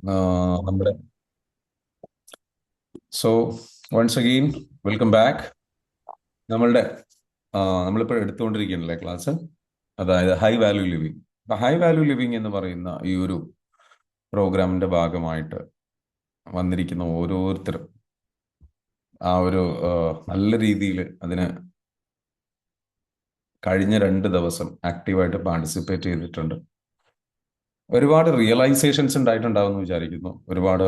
നമ്മുടെ so once again welcome back. നമ്മളുടെ നമ്മളിപ്പോൾ എടുത്തുകൊണ്ടിരിക്കുകയാണല്ലേ ക്ലാസ്, അതായത് ഹൈ വാല്യൂ ലിവിങ്. അപ്പം ഹൈ വാല്യൂ ലിവിങ് എന്ന് പറയുന്ന ഈ ഒരു പ്രോഗ്രാമിന്റെ ഭാഗമായിട്ട് വന്നിരിക്കുന്ന ഓരോരുത്തരും ആ ഒരു നല്ല രീതിയിൽ അതിന് കഴിഞ്ഞ 2 ദിവസം ആക്റ്റീവായിട്ട് പാർട്ടിസിപ്പേറ്റ് ചെയ്തിട്ടുണ്ട്. ഒരുപാട് റിയലൈസേഷൻസ് ഉണ്ടായിട്ടുണ്ടാവുമെന്ന് വിചാരിക്കുന്നു. ഒരുപാട്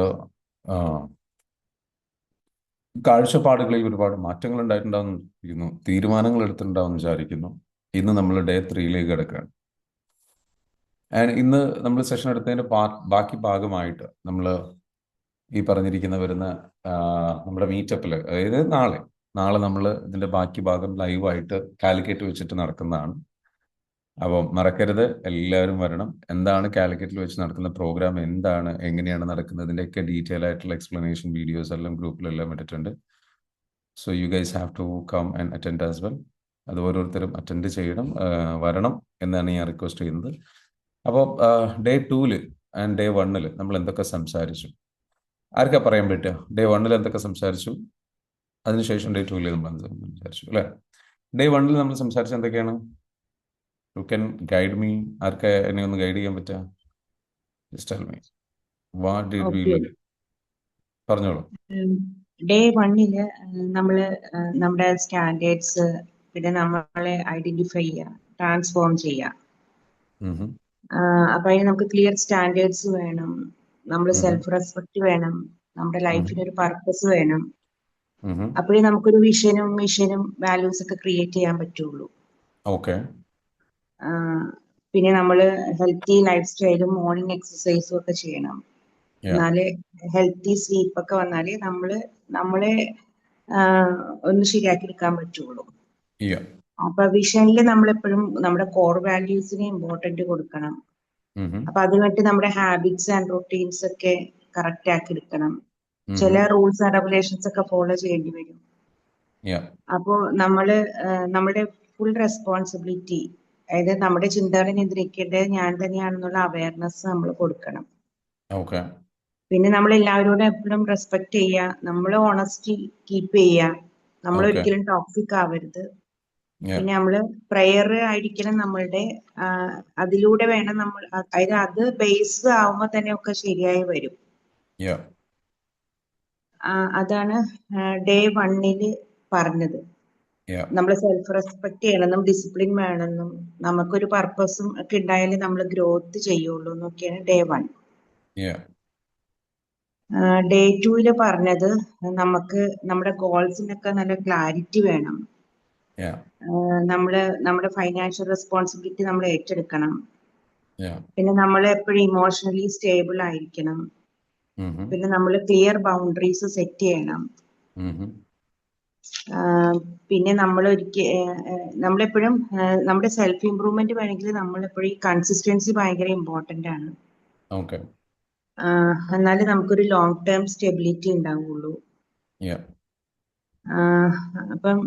ആ, കാഴ്ചപ്പാടുകളിൽ ഒരുപാട് മാറ്റങ്ങൾ ഉണ്ടായിട്ടുണ്ടാവുമെന്ന് വിചാരിക്കുന്നു. തീരുമാനങ്ങൾ എടുത്തിട്ടുണ്ടാവുമെന്ന് വിചാരിക്കുന്നു. ഇന്ന് നമ്മൾ ഡേ 3 കിടക്കുകയാണ്. ആൻഡ് ഇന്ന് നമ്മൾ സെഷൻ എടുത്തതിന്റെ ബാക്കി ഭാഗമായിട്ട് നമ്മൾ ഈ പറഞ്ഞിരിക്കുന്ന വരുന്ന ആ, നമ്മുടെ മീറ്റപ്പിൽ, അതായത് നാളെ നമ്മൾ ഇതിന്റെ ബാക്കി ഭാഗം ലൈവായിട്ട് കാലിക്കറ്റ് വെച്ചിട്ട് നടക്കുന്നതാണ്. അപ്പം മറക്കരുത്, എല്ലാവരും വരണം. എന്താണ് കാലിക്കറ്റിൽ വെച്ച് നടക്കുന്ന പ്രോഗ്രാം, എന്താണ്, എങ്ങനെയാണ് നടക്കുന്നതിൻ്റെയൊക്കെ ഡീറ്റെയിൽ ആയിട്ടുള്ള എക്സ്പ്ലനേഷൻ വീഡിയോസ് എല്ലാം ഗ്രൂപ്പിലെല്ലാം ഇട്ടിട്ടുണ്ട്. So you guys have to come and attend as well. അത് ഓരോരുത്തരും അറ്റൻഡ് ചെയ്യണം, വരണം എന്നാണ് ഞാൻ റിക്വസ്റ്റ് ചെയ്യുന്നത്. അപ്പോൾ ഡേ 2 ആൻഡ് ഡേ 1 നമ്മൾ എന്തൊക്കെ സംസാരിച്ചു, ആർക്കാ പറയാൻ പറ്റുക? ഡേ 1 എന്തൊക്കെ സംസാരിച്ചു, അതിനുശേഷം ഡേ 2 നമ്മൾ എന്ത് സംസാരിച്ചു അല്ലേ? ഡേ 1 നമ്മൾ സംസാരിച്ച എന്തൊക്കെയാണ്? You can guide me. ആർക്കാ എന്നെ ഒന്ന് ഗൈഡ് ചെയ്യാൻ പറ്റുക? Just tell me what did V okay. Learn. പറഞ്ഞോളൂ. ഡേ 1 നമ്മള് നമ്മുടെ സ്റ്റാൻഡേർഡ്സ്, പിന്നെ നമ്മളെ ഐഡന്റിഫൈ ചെയ്യുക, ട്രാൻസ്ഫോം ചെയ്യുക. ഉം അപ്പൊ അതിന് നമുക്ക് ക്ലിയർ സ്റ്റാൻഡേർഡ്സ് വേണം, നമ്മൾ ഉം സെൽഫ് റെസ്പെക്ട് വേണം, നമ്മുടെ ഉം ലൈഫിന് ഒരു പർപ്പസ് വേണം. ഉം അപ്പോഴേ നമുക്കൊരു വിഷനും മിഷനും വാല്യൂസ് ഒക്കെ ക്രിയേറ്റ് ചെയ്യാൻ പറ്റുള്ളൂ. ഓക്കെ. ആ, പിന്നെ നമ്മൾ ഹെൽത്തി ലൈഫ് സ്റ്റൈലും മോർണിംഗ് എക്സസൈസും ഒക്കെ ചെയ്യണം. യാ എന്നാല് ഹെൽത്തി സ്ലീപ്പ് ഒക്കെ വന്നാല് നമ്മളെ ആ, ഒന്ന് ശരിയാക്കി എടുക്കാൻ പറ്റുള്ളൂ. യാ അപ്പൊ വിഷനിൽ നമ്മളെപ്പോഴും നമ്മുടെ കോർ വാല്യൂസിന് ഇമ്പോർട്ടന്റ് കൊടുക്കണം. അപ്പൊ അതിന് വേണ്ടി നമ്മുടെ ഹാബിറ്റ്സ് ആൻഡ് റൂട്ടീൻസ് ഒക്കെ കറക്റ്റ് ആക്കി എടുക്കണം. ചില റൂൾസ് ആൻഡ് റെഗുലേഷൻസ് ഒക്കെ ഫോളോ ചെയ്യേണ്ടി വരും. യാ അപ്പോ നമ്മുടെ ഫുൾ റെസ്പോൺസിബിലിറ്റി, അതായത് നമ്മുടെ ചിന്തകളെ നിയന്ത്രിക്കേണ്ടത് ഞാൻ തന്നെയാണെന്നുള്ള അവയർനെസ് നമ്മൾ കൊടുക്കണം. ഓക്കെ. പിന്നെ നമ്മൾ എല്ലാവരോടും എപ്പോഴും റെസ്പെക്ട് ചെയ്യുക, നമ്മൾ ഓണസ്റ്റി കീപ്പ് ചെയ്യുക, നമ്മൾ ഓക്കെ. ഒരിക്കലും ടോക്സിക് ആവരുത്. യാ പിന്നെ നമ്മൾ പ്രെയർ ആയിരിക്കണം നമ്മളുടെ, അതിലൂടെ വേണം നമ്മൾ, അതായത് അത് ബേസ്ഡ് ആവുമ്പോൾ തന്നെ ഒക്കെ ശരിയായി വരും. യാ അതാണ് ഡേ 1 പറഞ്ഞത്. യാ നമ്മൾ സെൽഫ് റെസ്പെക്ട് ചെയ്യണമെന്നും ഡിസിപ്ലിൻ വേണമെന്നും നമുക്കൊരു പർപ്പസും ഒക്കെ ഉണ്ടായാലേ നമ്മൾ ഗ്രോത്ത് ചെയ്യുള്ളൂ എന്നൊക്കെയാണ് ഡേ 1. യാ ഡേ 2 പറഞ്ഞത് നമുക്ക് നമ്മുടെ ഗോൾസിനൊക്കെ നല്ല ക്ലാരിറ്റി വേണം. യാ നമ്മുടെ ഫൈനാൻഷ്യൽ റെസ്പോൺസിബിലിറ്റി നമ്മൾ ഏറ്റെടുക്കണം. യാ പിന്നെ നമ്മൾ എപ്പോഴും ഇമോഷണലി സ്റ്റേബിൾ ആയിരിക്കണം. പിന്നെ നമ്മൾ ക്ലിയർ ബൗണ്ടറീസ് സെറ്റ് ചെയ്യണം. പിന്നെ നമ്മളെപ്പോഴും നമ്മുടെ സെൽഫ് ഇംപ്രൂവ്മെന്റ് വേണമെങ്കിൽ നമ്മളെപ്പോഴും ഈ കൺസിസ്റ്റൻസി ഭയങ്കര ഇമ്പോർട്ടന്റ് ആണ്. ഓക്കെ. എന്നാലേ നമുക്കൊരു ലോങ് ടേം സ്റ്റെബിലിറ്റി ഉണ്ടാവുള്ളൂ. യാ അപ്പം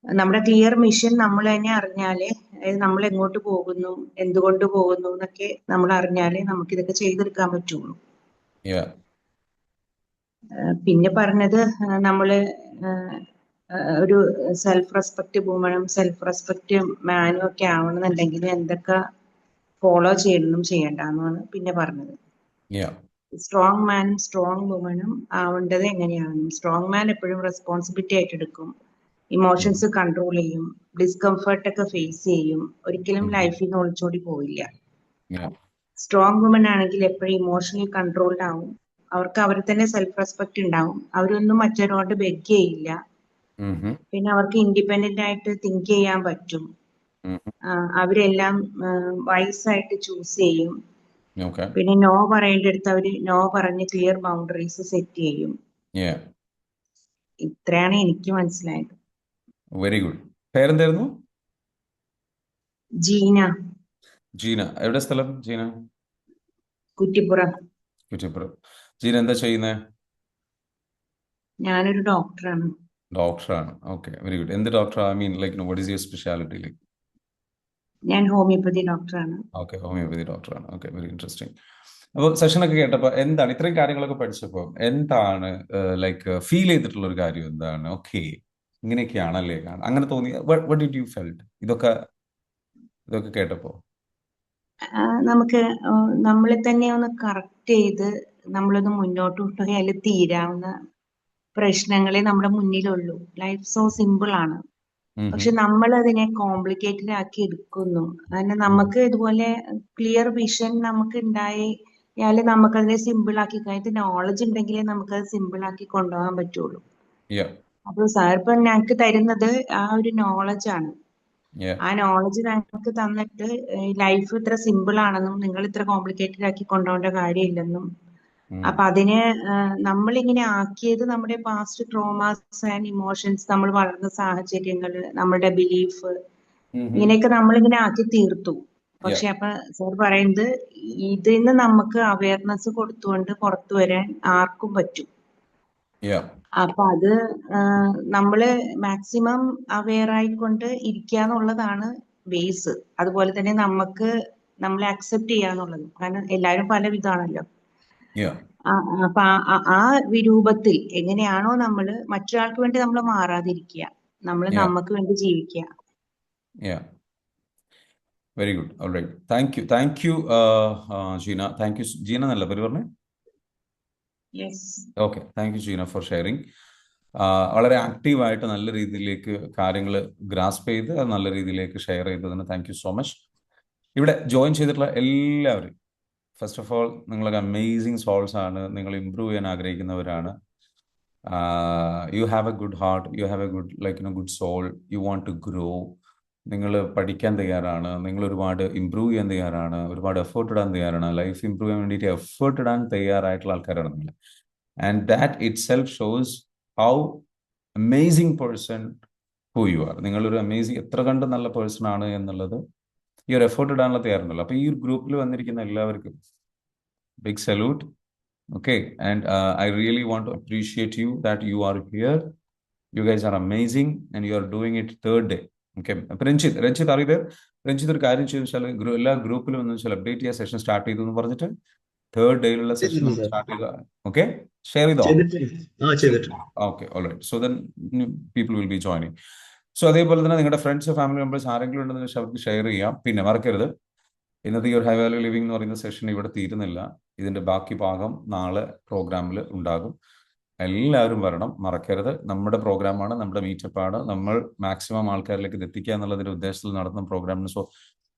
നമ്മുടെ ക്ലിയർ മിഷൻ നമ്മൾ തന്നെ അറിഞ്ഞാലേ, അതായത് നമ്മൾ എങ്ങോട്ട് പോകുന്നു, എന്തുകൊണ്ട് പോകുന്നു എന്നൊക്കെ നമ്മൾ അറിഞ്ഞാലേ നമുക്ക് ഇതൊക്കെ ചെയ്തെടുക്കാൻ പറ്റുള്ളൂ. യാ പിന്നെ പറഞ്ഞത് നമ്മള് ഒരു സെൽഫ് റെസ്പെക്ട് വുമണും സെൽഫ് റെസ്പെക്ട് മാനും ഒക്കെ ആവണമെന്നുണ്ടെങ്കിൽ എന്തൊക്കെ ഫോളോ ചെയ്യണമെന്നും ചെയ്യണ്ടെന്നാണ് പിന്നെ പറഞ്ഞത്. യാ സ്ട്രോങ് മാനും സ്ട്രോങ് വുമണും ആവേണ്ടത് എങ്ങനെയാണ്? സ്ട്രോങ് മാൻ എപ്പോഴും റെസ്പോൺസിബിലിറ്റി ഏറ്റെടുക്കും, ഇമോഷൻസ് കൺട്രോൾ ചെയ്യും, ഡിസ്കംഫർട്ട് ഒക്കെ ഫേസ് ചെയ്യും, ഒരിക്കലും ലൈഫിൽ നിന്ന് ഒളിച്ചോടി പോവില്ല. യാ സ്ട്രോങ് വുമൺ ആണെങ്കിൽ എപ്പോഴും ഇമോഷണലി കൺട്രോൾഡ് ആവും, അവർക്ക് അവർ തന്നെ സെൽഫ് റെസ്പെക്ട് ഉണ്ടാവും, അവരൊന്നും മറ്റൊരാളോട് ബെഗ് ചെയ്യില്ല. പിന്നെ അവർക്ക് ഇൻഡിപെൻഡന്റ് ആയിട്ട് തിങ്ക് ചെയ്യാൻ പറ്റും. അവരെല്ലാം വൈസ് ആയിട്ട് ചൂസ് ചെയ്യും. ഓക്കെ. പിന്നെ നോ പറയേണ്ടടുത്ത് അവര് നോ പറഞ്ഞ് ക്ലിയർ ബൗണ്ടറീസ് സെറ്റ് ചെയ്യും. യാ ഇത്രയാണ് എനിക്ക് മനസ്സിലായത്. Very good. പേരെന്തായിരുന്നു? ജീന, ജീന. എവിടെ സ്ഥലം ജീന? കുറ്റിപ്പുറം. കുറ്റിപ്പുറം. ജീന എന്താ ചെയ്യുന്നത്? ഞാനൊരു ഡോക്ടറാണ്. ഡോക്ടറാണ്. Okay, very good. എന്ത് doctor? I mean like what is your speciality like? ഞാൻ ഹോമിയോപ്പതി ഡോക്ടറാണ്. ഓക്കെ, ഹോമിയോപ്പതി ഡോക്ടറാണ്. Okay, very interesting. അപ്പോൾ സെഷനൊക്കെ കേട്ടപ്പോൾ എന്താണ് ഇത്രയും കാര്യങ്ങളൊക്കെ പഠിച്ചപ്പോൾ എന്താണ് ലൈക്ക് ഫീൽ ചെയ്തിട്ടുള്ള ഒരു കാര്യം എന്താണ്? ഓക്കെ, ഇങ്ങനെയൊക്കെയാണല്ലേ അങ്ങനെ തോന്നി. what did you felt ഇതൊക്കെ കേട്ടപ്പോൾ? നമുക്ക് നമ്മളെ തന്നെ ഒന്ന് കറക്റ്റ് ചെയ്ത് നമ്മളൊന്ന് മുന്നോട്ട് കൊണ്ടുപോയാൽ തീരാവുന്ന പ്രശ്നങ്ങളെ നമ്മുടെ മുന്നിലുള്ളൂ. ലൈഫ് സോ സിമ്പിൾ ആണ്. പക്ഷെ നമ്മൾ അതിനെ കോംപ്ലിക്കേറ്റഡ് ആക്കി എടുക്കുന്നു. കാരണം നമുക്ക് ഇതുപോലെ ക്ലിയർ വിഷൻ നമുക്ക് ഉണ്ടായാല് നമുക്കതിനെ സിമ്പിൾ ആക്കി കഴിഞ്ഞിട്ട് നോളജ് ഉണ്ടെങ്കിലേ നമുക്കത് സിമ്പിൾ ആക്കി കൊണ്ടുപോകാൻ പറ്റുള്ളൂ. Yeah, അപ്പൊ സാർ ഇപ്പൊ ഞങ്ങൾക്ക് തരുന്നത് ആ ഒരു നോളജ് ആണ്. yeah. ആ നോളജ് ഞങ്ങൾക്ക് തന്നിട്ട് ലൈഫ് ഇത്ര സിമ്പിൾ ആണെന്നും നിങ്ങൾ ഇത്ര കോംപ്ലിക്കേറ്റഡ് ആക്കി കൊണ്ടുപോകേണ്ട കാര്യമില്ലെന്നും, അപ്പൊ അതിനെ നമ്മളിങ്ങനെ ആക്കിയത് നമ്മുടെ പാസ്റ്റ് ട്രോമാസ് ആൻഡ് ഇമോഷൻസ്, നമ്മൾ വളർന്ന സാഹചര്യങ്ങൾ, നമ്മുടെ ബിലീഫ്, ഇങ്ങനെയൊക്കെ നമ്മളിങ്ങനെ ആക്കി തീർത്തു. Yeah, പക്ഷെ അപ്പൊ സാർ പറയുന്നത് ഇതിൽ നിന്ന് നമുക്ക് അവയർനെസ് കൊടുത്തുകൊണ്ട് പുറത്തു വരാൻ ആർക്കും പറ്റും. yeah, അപ്പൊ അത് നമ്മള് മാക്സിമം അവെയർ ആയിക്കൊണ്ട് ഇരിക്കുക എന്നുള്ളതാണ് ബേസ്. അതുപോലെ തന്നെ നമ്മളെ അക്സെപ്റ്റ് ചെയ്യാന്നുള്ളത്. കാരണം എല്ലാവരും പല വിധമാണല്ലോ. yeah, അപ്പൊ ആ വിരൂപത്തിൽ എങ്ങനെയാണോ നമ്മള് മറ്റൊരാൾക്ക് വേണ്ടി നമ്മൾ മാറാതിരിക്കുക, നമ്മൾ yeah, നമുക്ക് വേണ്ടി ജീവിക്കുക. yeah. Very good. All right. Thank you Jeena. Thank you Jeena എന്നല്ല പേര് പറഞ്ഞേ? Yes. Okay, thank you Jeena for sharing. വളരെ ആക്റ്റീവായിട്ട് നല്ല രീതിയിലേക്ക് കാര്യങ്ങൾ ഗ്രാസ്പ് ചെയ്ത് അത് നല്ല രീതിയിലേക്ക് ഷെയർ ചെയ്തതിന് താങ്ക് യു സോ മച്ച്. ഇവിടെ ജോയിൻ ചെയ്തിട്ടുള്ള എല്ലാവരും ഫസ്റ്റ് ഓഫ് ഓൾ നിങ്ങളൊക്കെ അമേസിങ് സോൾസ് ആണ്. നിങ്ങൾ ഇമ്പ്രൂവ് ചെയ്യാൻ ആഗ്രഹിക്കുന്നവരാണ്. You have a good heart, you have a good good soul, you want to grow. നിങ്ങൾ പഠിക്കാൻ തയ്യാറാണ്, നിങ്ങൾ ഒരുപാട് ഇമ്പ്രൂവ് ചെയ്യാൻ തയ്യാറാണ്, ഒരുപാട് എഫേർട്ട് ഇടാൻ തയ്യാറാണ്. ലൈഫ് ഇമ്പ്രൂവ് ചെയ്യാൻ വേണ്ടിയിട്ട് എഫേർട്ട് ഇടാൻ തയ്യാറായിട്ടുള്ള ആൾക്കാരാണ് നിങ്ങൾ. And that it self shows how amazing person who you R. നിങ്ങളൊരു അമേസിങ് എത്ര കണ്ട് നല്ല പേഴ്സൺ ആണ് എന്നുള്ളത് ഈ ഒരു എഫേർട്ട് ഇടാനുള്ള തയ്യാറുണ്ടല്ലോ. അപ്പോൾ ഈ ഒരു ഗ്രൂപ്പിൽ വന്നിരിക്കുന്ന എല്ലാവർക്കും big salute. Okay, and I really want to appreciate you that you are here. You guys are amazing and you are doing it third day. Okay, അപ്പൊ രഞ്ജിത്ത് അറിയത് രഞ്ജിത്ത് ഒരു കാര്യം ചെയ്തു വെച്ചാൽ എല്ലാ ഗ്രൂപ്പിലും എന്ന് വെച്ചാൽ അപ്ഡേറ്റ് ചെയ്യുക, സെഷൻ സ്റ്റാർട്ട് ചെയ്തു എന്ന് പറഞ്ഞിട്ട് തേർഡ് ഡേയിലുള്ള സെഷൻ ചെയ്തിട്ടുണ്ട് സാർ. സ്റ്റാർട്ട് ചെയ്യുക. ഓക്കെ, ഷെയർ ചെയ്തോ? ചെയ്തിട്ടുണ്ട്. Okay, alright. So then people will be joining. So അതേപോലെ തന്നെ നിങ്ങളുടെ ഫ്രണ്ട്സ് ഫാമിലി മെമ്പേഴ്സ് ആരെങ്കിലും ഉണ്ടെന്ന് വെച്ചാൽ അവർക്ക് ഷെയർ ചെയ്യാം. പിന്നെ മറക്കരുത്, ഇന്നത്തെ ഈ ഒരു ഹൈ വാല്യൂ ലിവിംഗ് എന്ന് പറയുന്ന സെഷൻ ഇവിടെ തീരുന്നില്ല. ഇതിന്റെ ബാക്കി ഭാഗം നാളെ പ്രോഗ്രാമിൽ ഉണ്ടാകും. എല്ലാവരും വരണം, മറക്കരുത്. നമ്മുടെ പ്രോഗ്രാമാണ്, നമ്മുടെ മീറ്റപ്പാണ്. നമ്മൾ മാക്സിമം ആൾക്കാരിലേക്ക് ഇത് എത്തിക്കുക എന്നുള്ളതിന്റെ ഉദ്ദേശത്തിൽ നടത്തുന്ന പ്രോഗ്രാമിന്. So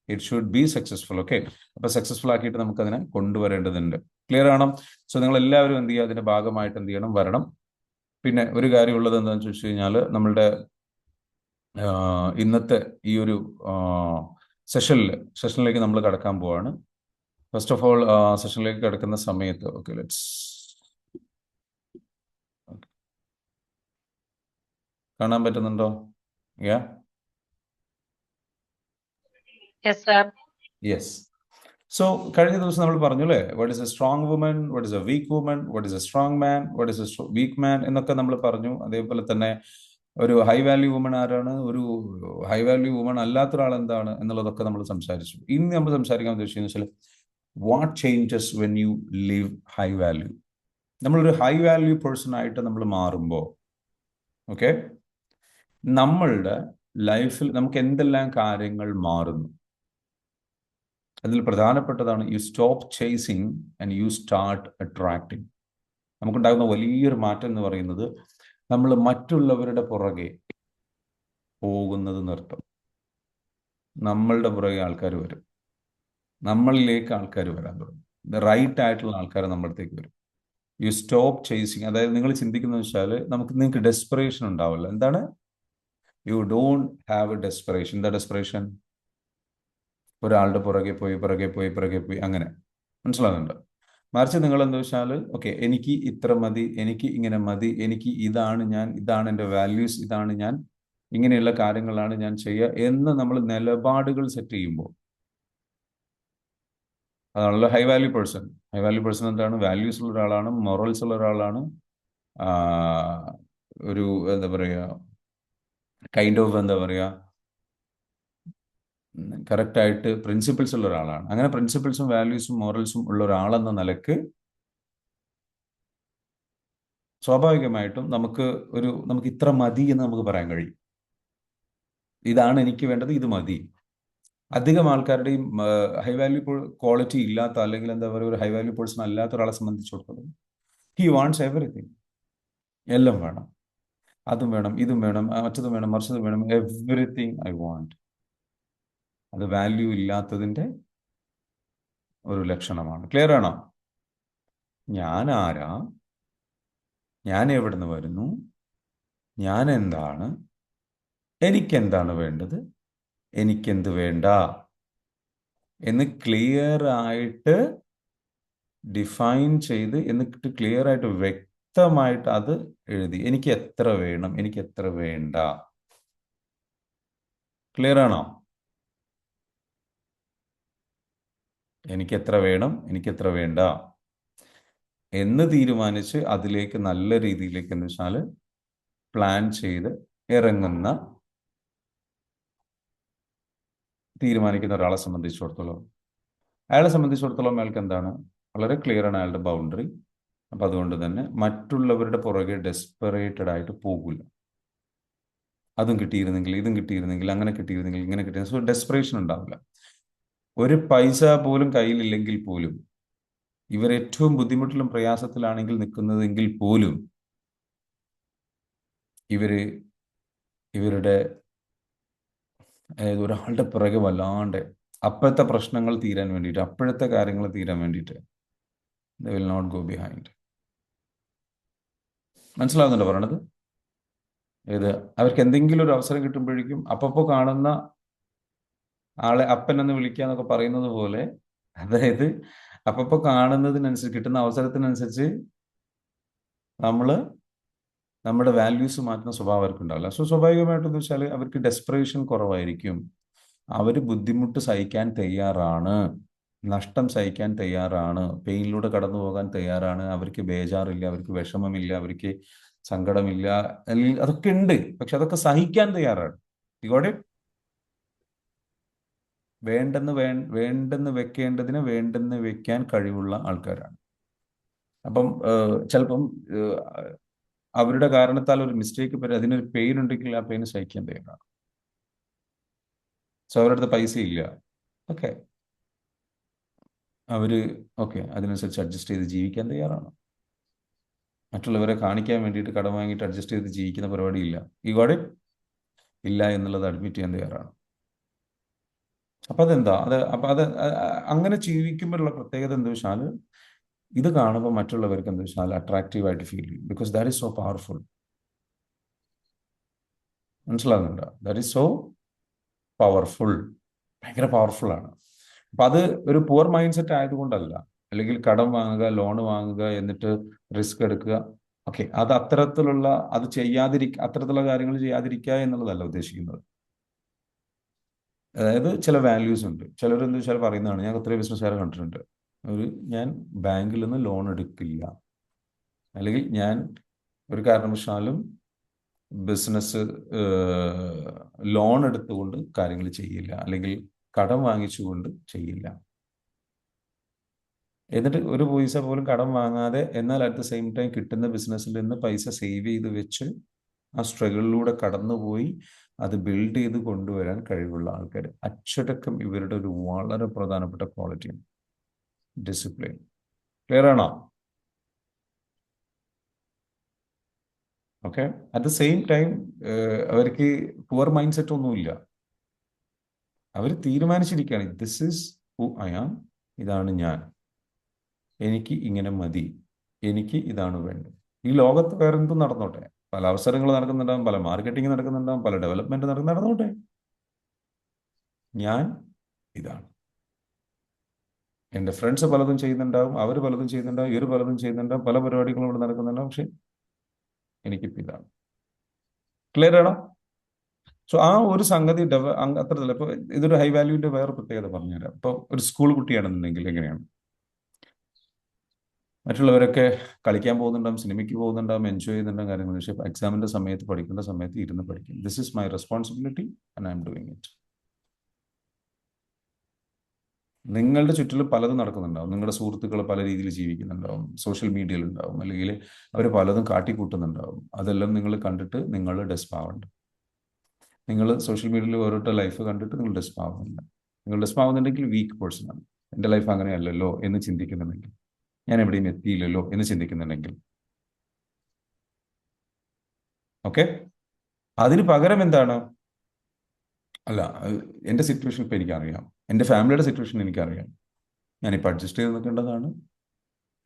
it should be successful. Okay, അപ്പൊ സക്സസ്ഫുൾ ആക്കിയിട്ട് നമുക്ക് അതിനെ കൊണ്ടുവരേണ്ടതുണ്ട്. ക്ലിയർ ആണോ? സോ നിങ്ങൾ എല്ലാവരും എന്ത് ചെയ്യുക, അതിന്റെ ഭാഗമായിട്ട് എന്ത് ചെയ്യണം, വരണം. പിന്നെ ഒരു കാര്യമുള്ളത് എന്താണെന്ന് ചോദിച്ചു കഴിഞ്ഞാൽ നമ്മളുടെ ഇന്നത്തെ ഈ ഒരു സെഷനിലേക്ക് നമ്മൾ കടക്കാൻ പോവാണ്. ഫസ്റ്റ് ഓഫ് ഓൾ സെഷനിലേക്ക് കിടക്കുന്ന സമയത്ത് കാണാൻ പറ്റുന്നുണ്ടോ? യെസ്. സോ കഴിഞ്ഞ ദിവസം നമ്മൾ പറഞ്ഞു അല്ലേ, what is a strong woman, what is a weak woman, what is a strong man, what is a weak man എന്നൊക്കെ നമ്മൾ പറഞ്ഞു. അതേപോലെ തന്നെ ഒരു ഹൈ വാല്യൂ വുമൺ ആരാണ്, ഒരു ഹൈ വാല്യൂ വുമൺ അല്ലാത്ത ഒരാൾ എന്താണ് എന്നുള്ളതൊക്കെ നമ്മൾ സംസാരിച്ചു. ഇന്ന് നമ്മൾ സംസാരിക്കാൻ ഉദ്ദേശിക്കുന്നത് വെച്ചാൽ what changes when you live high value. നമ്മളൊരു ഹൈ വാല്യൂ പേഴ്സൺ ആയിട്ട് നമ്മൾ മാറുമ്പോൾ ഓക്കെ, നമ്മളുടെ ലൈഫിൽ നമുക്ക് എന്തെല്ലാം കാര്യങ്ങൾ മാറുന്നു. അതിൽ പ്രധാനപ്പെട്ടതാണ് you stop chasing and you start attracting. നമുക്കുണ്ടാകുന്ന വലിയൊരു മാറ്റം എന്ന് പറയുന്നത് നമ്മൾ മറ്റുള്ളവരുടെ പുറകെ പോകുന്നത് നിർത്തും. നമ്മളുടെ പുറകെ ആൾക്കാർ വരും, നമ്മളിലേക്ക് ആൾക്കാർ വരാൻ തുടങ്ങും. റൈറ്റ് ആയിട്ടുള്ള ആൾക്കാർ നമ്മളടുത്തേക്ക് വരും. You stop chasing. അതായത് നിങ്ങൾ ചിന്തിക്കുന്നത് വെച്ചാൽ നിങ്ങൾക്ക് ഡെസ്പിറേഷൻ ഉണ്ടാവില്ല. എന്താണ്? You don't have A desperation. എന്താ ഡെസ്പിറേഷൻ? ഒരാളുടെ പുറകെ പോയി അങ്ങനെ. മനസ്സിലാകുന്നുണ്ട്? മറിച്ച് നിങ്ങൾ എന്താ വെച്ചാൽ ഓക്കെ, എനിക്ക് ഇത്ര മതി, എനിക്ക് ഇങ്ങനെ മതി, എനിക്ക് ഇതാണ് ഞാൻ, ഇതാണ് എൻ്റെ വാല്യൂസ്, ഇതാണ് ഞാൻ, ഇങ്ങനെയുള്ള കാര്യങ്ങളാണ് ഞാൻ ചെയ്യുക എന്ന് നമ്മൾ നിലപാടുകൾ സെറ്റ് ചെയ്യുമ്പോൾ അതാണല്ലോ high value person. High value person എന്താണ്? വാല്യൂസ് ഉള്ള ഒരാളാണ്, മൊറൽസ് ഉള്ള ഒരാളാണ്, ഒരു എന്താ പറയുക, കൈൻഡ് ഓഫ് എന്താ പറയുക, കറക്റ്റായിട്ട് പ്രിൻസിപ്പിൾസ് ഉള്ള ഒരാളാണ്. അങ്ങനെ പ്രിൻസിപ്പിൾസും വാല്യൂസും മോറൽസും ഉള്ള ഒരാളെന്ന നിലക്ക് സ്വാഭാവികമായിട്ടും നമുക്ക് ഇത്ര മതി എന്ന് നമുക്ക് പറയാൻ കഴിയും. ഇതാണ് എനിക്ക് വേണ്ടത്, ഇത് മതി. അധികം ആൾക്കാരുടെയും ഹൈ വാല്യൂ ക്വാളിറ്റി ഇല്ലാത്ത, അല്ലെങ്കിൽ എന്താ പറയുക, ഒരു ഹൈ വാല്യൂ പേഴ്സൺ അല്ലാത്ത ഒരാളെ സംബന്ധിച്ചിടത്തോളം ഹി വാണ്ട്സ് എവറിത്തിങ്. എല്ലാം വേണം, അതും വേണം, ഇതും വേണം, മറ്റതും വേണം, മറിച്ചതും വേണം, എവറിത്തിങ് ഐ വാണ്ട്. അത് വാല്യൂ ഇല്ലാത്തതിൻ്റെ ഒരു ലക്ഷണമാണ്. ക്ലിയർ ആണോ? ഞാൻ ആരാ, ഞാൻ എവിടെ നിന്ന് വരുന്നു, ഞാൻ എന്താണ്, എനിക്കെന്താണ് വേണ്ടത്, എനിക്കെന്ത് വേണ്ട എന്ന് ക്ലിയർ ആയിട്ട് ഡിഫൈൻ ചെയ്ത്, എന്നിട്ട് ക്ലിയർ ആയിട്ട് വ്യക്തമായിട്ട് അത് എഴുതി. എനിക്ക് എത്ര വേണം, എനിക്ക് എത്ര വേണ്ട. ക്ലിയർ ആണോ? എനിക്ക് എത്ര വേണം, എനിക്ക് എത്ര വേണ്ട എന്ന് തീരുമാനിച്ച് അതിലേക്ക് നല്ല രീതിയിലേക്ക് എന്ന് വെച്ചാൽ പ്ലാൻ ചെയ്ത് ഇറങ്ങുന്ന, തീരുമാനിക്കുന്ന ഒരാളെ സംബന്ധിച്ചിടത്തോളം അയാൾക്ക് എന്താണ്, വളരെ ക്ലിയർ ആണ് അയാളുടെ ബൗണ്ടറി. അപ്പം അതുകൊണ്ട് തന്നെ മറ്റുള്ളവരുടെ പുറകെ ഡെസ്പറേറ്റഡ് ആയിട്ട് പോകില്ല. അതും കിട്ടിയിരുന്നെങ്കിൽ, ഇതും കിട്ടിയിരുന്നെങ്കിൽ, അങ്ങനെ കിട്ടിയിരുന്നെങ്കിൽ, ഇങ്ങനെ കിട്ടിയിരുന്നെങ്കിൽ, സോ ഡെസ്പറേഷൻ ഉണ്ടാവില്ല. ഒരു പൈസ പോലും കയ്യിലില്ലെങ്കിൽ പോലും, ഇവർ ഏറ്റവും ബുദ്ധിമുട്ടിലും പ്രയാസത്തിലാണെങ്കിൽ നിൽക്കുന്നതെങ്കിൽ പോലും ഇവരുടെ ഒരാളുടെ പിറകെ വല്ലാണ്ട് അപ്പോഴത്തെ പ്രശ്നങ്ങൾ തീരാൻ വേണ്ടിയിട്ട്, അപ്പോഴത്തെ കാര്യങ്ങൾ തീരാൻ വേണ്ടിയിട്ട് they will not go behind. മനസ്സിലാവുന്നുണ്ടോ പറയണത്? അവർക്ക് എന്തെങ്കിലും ഒരു അവസരം കിട്ടുമ്പോഴേക്കും അപ്പപ്പോൾ കാണുന്ന ആളെ അപ്പൻ എന്ന് വിളിക്കുക എന്നൊക്കെ പറയുന്നത് പോലെ, അതായത് അപ്പപ്പോൾ കാണുന്നതിനനുസരിച്ച്, കിട്ടുന്ന അവസരത്തിനനുസരിച്ച് നമ്മൾ നമ്മുടെ വാല്യൂസ് മാറ്റുന്ന സ്വഭാവം അവർക്ക് ഉണ്ടാവില്ല. സോ സ്വാഭാവികമായിട്ടെന്ന് വെച്ചാൽ അവർക്ക് ഡെസ്പറേഷൻ കുറവായിരിക്കും. അവർ ബുദ്ധിമുട്ട് സഹിക്കാൻ തയ്യാറാണ്, നഷ്ടം സഹിക്കാൻ തയ്യാറാണ്, പെയിനിലൂടെ കടന്നു പോകാൻ തയ്യാറാണ്. അവർക്ക് ബേജാറില്ല, അവർക്ക് വിഷമമില്ല, അവർക്ക് സങ്കടമില്ല, അല്ലെങ്കിൽ അതൊക്കെ ഉണ്ട്, പക്ഷെ അതൊക്കെ സഹിക്കാൻ തയ്യാറാണ്. ഇതോടെ വേണ്ടെന്ന് വെക്കേണ്ടതിനെ വേണ്ടെന്ന് വെക്കാൻ കഴിവുള്ള ആൾക്കാരാണ്. അപ്പം ചിലപ്പം അവരുടെ കാരണത്താൽ ഒരു മിസ്റ്റേക്ക് വരും, അതിനൊരു പെയിൻ ഉണ്ടെങ്കിൽ ആ പെയിൻ സഹിക്കാൻ തയ്യാറാണ്. സോ അവരുടെ അടുത്ത് പൈസ ഇല്ല, ഓക്കെ, അതിനനുസരിച്ച് അഡ്ജസ്റ്റ് ചെയ്ത് ജീവിക്കാൻ തയ്യാറാണ്. മറ്റുള്ളവരെ കാണിക്കാൻ വേണ്ടിയിട്ട് കടം വാങ്ങിയിട്ട് അഡ്ജസ്റ്റ് ചെയ്ത് ജീവിക്കുന്ന പരിപാടിയില്ല. ഈ ഗോഡ് ഇല്ല എന്നുള്ളത് അഡ്മിറ്റ് ചെയ്യാൻ തയ്യാറാണ്. അപ്പം അതെന്താ അങ്ങനെ ജീവിക്കുമ്പോഴുള്ള പ്രത്യേകത എന്താ വെച്ചാൽ, ഇത് കാണുമ്പോൾ മറ്റുള്ളവർക്ക് എന്താ വെച്ചാൽ അട്രാക്റ്റീവായിട്ട് ഫീൽ ചെയ്യും. Because that is so powerful. മനസ്സിലാകുന്നുണ്ടോ? That is so powerful. ഭയങ്കര പവർഫുൾ ആണ്. അപ്പം അത് ഒരു പുവർ മൈൻഡ് സെറ്റ് ആയതുകൊണ്ടല്ല, അല്ലെങ്കിൽ കടം വാങ്ങുക, ലോൺ വാങ്ങുക, എന്നിട്ട് റിസ്ക് എടുക്കുക, ഓക്കെ, അത് അത്തരത്തിലുള്ള കാര്യങ്ങൾ ചെയ്യാതിരിക്കുക എന്നുള്ളതല്ല ഉദ്ദേശിക്കുന്നത്. അതായത് ചില വാല്യൂസ് ഉണ്ട്. ചിലരെന്ത് വെച്ചാൽ പറയുന്നതാണ്, ഞാൻ ഒത്തിരി ബിസിനസ്സുകാരെ കണ്ടിട്ടുണ്ട്, ഞാൻ ബാങ്കിൽ നിന്ന് ലോൺ എടുക്കില്ല, അല്ലെങ്കിൽ ഞാൻ ഒരു കാരണവശാലും ബിസിനസ് ലോൺ എടുത്തുകൊണ്ട് കാര്യങ്ങൾ ചെയ്യില്ല, അല്ലെങ്കിൽ കടം വാങ്ങിച്ചുകൊണ്ട് ചെയ്യില്ല. എന്നിട്ട് ഒരു പൈസ പോലും കടം വാങ്ങാതെ, എന്നാൽ അറ്റ് ദ സെയിം ടൈം കിട്ടുന്ന ബിസിനസ്സിൽ നിന്ന് പൈസ സേവ് ചെയ്ത് വെച്ച് ആ സ്ട്രഗിളിലൂടെ കടന്നുപോയി അത് ബിൽഡ് ചെയ്ത് കൊണ്ടുവരാൻ കഴിവുള്ള ആൾക്കാർ. അച്ചടക്കം ഇവരുടെ ഒരു വളരെ പ്രധാനപ്പെട്ട ക്വാളിറ്റിയാണ്. ഡിസിപ്ലിൻ. ക്ലിയർ ആണോ? Okay. At the same time അവർക്ക് പുവർ മൈൻഡ് സെറ്റ് ഒന്നുമില്ല. അവർ തീരുമാനിച്ചിരിക്കുകയാണ്, this is who I am, ഇതാണ് ഞാൻ, എനിക്ക് ഇങ്ങനെ മതി, എനിക്ക് ഇതാണ് വേണ്ടത്. ഈ ലോകത്ത് വേറെ എന്തും നടന്നോട്ടെ, പല അവസരങ്ങൾ നടക്കുന്നുണ്ടാവും, പല മാർക്കറ്റിംഗ് നടക്കുന്നുണ്ടാവും, പല ഡെവലപ്മെന്റ് നടന്നോട്ടെ, ഞാൻ ഇതാണ്. എൻ്റെ ഫ്രണ്ട്സ് പലതും ചെയ്യുന്നുണ്ടാവും, അവർ പലതും ചെയ്യുന്നുണ്ടാവും, ഇവർ പലതും ചെയ്യുന്നുണ്ടാവും, പല പരിപാടികളും ഇവിടെ നടക്കുന്നുണ്ടാവും, പക്ഷെ എനിക്കിപ്പോൾ ഇതാണ്. ക്ലിയർ ആണോ? സോ ആ ഒരു സംഗതി അത്രത്തില്ല. ഇപ്പോൾ ഇതൊരു ഹൈ വാല്യൂവിന്റെ വേറെ പ്രത്യേകത പറഞ്ഞുതരാം. ഇപ്പോൾ ഒരു സ്കൂൾ കുട്ടിയാണെന്നുണ്ടെങ്കിൽ എങ്ങനെയാണ്, മറ്റുള്ളവരൊക്കെ കളിക്കാൻ പോകുന്നുണ്ടാവും, സിനിമയ്ക്ക് പോകുന്നുണ്ടാവും, എൻജോയ് ചെയ്യുന്നുണ്ടാവും കാര്യങ്ങൾ, പക്ഷേ എക്സാമിന്റെ സമയത്ത്, പഠിക്കേണ്ട സമയത്ത് ഇരുന്ന് പഠിക്കും. This is my responsibility and I am doing it. നിങ്ങളുടെ ചുറ്റിലും പലതും നടക്കുന്നുണ്ടാവും. നിങ്ങളുടെ സുഹൃത്തുക്കൾ പല രീതിയിൽ ജീവിക്കുന്നുണ്ടാവും, സോഷ്യൽ മീഡിയയിൽ ഉണ്ടാവും, അല്ലെങ്കിൽ അവർ പലതും കാട്ടിക്കൂട്ടുന്നുണ്ടാവും. അതെല്ലാം നിങ്ങൾ കണ്ടിട്ട് നിങ്ങൾ ഡെസ്പ് ആവണ്ട. നിങ്ങൾ സോഷ്യൽ മീഡിയയിൽ ഓരോരുത്തരുടെ ലൈഫ് കണ്ടിട്ട് നിങ്ങൾ ഡെസ്പ് ആവുന്നില്ല. നിങ്ങൾ ഡെസ്പ് ആവുന്നുണ്ടെങ്കിൽ വീക്ക് പേഴ്സൺ ആണ്. എൻ്റെ ലൈഫ് അങ്ങനെയല്ലല്ലോ എന്ന് ചിന്തിക്കുന്നുണ്ടെങ്കിൽ, ഞാൻ എവിടെയും എത്തിയില്ലല്ലോ എന്ന് ചിന്തിക്കുന്നുണ്ടെങ്കിൽ, ഓക്കെ. അതിന് പകരം എന്താണ്? അല്ല, എൻ്റെ സിറ്റുവേഷൻ ഇപ്പം എനിക്കറിയാം, എൻ്റെ ഫാമിലിയുടെ സിറ്റുവേഷൻ എനിക്കറിയാം, ഞാനിപ്പോൾ അഡ്ജസ്റ്റ് ചെയ്ത് നിൽക്കേണ്ടതാണ്.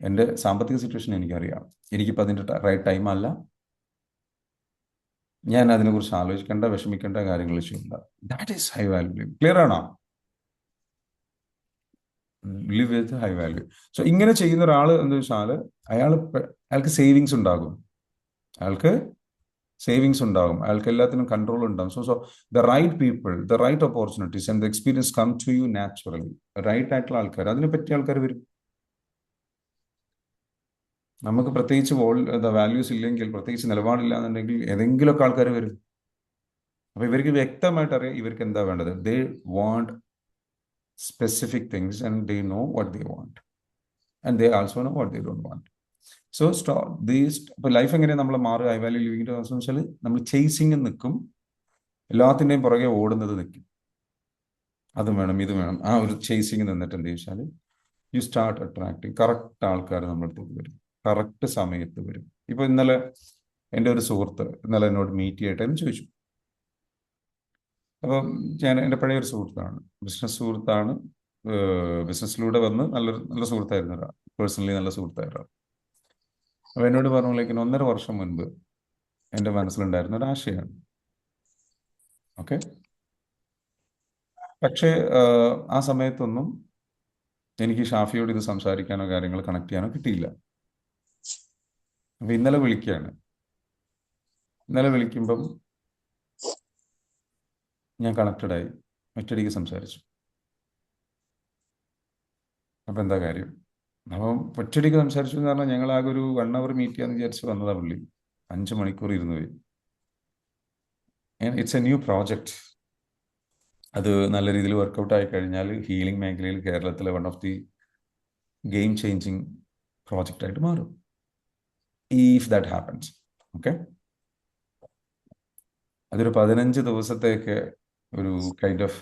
എൻ്റെ സാമ്പത്തിക സിറ്റുവേഷൻ എനിക്കറിയാം, എനിക്കിപ്പോൾ അതിൻ്റെ റൈറ്റ് ടൈം അല്ല, ഞാൻ അതിനെക്കുറിച്ച് ആലോചിക്കേണ്ട, വിഷമിക്കേണ്ട കാര്യങ്ങൾ ചെയ്യേണ്ട. That is high value. Clear ആണോ? Live with high value. So ഇങ്ങനെ ചെയ്യുന്ന ഒരാൾ എന്താ വെച്ചാൽ അയാൾക്ക് സേവിങ്സ് ഉണ്ടാകും, അയാൾക്ക് സേവിങ്സ് ഉണ്ടാകും, അയാൾക്ക് എല്ലാത്തിനും കൺട്രോൾ ഉണ്ടാകും. So the right people, the right opportunities and the experience come to you naturally. Right ആയിട്ടുള്ള ആൾക്കാർ, അതിനെ പറ്റിയ ആൾക്കാർ വരും. നമുക്ക് പ്രത്യേകിച്ച് വാല്യൂസ് ഇല്ലെങ്കിൽ, പ്രത്യേകിച്ച് നിലപാടില്ല എന്നുണ്ടെങ്കിൽ ഏതെങ്കിലുമൊക്കെ ആൾക്കാർ വരും. അപ്പൊ ഇവർക്ക് വ്യക്തമായിട്ട് അറിയാം ഇവർക്ക് എന്താ വേണ്ടത്. They want specific things and they know what they want and they also no what they don't want. So ഇപ്പൊ ലൈഫ് എങ്ങനെയാണ് നമ്മൾ മാറുക ഹൈ വാല്യൂ ലിവിങ്ങിന്റെ അവസ്ഥ വെച്ചാൽ, നമ്മൾ ചേസിങ് നിൽക്കും, എല്ലാത്തിൻ്റെയും പുറകെ ഓടുന്നത് നിൽക്കും. അത് വേണം ഇത് വേണം, ആ ഒരു ചേസിങ് നിന്നിട്ട് എന്ത് ചോദിച്ചാൽ യു സ്റ്റാർട്ട് അട്രാക്ടിങ് കറക്റ്റ് ആൾക്കാർ നമ്മുടെ അടുത്തേക്ക് വരും, കറക്റ്റ് സമയത്ത് വരും. ഇപ്പൊ ഇന്നലെ എൻ്റെ ഒരു സുഹൃത്ത് ഇന്നലെ എന്നോട് മീറ്റ് ചെയ്യട്ടെ എന്ന് ചോദിച്ചു. അപ്പം ഞാൻ എൻ്റെ പഴയ ഒരു സുഹൃത്താണ്, ബിസിനസ് സുഹൃത്താണ്, ബിസിനസ്സിലൂടെ വന്ന് നല്ല സുഹൃത്തായിരുന്ന ഒരാൾ, പേഴ്സണലി നല്ല സുഹൃത്തായ ഒരാൾ. അപ്പൊ എന്നോട് പറഞ്ഞ 1.5 വർഷം മുൻപ് എൻ്റെ മനസ്സിലുണ്ടായിരുന്ന ഒരു ആശയമാണ്. ഓക്കെ. പക്ഷേ ആ സമയത്തൊന്നും എനിക്ക് ഷാഫിയോട് ഇത് സംസാരിക്കാനോ കാര്യങ്ങൾ കണക്ട് ചെയ്യാനോ കിട്ടിയില്ല. അപ്പൊ ഇന്നലെ വിളിക്കുകയാണ്. ഇന്നലെ വിളിക്കുമ്പം ഞാൻ കണക്റ്റഡായി, ഒറ്റയടിക്ക് സംസാരിച്ചു. അപ്പം എന്താ കാര്യം? അപ്പം ഒറ്റയടിക്ക് സംസാരിച്ചു എന്ന് പറഞ്ഞാൽ ഞങ്ങൾ ആകെ ഒരു 1 അവർ മീറ്റ് ചെയ്യാന്ന് വിചാരിച്ച് വന്നതാ പുള്ളി. 5 മണിക്കൂർ ഇരുന്ന് പോയി. It's A new project. അത് നല്ല രീതിയിൽ വർക്കൗട്ട് ആയി കഴിഞ്ഞാൽ ഹീലിംഗ് മേഖലയിൽ കേരളത്തിലെ one of the game changing project ആയിട്ട് മാറും, ഇഫ് ദാറ്റ് ഹാപ്പൻസ്. ഓക്കെ. അതൊരു 15 ദിവസത്തേക്ക് ഒരു കൈൻഡ് ഓഫ്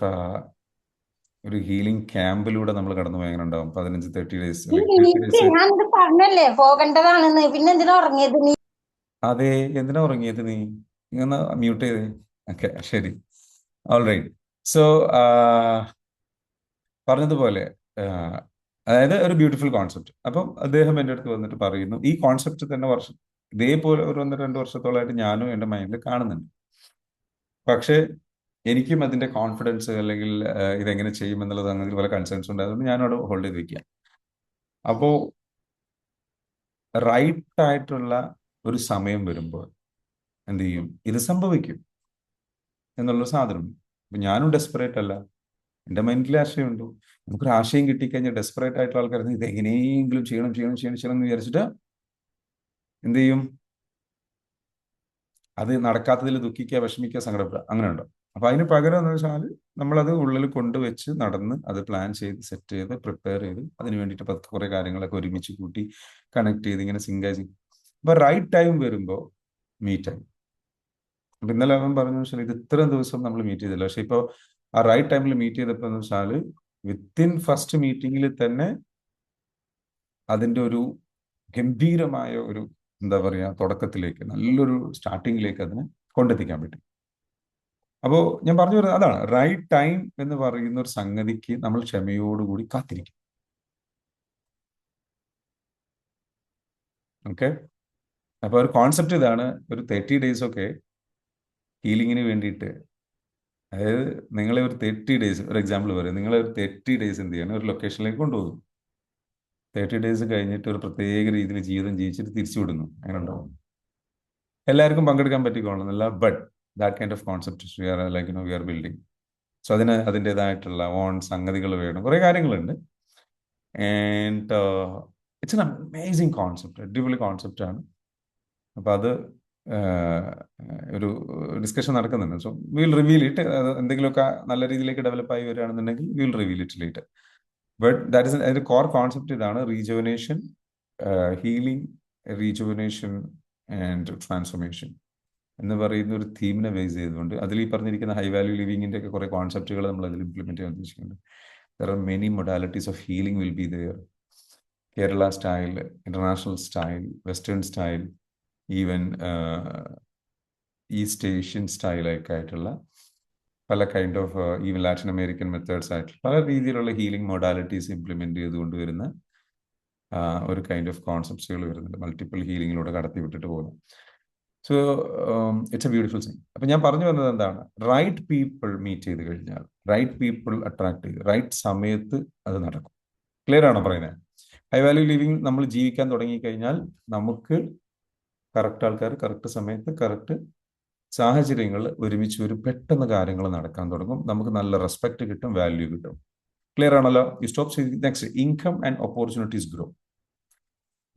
ഒരു ഹീലിംഗ് ക്യാമ്പിലൂടെ നമ്മൾ കടന്നു പോയി. എങ്ങനെ ഉണ്ടാവും? 30 ഡേയ്സ്. ഞാനിത് പറഞ്ഞല്ലേ പോകേണ്ടതാണെന്ന്, പിന്നെ എന്തിനാ ഉറങ്ങിയത് നീ? അതെ, എന്തിനാ ഉറങ്ങിയത് നീ? ഇങ്ങനെ മ്യൂട്ട് ചെയ്തേ. ഓക്കെ, ശരി. All right. സോ പറഞ്ഞതുപോലെ അതായത് ഒരു ബ്യൂട്ടിഫുൾ കോൺസെപ്റ്റ്. അപ്പം അദ്ദേഹം എൻ്റെ അടുത്ത് വന്നിട്ട് പറയുന്നു, ഈ കോൺസെപ്റ്റ് തന്നെ ഇതേപോലെ ഒരു 1-2 വർഷത്തോളമായിട്ട് ഞാനും എൻ്റെ മൈൻഡിൽ കാണുന്നുണ്ട്. പക്ഷേ എനിക്കും അതിന്റെ കോൺഫിഡൻസ് അല്ലെങ്കിൽ ഇതെങ്ങനെ ചെയ്യുമെന്നുള്ളത് അങ്ങനെ പല കൺസേൺസ് ഉണ്ടായതുകൊണ്ട് ഞാനവിടെ ഹോൾഡ് ചെയ്ത് വെക്കുക. അപ്പോൾ റൈറ്റ് ആയിട്ടുള്ള ഒരു സമയം വരുമ്പോൾ എന്ത് ചെയ്യും? ഇത് സംഭവിക്കും എന്നുള്ളൊരു സാധനം. അപ്പൊ ഞാനും ഡെസ്പറേറ്റ് അല്ല, എൻ്റെ മൈൻഡിൽ ആശയമുണ്ട്. നമുക്കൊരു ആശയം കിട്ടിക്കഴിഞ്ഞാൽ ഡെസ്പറേറ്റ് ആയിട്ടുള്ള ആൾക്കാർ ഇത് എങ്ങനെയെങ്കിലും ചെയ്യണം എന്ന് വിചാരിച്ചിട്ട് എന്ത് ചെയ്യും? അത് നടക്കാത്തതിൽ ദുഃഖിക്കുക, വിഷമിക്കുക, സങ്കടപ്പെടുക, അങ്ങനെ ഉണ്ടോ? അപ്പൊ അതിന് പകരം എന്ന് വെച്ചാൽ നമ്മളത് ഉള്ളിൽ കൊണ്ടുവച്ച് നടന്ന് അത് പ്ലാൻ ചെയ്ത് സെറ്റ് ചെയ്ത് പ്രിപ്പയർ ചെയ്ത് അതിന് വേണ്ടിയിട്ട് കുറെ കാര്യങ്ങളൊക്കെ ഒരുമിച്ച് കൂട്ടി കണക്ട് ചെയ്ത് ഇങ്ങനെ സിങ്കായി. അപ്പൊ റൈറ്റ് ടൈം വരുമ്പോൾ മീറ്റ് ആയി. അപ്പൊ ഇന്നലെ അവൻ പറഞ്ഞു വെച്ചാൽ ഇത് ഇത്രയും ദിവസം നമ്മൾ മീറ്റ് ചെയ്തില്ല, പക്ഷെ ഇപ്പോൾ ആ റൈറ്റ് ടൈമിൽ മീറ്റ് ചെയ്തപ്പോൾ എന്ന് വെച്ചാൽ വിത്തിൻ ഫസ്റ്റ് മീറ്റിംഗിൽ തന്നെ അതിൻ്റെ ഒരു ഗംഭീരമായ ഒരു എന്താ പറയുക തുടക്കത്തിലേക്ക്, നല്ലൊരു സ്റ്റാർട്ടിങ്ങിലേക്ക് അതിനെ കൊണ്ടെത്തിക്കാൻ പറ്റും. അപ്പോൾ ഞാൻ പറഞ്ഞു വരുന്നത് അതാണ്, റൈറ്റ് ടൈം എന്ന് പറയുന്ന ഒരു സംഗതിക്ക് നമ്മൾ ക്ഷമയോടുകൂടി കാത്തിരിക്കും. ഓക്കെ. അപ്പോൾ ഒരു കോൺസെപ്റ്റ് ഇതാണ്, ഒരു 30 ഡേയ്സ് ഒക്കെ ഹീലിങ്ങിന് വേണ്ടിയിട്ട്. അതായത് നിങ്ങളെ ഒരു 30 ഡേയ്സ്, ഒരു എക്സാമ്പിൾ പറയാം, നിങ്ങളെ ഒരു 30 ഡേയ്സ് എന്ത് ചെയ്യണം, ഒരു ലൊക്കേഷനിലേക്ക് കൊണ്ടുപോകും. 30 ഡേയ്സ് കഴിഞ്ഞിട്ട് ഒരു പ്രത്യേക രീതിയിൽ ജീവിതം ജീവിച്ചിട്ട് തിരിച്ചു വിടുന്നു. അങ്ങനെ ഉണ്ടാവും. എല്ലാവർക്കും പങ്കെടുക്കാൻ പറ്റിക്കോളുന്നില്ല, but that kind of concept we are building. So അതിൻ്റെതായിട്ടുള്ള സംഗതികൾ വേണം, കുറേ കാര്യങ്ങളുണ്ട്. And it's an amazing concept, അടിപൊളി കോൺസെപ്റ്റാണ്. അപ്പം അത് ഒരു ഡിസ്കഷൻ നടക്കുന്നുണ്ട്. So will reveal it. എന്തെങ്കിലുമൊക്കെ നല്ല രീതിയിലേക്ക് ഡെവലപ്പ് ആയി വരികയാണെന്നുണ്ടെങ്കിൽ will reveal it later. But that is അതിന്റെ കോർ കോൺസെപ്റ്റ് ഇതാണ്: rejuvenation, healing, rejuvenation and transformation എന്ന് പറയുന്ന ഒരു തീമിനെ ബേസ് ചെയ്തുകൊണ്ട് അതിൽ ഈ പറഞ്ഞിരിക്കുന്ന ഹൈ വാല്യൂ ലിവിങ്ങിന്റെ ഒക്കെ കുറെ കോൺസെപ്റ്റുകൾ നമ്മൾ അതിൽ ഇംപ്ലിമെന്റ് ചെയ്യാൻ ഉദ്ദേശിക്കുന്നുണ്ട്. There are many modalities of healing will be there. Kerala style, international style, western style, even east Asian സ്റ്റൈലൊക്കെ ആയിട്ടുള്ള പല kind of even Latin American methods ആയിട്ടുള്ള പല രീതിയിലുള്ള ഹീലിംഗ് മൊഡാലിറ്റീസ് ഇംപ്ലിമെന്റ് ചെയ്തുകൊണ്ട് വരുന്ന ഒരു കൈൻഡ് ഓഫ് കോൺസെപ്റ്റ്സുകൾ വരുന്നുണ്ട്, മൾട്ടിപ്പിൾ ഹീലിംഗിലൂടെ കടത്തി വിട്ടിട്ട് പോകുന്നു. So it's A beautiful thing. അപ്പം ഞാൻ പറഞ്ഞു വന്നത് എന്താണ്? റൈറ്റ് പീപ്പിൾ മീറ്റ് ചെയ്ത് കഴിഞ്ഞാൽ, റൈറ്റ് പീപ്പിൾ അട്രാക്ട് ചെയ്ത് റൈറ്റ് സമയത്ത് അത് നടക്കും. ക്ലിയർ ആണോ പറയുന്നത്? ഹൈ വാല്യൂ ലിവിങ് നമ്മൾ ജീവിക്കാൻ തുടങ്ങിക്കഴിഞ്ഞാൽ നമുക്ക് കറക്റ്റ് ആൾക്കാർ കറക്റ്റ് സമയത്ത് കറക്റ്റ് സാഹചര്യങ്ങൾ ഒരുമിച്ച് വരും, പെട്ടെന്ന് കാര്യങ്ങൾ നടക്കാൻ തുടങ്ങും, നമുക്ക് നല്ല റെസ്പെക്ട് കിട്ടും, വാല്യൂ കിട്ടും. ക്ലിയർ ആണല്ലോ? You stop. Next, income and opportunities grow.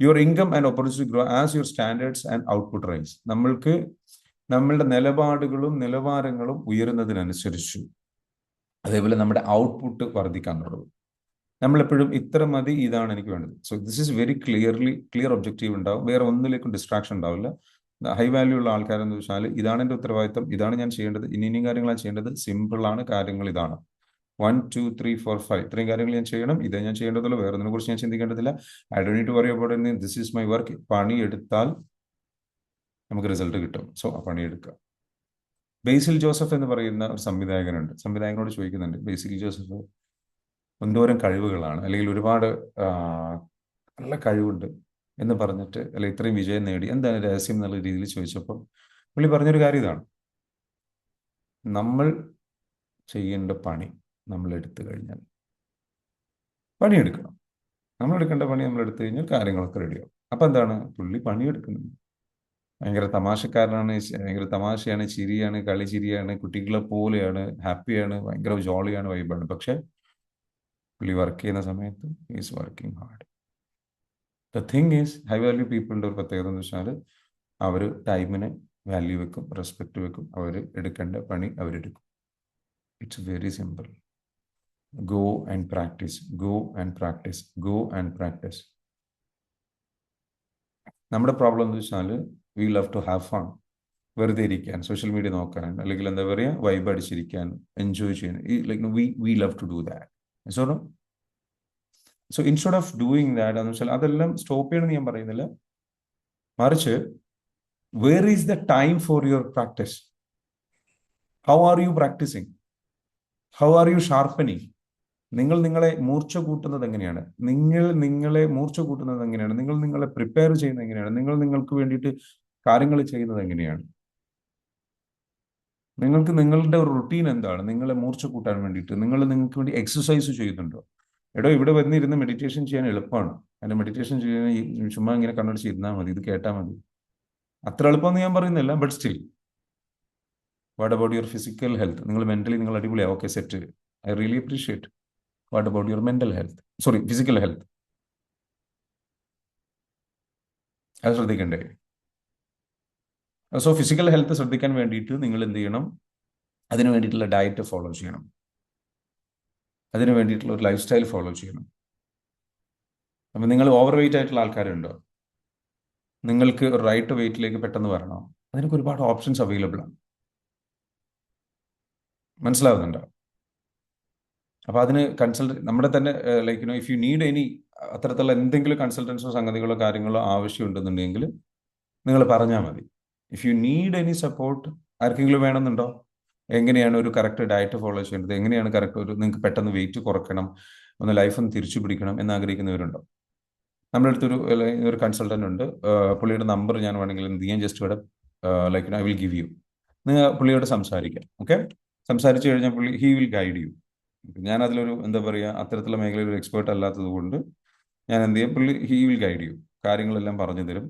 Your income and opportunity grow as your standards and output rise. നമ്മൾക്ക് നമ്മളുടെ നിലപാടുകളും നിലവാരങ്ങളും ഉയരുന്നതിനനുസരിച്ച് അതേപോലെ നമ്മുടെ ഔട്ട്പുട്ട് വർദ്ധിക്കാൻ തുടങ്ങും. നമ്മളെപ്പോഴും ഇത്ര മതി, ഇതാണ് എനിക്ക് വേണ്ടത്. So this is very clear objective ഉണ്ടാവും, വേറെ ഒന്നിലേക്കും ഡിസ്ട്രാക്ഷൻ ഉണ്ടാവില്ല. ഹൈ വാല്യൂ ഉള്ള ആൾക്കാരെന്ന് വെച്ചാൽ ഇതാണ് എൻ്റെ ഉത്തരവാദിത്തം, ഇതാണ് ഞാൻ ചെയ്യേണ്ടത്, ഇനിയും കാര്യങ്ങളാണ് ചെയ്യേണ്ടത്, സിമ്പിളാണ് കാര്യങ്ങൾ, ഇതാണ് 1 2 3 4 5 ഇത്രയും കാര്യങ്ങൾ ഞാൻ ചെയ്യണം, ഇതേ ഞാൻ ചെയ്യേണ്ടതുള്ളൂ, വേറെ ഒന്നിനെ കുറിച്ച് ഞാൻ ചിന്തിക്കേണ്ടതില്ല. I don't need to worry about anything, this is my work. പണിയെടുത്താൽ നമുക്ക് റിസൾട്ട് കിട്ടും. സോ പണിയെടുക്കുക. ബേസിൽ ജോസഫ് എന്ന് പറയുന്ന ഒരു സംവിധായകനുണ്ട്. സംവിധായകനോട് ചോദിക്കുന്നുണ്ട്, ബേസിൽ ജോസഫ് എന്തോരം കഴിവുകളാണ്, അല്ലെങ്കിൽ ഒരുപാട് നല്ല കഴിവുണ്ട് എന്ന് പറഞ്ഞിട്ട്, അല്ലെങ്കിൽ ഇത്രയും വിജയം നേടി, എന്താണ് രഹസ്യം എന്നുള്ള രീതിയിൽ ചോദിച്ചപ്പോൾ പുള്ളി പറഞ്ഞൊരു കാര്യം ഇതാണ്: നമ്മൾ ചെയ്യേണ്ട പണി നമ്മൾ എടുത്തു കഴിഞ്ഞാൽ, പണിയെടുക്കണം, നമ്മൾ എടുക്കേണ്ട പണി നമ്മൾ എടുത്തു കഴിഞ്ഞാൽ കാര്യങ്ങളൊക്കെ റെഡിയാവും. അപ്പം എന്താണ് പുള്ളി പണിയെടുക്കുന്നത്? ഭയങ്കര തമാശക്കാരനാണ്, ഭയങ്കര തമാശയാണ്, ചിരിയാണ്, കളി ചിരിയാണ്, കുട്ടികളെ പോലെയാണ്, ഹാപ്പിയാണ്, ഭയങ്കര ജോളിയാണ്, വൈബാണ്. പക്ഷെ പുള്ളി വർക്ക് ചെയ്യുന്ന സമയത്ത് is working hard. The thing is, high value പീപ്പിളിൻ്റെ ഒരു പ്രത്യേകത എന്ന് വെച്ചാൽ അവർ ടൈമിന് വാല്യൂ വെക്കും, റെസ്പെക്ട് വെക്കും, അവർ എടുക്കേണ്ട പണി അവരെടുക്കും. It's very simple. Go and practice, go and practice, go and practice. നമ്മുടെ പ്രോബ്ലം എന്ന് വെച്ചാൽ we love to have fun. വെറുതെ ഇരിക്കാൻ, സോഷ്യൽ മീഡിയ നോക്കാൻ, അല്ലെങ്കിൽ എന്താ പറയുക, വൈബ് അടിച്ചിരിക്കാൻ, എൻജോയ് ചെയ്യാൻ. Like we love to do that. So instead of doing that എന്ന് വെച്ചാൽ അതെല്ലാം സ്റ്റോപ്പ് ചെയ്യണമെന്ന് ഞാൻ പറയുന്നില്ല, മറിച്ച് where is the time for your practice? How are you practising? How are U sharpening? നിങ്ങൾ നിങ്ങളെ മൂർച്ച കൂട്ടുന്നത് എങ്ങനെയാണ്? നിങ്ങൾ നിങ്ങളെ മൂർച്ച കൂട്ടുന്നത് എങ്ങനെയാണ്? നിങ്ങൾ നിങ്ങളെ പ്രിപ്പയർ ചെയ്യുന്നത് എങ്ങനെയാണ്? നിങ്ങൾ നിങ്ങൾക്ക് വേണ്ടിയിട്ട് കാര്യങ്ങൾ ചെയ്യുന്നത് എങ്ങനെയാണ്? നിങ്ങൾക്ക് നിങ്ങളുടെ ഒരു റുട്ടീൻ എന്താണ്? നിങ്ങളെ മൂർച്ച കൂട്ടാൻ വേണ്ടിയിട്ട് നിങ്ങൾക്ക് വേണ്ടി എക്സസൈസ് ചെയ്യുന്നുണ്ടോ? എടോ, ഇവിടെ വന്നിരുന്ന് മെഡിറ്റേഷൻ ചെയ്യാൻ എളുപ്പമാണ്. അതിന്റെ മെഡിറ്റേഷൻ ചെയ്യാൻ ചുമ്മാ ഇങ്ങനെ കണ്ണടിച്ച് ഇരുന്നാൽ മതി, ഇത് കേട്ടാൽ മതി. അത്ര എളുപ്പമെന്ന് ഞാൻ പറയുന്നില്ല, but still, what about your physical health? നിങ്ങൾ മെന്റലി നിങ്ങൾ അടിപൊളിയാണ്, okay, set, I really appreciate. What about your mental health, sorry, physical health? അത് ശ്രദ്ധിക്കണ്ടേ? സോ ഫിസിക്കൽ ഹെൽത്ത് ശ്രദ്ധിക്കാൻ വേണ്ടിയിട്ട് നിങ്ങൾ എന്ത് ചെയ്യണം? അതിന് വേണ്ടിയിട്ടുള്ള ഡയറ്റ് ഫോളോ ചെയ്യണം, അതിന് വേണ്ടിയിട്ടുള്ള ഒരു ലൈഫ് സ്റ്റൈൽ ഫോളോ ചെയ്യണം. അപ്പം നിങ്ങൾ ഓവർ വെയിറ്റ് ആയിട്ടുള്ള ആൾക്കാരുണ്ടോ? നിങ്ങൾക്ക് ഒരു റൈറ്റ് വെയിറ്റിലേക്ക് പെട്ടെന്ന് വരണോ? അതിനൊക്കെ ഒരുപാട് ഓപ്ഷൻസ് അവൈലബിൾ ആണ്. മനസ്സിലാവുന്നുണ്ടോ? അപ്പോൾ അതിന് നമ്മുടെ തന്നെ like if you need any അത്തരത്തിലുള്ള എന്തെങ്കിലും കൺസൾട്ടൻസോ സംഗതികളോ കാര്യങ്ങളോ ആവശ്യമുണ്ടെന്നുണ്ടെങ്കിൽ നിങ്ങൾ പറഞ്ഞാൽ മതി. If you need any support, ആർക്കെങ്കിലും വേണമെന്നുണ്ടോ? എങ്ങനെയാണ് ഒരു കറക്റ്റ് ഡയറ്റ് ഫോളോ ചെയ്യേണ്ടത്, എങ്ങനെയാണ് കറക്റ്റ് നിങ്ങൾക്ക് പെട്ടെന്ന് വെയിറ്റ് കുറയ്ക്കണം, ഒന്ന് ലൈഫ് ഒന്ന് തിരിച്ചു പിടിക്കണം എന്ന് ആഗ്രഹിക്കുന്നവരുണ്ടോ? നമ്മുടെ അടുത്തൊരു ഒരു കൺസൾട്ടൻ്റ് ഉണ്ട്. പുള്ളിയുടെ നമ്പർ ഞാൻ വേണമെങ്കിൽ ഞാൻ ജസ്റ്റ് ഇവിടെ like I will give you. നിങ്ങൾ പുള്ളിയോട് സംസാരിക്കാം, ഓക്കെ? സംസാരിച്ചു കഴിഞ്ഞാൽ ഹി വിൽ ഗൈഡ് യു. ഞാൻ അതിലൊരു എന്താ പറയുക, അത്തരത്തിലുള്ള മേഖലയിൽ ഒരു എക്സ്പേർട്ട് അല്ലാത്തത് കൊണ്ട് ഞാൻ എന്ത് ചെയ്യും, ഹി വിൽ ഗൈഡ് യു, കാര്യങ്ങളെല്ലാം പറഞ്ഞു തരും.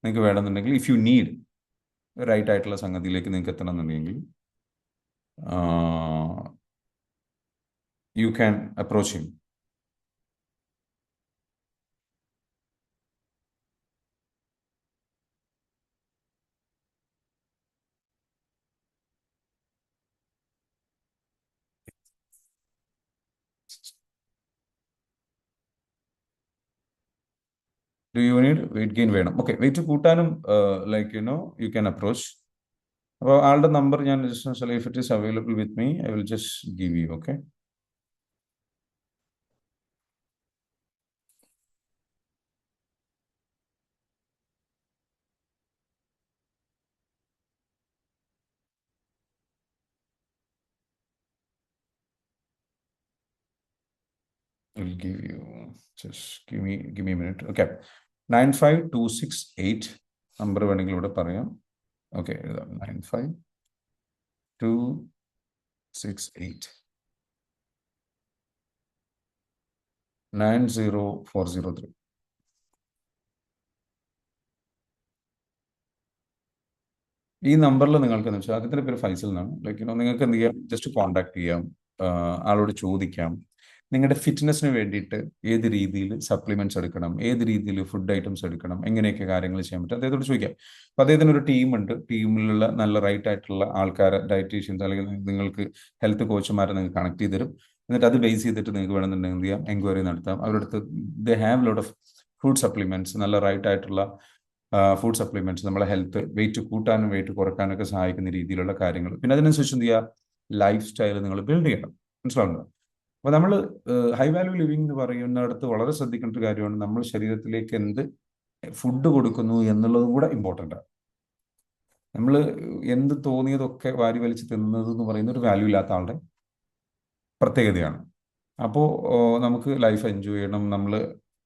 നിങ്ങൾക്ക് വേണമെന്നുണ്ടെങ്കിൽ ഇഫ് യു നീഡ് റൈറ്റ് ആയിട്ടുള്ള സംഗതിയിലേക്ക് നിങ്ങൾക്ക് എത്തണം എന്നുണ്ടെങ്കിൽ you can approach him. Do you need weight gain വേണം? ഓക്കെ, വെയിറ്റ് കൂട്ടാനും ലൈക്ക് യു ക്യാൻ അപ്രോച്ച്. അപ്പോൾ ആളുടെ നമ്പർ ഞാൻ just if it is available with me I will just give you. Okay, will give you, just give me a minute. Okay, 95268 number വേണമെങ്കിൽ ഇവിടെ പറയാം. Okay, 95268 90403. ഈ നമ്പറിൽ നിങ്ങൾക്ക് എന്ന് വെച്ചാൽ ആദ്യത്തെ പേര് ഫൈസൽ എന്നാണ്. ലൈക്ക് നിങ്ങൾക്ക് എന്ത് ചെയ്യാം, ജസ്റ്റ് കോൺടാക്ട് ചെയ്യാം, ആളോട് ചോദിക്കാം നിങ്ങളുടെ ഫിറ്റ്നസിന് വേണ്ടിയിട്ട് ഏത് രീതിയിൽ സപ്ലിമെന്റ്സ് എടുക്കണം, ഏത് രീതിയിൽ ഫുഡ് ഐറ്റംസ് എടുക്കണം, എങ്ങനെയൊക്കെ കാര്യങ്ങൾ ചെയ്യാൻ പറ്റും അദ്ദേഹത്തോട് ചോദിക്കാം. അപ്പോൾ അദ്ദേഹത്തിന് ഒരു ടീമുണ്ട്, ടീമിലുള്ള നല്ല റൈറ്റ് ആയിട്ടുള്ള ആൾക്കാരെ, ഡയറ്റീഷ്യൻസ് അല്ലെങ്കിൽ നിങ്ങൾക്ക് ഹെൽത്ത് കോച്ചുമാരെ നിങ്ങൾക്ക് കണക്ട് ചെയ്ത് തരും. എന്നിട്ട് അത് ബേസ് ചെയ്തിട്ട് നിങ്ങൾക്ക് വേണമെന്നുണ്ടെങ്കിൽ എന്ത് ചെയ്യാം, എൻക്വയറി നടത്താം. അവരുടെ അടുത്ത് they have lot of food supplements, നല്ല റൈറ്റ് ആയിട്ടുള്ള ഫുഡ് സപ്ലിമെന്റ്സ് നമ്മളെ ഹെൽത്ത്, വെയിറ്റ് കൂട്ടാനും വെയിറ്റ് കുറക്കാനൊക്കെ സഹായിക്കുന്ന രീതിയിലുള്ള കാര്യങ്ങൾ. പിന്നെ അതിനനുസരിച്ച് എന്ത് ചെയ്യുക, ലൈഫ് സ്റ്റൈൽ നിങ്ങൾ ബിൽഡ് ചെയ്യണം. മനസ്സിലാവുന്നത്? അപ്പോൾ നമ്മൾ ഹൈ വാല്യൂ ലിവിംഗ് എന്ന് പറയുന്നിടത്ത് വളരെ ശ്രദ്ധിക്കേണ്ട ഒരു കാര്യമാണ് നമ്മൾ ശരീരത്തിലേക്ക് എന്ത് ഫുഡ് കൊടുക്കുന്നു എന്നുള്ളതും കൂടെ ഇമ്പോർട്ടൻ്റ് ആണ്. നമ്മൾ എന്ത് തോന്നിയതൊക്കെ വാരി വലിച്ച് തിന്നത് എന്ന് പറയുന്ന ഒരു വാല്യൂ ഇല്ലാത്ത ആളുടെ പ്രത്യേകതയാണ്. അപ്പോൾ നമുക്ക് ലൈഫ് എൻജോയ് ചെയ്യണം, നമ്മൾ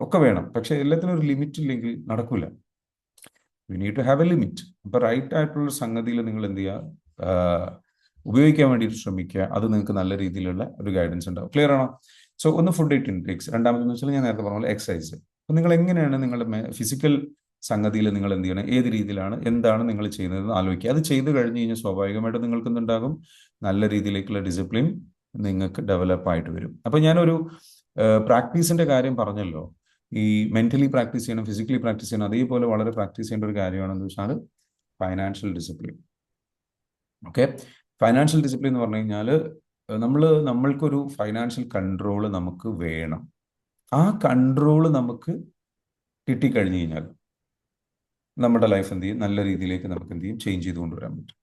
ഒക്കെ വേണം, പക്ഷെ എല്ലാത്തിനും ഒരു ലിമിറ്റ് ഇല്ലെങ്കിൽ നടക്കില്ല. We need to have a limit. അപ്പോൾ റൈറ്റ് ആയിട്ടുള്ള സംഗതിയിൽ നിങ്ങൾ എന്ത് ചെയ്യുക, ഉപയോഗിക്കാൻ വേണ്ടിയിട്ട് ശ്രമിക്കുക. അത് നിങ്ങൾക്ക് നല്ല രീതിയിലുള്ള ഒരു ഗൈഡൻസ് ഉണ്ടാവും. ക്ലിയർ ആണോ? സോ ഒന്ന് ഫുഡ് ഇൻടേക്സ്, രണ്ടാമതെന്ന് വെച്ചാൽ ഞാൻ നേരത്തെ പറഞ്ഞ പോലെ എക്സസൈസ്. അപ്പോൾ നിങ്ങൾ എങ്ങനെയാണ് നിങ്ങളുടെ ഫിസിക്കൽ സംഗതിയിൽ നിങ്ങൾ എന്ത് ചെയ്യണം, ഏത് രീതിയിലാണ്, എന്താണ് നിങ്ങൾ ചെയ്യുന്നതെന്ന് ആലോചിക്കുക. അത് ചെയ്ത് കഴിഞ്ഞ് കഴിഞ്ഞാൽ സ്വാഭാവികമായിട്ട് നിങ്ങൾക്ക് എന്തുണ്ടാകും, നല്ല രീതിയിലേക്കുള്ള ഡിസിപ്ലിൻ നിങ്ങൾക്ക് ഡെവലപ്പ് ആയിട്ട് വരും. അപ്പോൾ ഞാനൊരു പ്രാക്ടീസിന്റെ കാര്യം പറഞ്ഞല്ലോ, ഈ മെന്റലി പ്രാക്ടീസ് ചെയ്യണം, ഫിസിക്കലി പ്രാക്ടീസ് ചെയ്യണം, അതേപോലെ വളരെ പ്രാക്ടീസ് ചെയ്യേണ്ട ഒരു കാര്യമാണെന്ന് വെച്ചാൽ financial discipline. Okay, financial discipline എന്ന് പറഞ്ഞു കഴിഞ്ഞാൽ നമ്മൾക്കൊരു ഫൈനാൻഷ്യൽ കൺട്രോൾ നമുക്ക് വേണം. ആ കൺട്രോൾ നമുക്ക് കിട്ടിക്കഴിഞ്ഞു കഴിഞ്ഞാൽ നമ്മുടെ ലൈഫ് എന്ത് ചെയ്യും, നല്ല രീതിയിലേക്ക് നമുക്ക് എന്ത് ചെയ്യും, ചേഞ്ച് ചെയ്ത് കൊണ്ടുവരാൻ പറ്റും.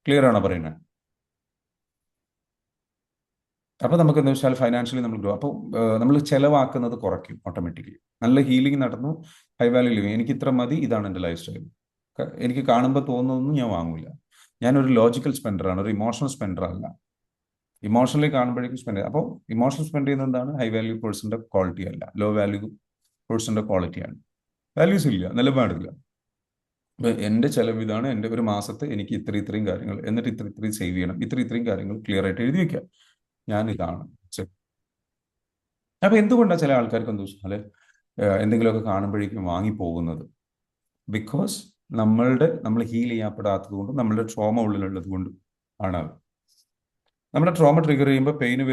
ക്ലിയർ ആണോ പറയുന്നത്? അപ്പോൾ നമുക്ക് എന്താ വെച്ചാൽ ഫൈനാൻഷ്യലി നമ്മൾ ഗ്രോ, അപ്പോൾ നമ്മൾ ചിലവാക്കുന്നത് കുറയ്ക്കും ഓട്ടോമാറ്റിക്കലി. നല്ല ഹീലിംഗ് നടന്നു, ഹൈ വാല്യൂ ലിവിങ്, എനിക്ക് ഇത്ര മതി, ഇതാണ് എൻ്റെ ലൈഫ് സ്റ്റൈൽ. എനിക്ക് കാണുമ്പോൾ തോന്നുന്നതൊന്നും ഞാൻ വാങ്ങില്ല. ഞാനൊരു ലോജിക്കൽ സ്പെൻഡറാണ്, ഒരു ഇമോഷണൽ സ്പെൻഡർ അല്ല. ഇമോഷണലി കാണുമ്പോഴേക്കും സ്പെൻഡ് ചെയ്യും. അപ്പോൾ ഇമോഷണൽ സ്പെൻഡ് ചെയ്യുന്നത് എന്താണ്, ഹൈ വാല്യൂ പേഴ്സൻ്റെ ക്വാളിറ്റി അല്ല, ലോ വാല്യൂ പേഴ്സൻ്റെ ക്വാളിറ്റിയാണ്. വാല്യൂസ് ഇല്ല, നിലപാടില്ല. അപ്പോൾ എൻ്റെ ചിലവ് ഇതാണ്, എൻ്റെ ഒരു മാസത്തെ എനിക്ക് ഇത്രയും കാര്യങ്ങൾ, എന്നിട്ട് ഇത്രയും സേവ് ചെയ്യണം, ഇത്രയും കാര്യങ്ങൾ ക്ലിയർ ആയിട്ട് എഴുതി വെക്കുക, ഞാൻ ഇതാണ്. അപ്പോൾ എന്തുകൊണ്ടാണ് ചില ആൾക്കാർക്ക് എന്താ വെച്ചാൽ എന്തെങ്കിലുമൊക്കെ കാണുമ്പോഴേക്കും വാങ്ങിപ്പോകുന്നത്? ബിക്കോസ് നമ്മൾ ഹീൽ ചെയ്യപ്പെടാത്തത് കൊണ്ടും നമ്മളുടെ ട്രോമ ഉള്ളിലുള്ളത് കൊണ്ടും ആണ്. നമ്മുടെ ട്രോമ ട്രിഗർ ചെയ്യുമ്പോൾ പെയിന്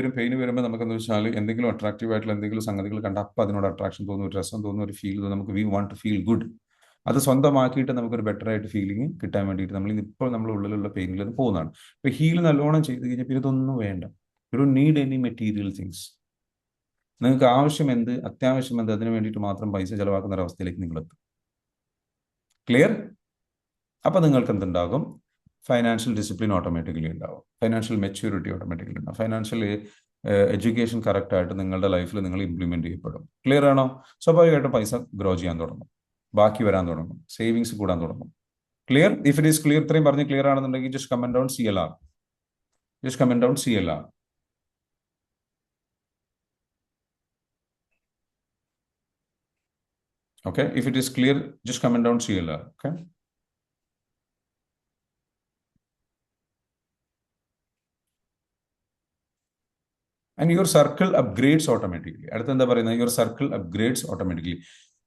വരുമ്പോൾ നമുക്ക് എന്താ വെച്ചാൽ എന്തെങ്കിലും അട്രാക്റ്റീവ് ആയിട്ടുള്ള എന്തെങ്കിലും സംഗതികൾ കണ്ട അപ്പോൾ അതിനോട് അട്രാക്ഷൻ തോന്നും, ഒരു രസം തോന്നും, ഒരു ഫീൽ തോന്നും, നമുക്ക് we want to feel good. അത് സ്വന്തമാക്കിയിട്ട് നമുക്കൊരു ബെറ്റർ ആയിട്ട് ഫീലിംഗ് കിട്ടാൻ വേണ്ടിയിട്ട് നമ്മൾ ഇപ്പോൾ നമ്മുടെ ഉള്ളിലുള്ള പെയിനിൽ അത് പോകുന്നതാണ്. ഇപ്പോൾ ഹീൽ നല്ലോണം ചെയ്ത് കഴിഞ്ഞാൽ പിന്നെ ഇതൊന്നും വേണ്ട. You need any material things. നിങ്ങൾക്ക് ആവശ്യം എന്ത്, അത്യാവശ്യം എന്ത്, അതിന് വേണ്ടിയിട്ട് മാത്രം പൈസ ചെലവാക്കുന്ന ഒരു അവസ്ഥയിലേക്ക് നിങ്ങൾ എത്തും. ക്ലിയർ? അപ്പോൾ നിങ്ങൾക്ക് എന്തുണ്ടാകും, ഫൈനാൻഷ്യൽ ഡിസിപ്ലിൻ ഓട്ടോമാറ്റിക്കലി ഉണ്ടാവും, ഫൈനാൻഷ്യൽ മെച്യൂരിറ്റി ഓട്ടോമാറ്റിക്കലി ഉണ്ടാവും, ഫൈനാൻഷ്യൽ എഡ്യൂക്കേഷൻ കറക്റ്റായിട്ട് നിങ്ങളുടെ ലൈഫിൽ നിങ്ങൾ ഇംപ്ലിമെന്റ് ചെയ്യപ്പെടും. ക്ലിയർ ആണോ? സ്വാഭാവികമായിട്ടും പൈസ ഗ്രോ ചെയ്യാൻ തുടങ്ങും, ബാക്കി വരാൻ തുടങ്ങും, സേവിങ്സ് കൂടാൻ തുടങ്ങും. Clear? If it is clear, ഇത്രയും പറഞ്ഞ് ക്ലിയർ ആണെന്നുണ്ടെങ്കിൽ just comment down CLR. Just comment down CLR. Okay, if it is clear, just comment down CLR. Okay. And your circle upgrades automatically. അടുത്ത എന്താ പറയുന്നത്, your circle upgrades automatically.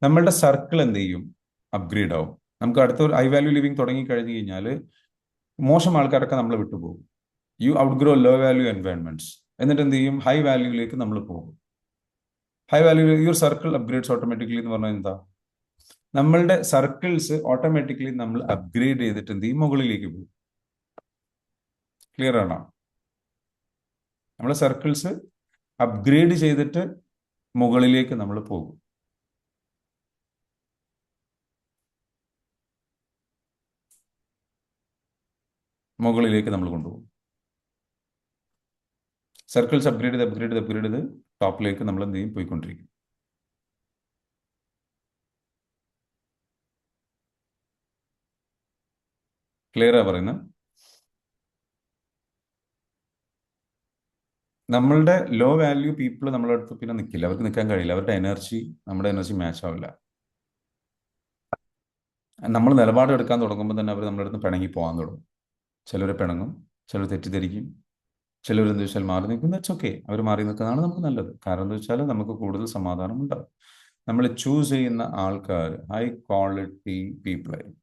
നമ്മളുടെ circle എന്ത് ചെയ്യും, upgrade ആവും. നമുക്ക് അടുത്ത ഒരു ഹൈ വാല്യൂ ലിവിങ് തുടങ്ങി കഴിഞ്ഞു കഴിഞ്ഞാൽ മോശം ആൾക്കാരൊക്കെ നമ്മൾ വിട്ടുപോകും. You outgrow low value environments. എന്നിട്ട് എന്ത് ചെയ്യും, ഹൈ വാല്യൂയിലേക്ക് നമ്മൾ പോകും. High value, your circle upgrades automatically എന്ന് പറഞ്ഞാൽ എന്താ, നമ്മളുടെ സർക്കിൾസ് ഓട്ടോമാറ്റിക്കലി നമ്മൾ അപ്ഗ്രേഡ് ചെയ്തിട്ട് എന്ത് ചെയ്യും, മുകളിലേക്ക് പോകും. ക്ലിയർ ആണോ? നമ്മളെ സർക്കിൾസ് അപ്ഗ്രേഡ് ചെയ്തിട്ട് മുകളിലേക്ക് നമ്മൾ പോകും. മുകളിലേക്ക് നമ്മൾ കൊണ്ടുപോകും. സർക്കിൾസ് അപ്ഗ്രേഡ് ചെയ്ത് ടോപ്പിലേക്ക് നമ്മൾ എന്ത് ചെയ്യും, പോയിക്കൊണ്ടിരിക്കും. ക്ലിയറാ പറയുന്നത്? നമ്മളുടെ ലോ വാല്യൂ പീപ്പിൾ നമ്മളെ അടുത്ത് പിന്നെ നിൽക്കില്ല, അവർക്ക് നിൽക്കാൻ കഴിയില്ല. അവരുടെ എനർജി നമ്മുടെ എനർജി മാച്ച് ആവില്ല. നമ്മൾ നിലപാട് എടുക്കാൻ തുടങ്ങുമ്പോൾ തന്നെ അവർ നമ്മുടെ അടുത്ത് പിണങ്ങി പോകാൻ തുടങ്ങും. ചിലർ പിണങ്ങും, ചിലർ തെറ്റിദ്ധരിക്കും, ചിലർ എന്താ വെച്ചാൽ മാറി നിൽക്കും. That's okay. അവർ മാറി നിൽക്കുന്നതാണ് നമുക്ക് നല്ലത്. കാരണം എന്താ വെച്ചാൽ നമുക്ക് കൂടുതൽ സമാധാനം ഉണ്ടാവും. നമ്മൾ ചൂസ് ചെയ്യുന്ന ആൾക്കാർ ഹൈ ക്വാളിറ്റി പീപ്പിളായിരിക്കും.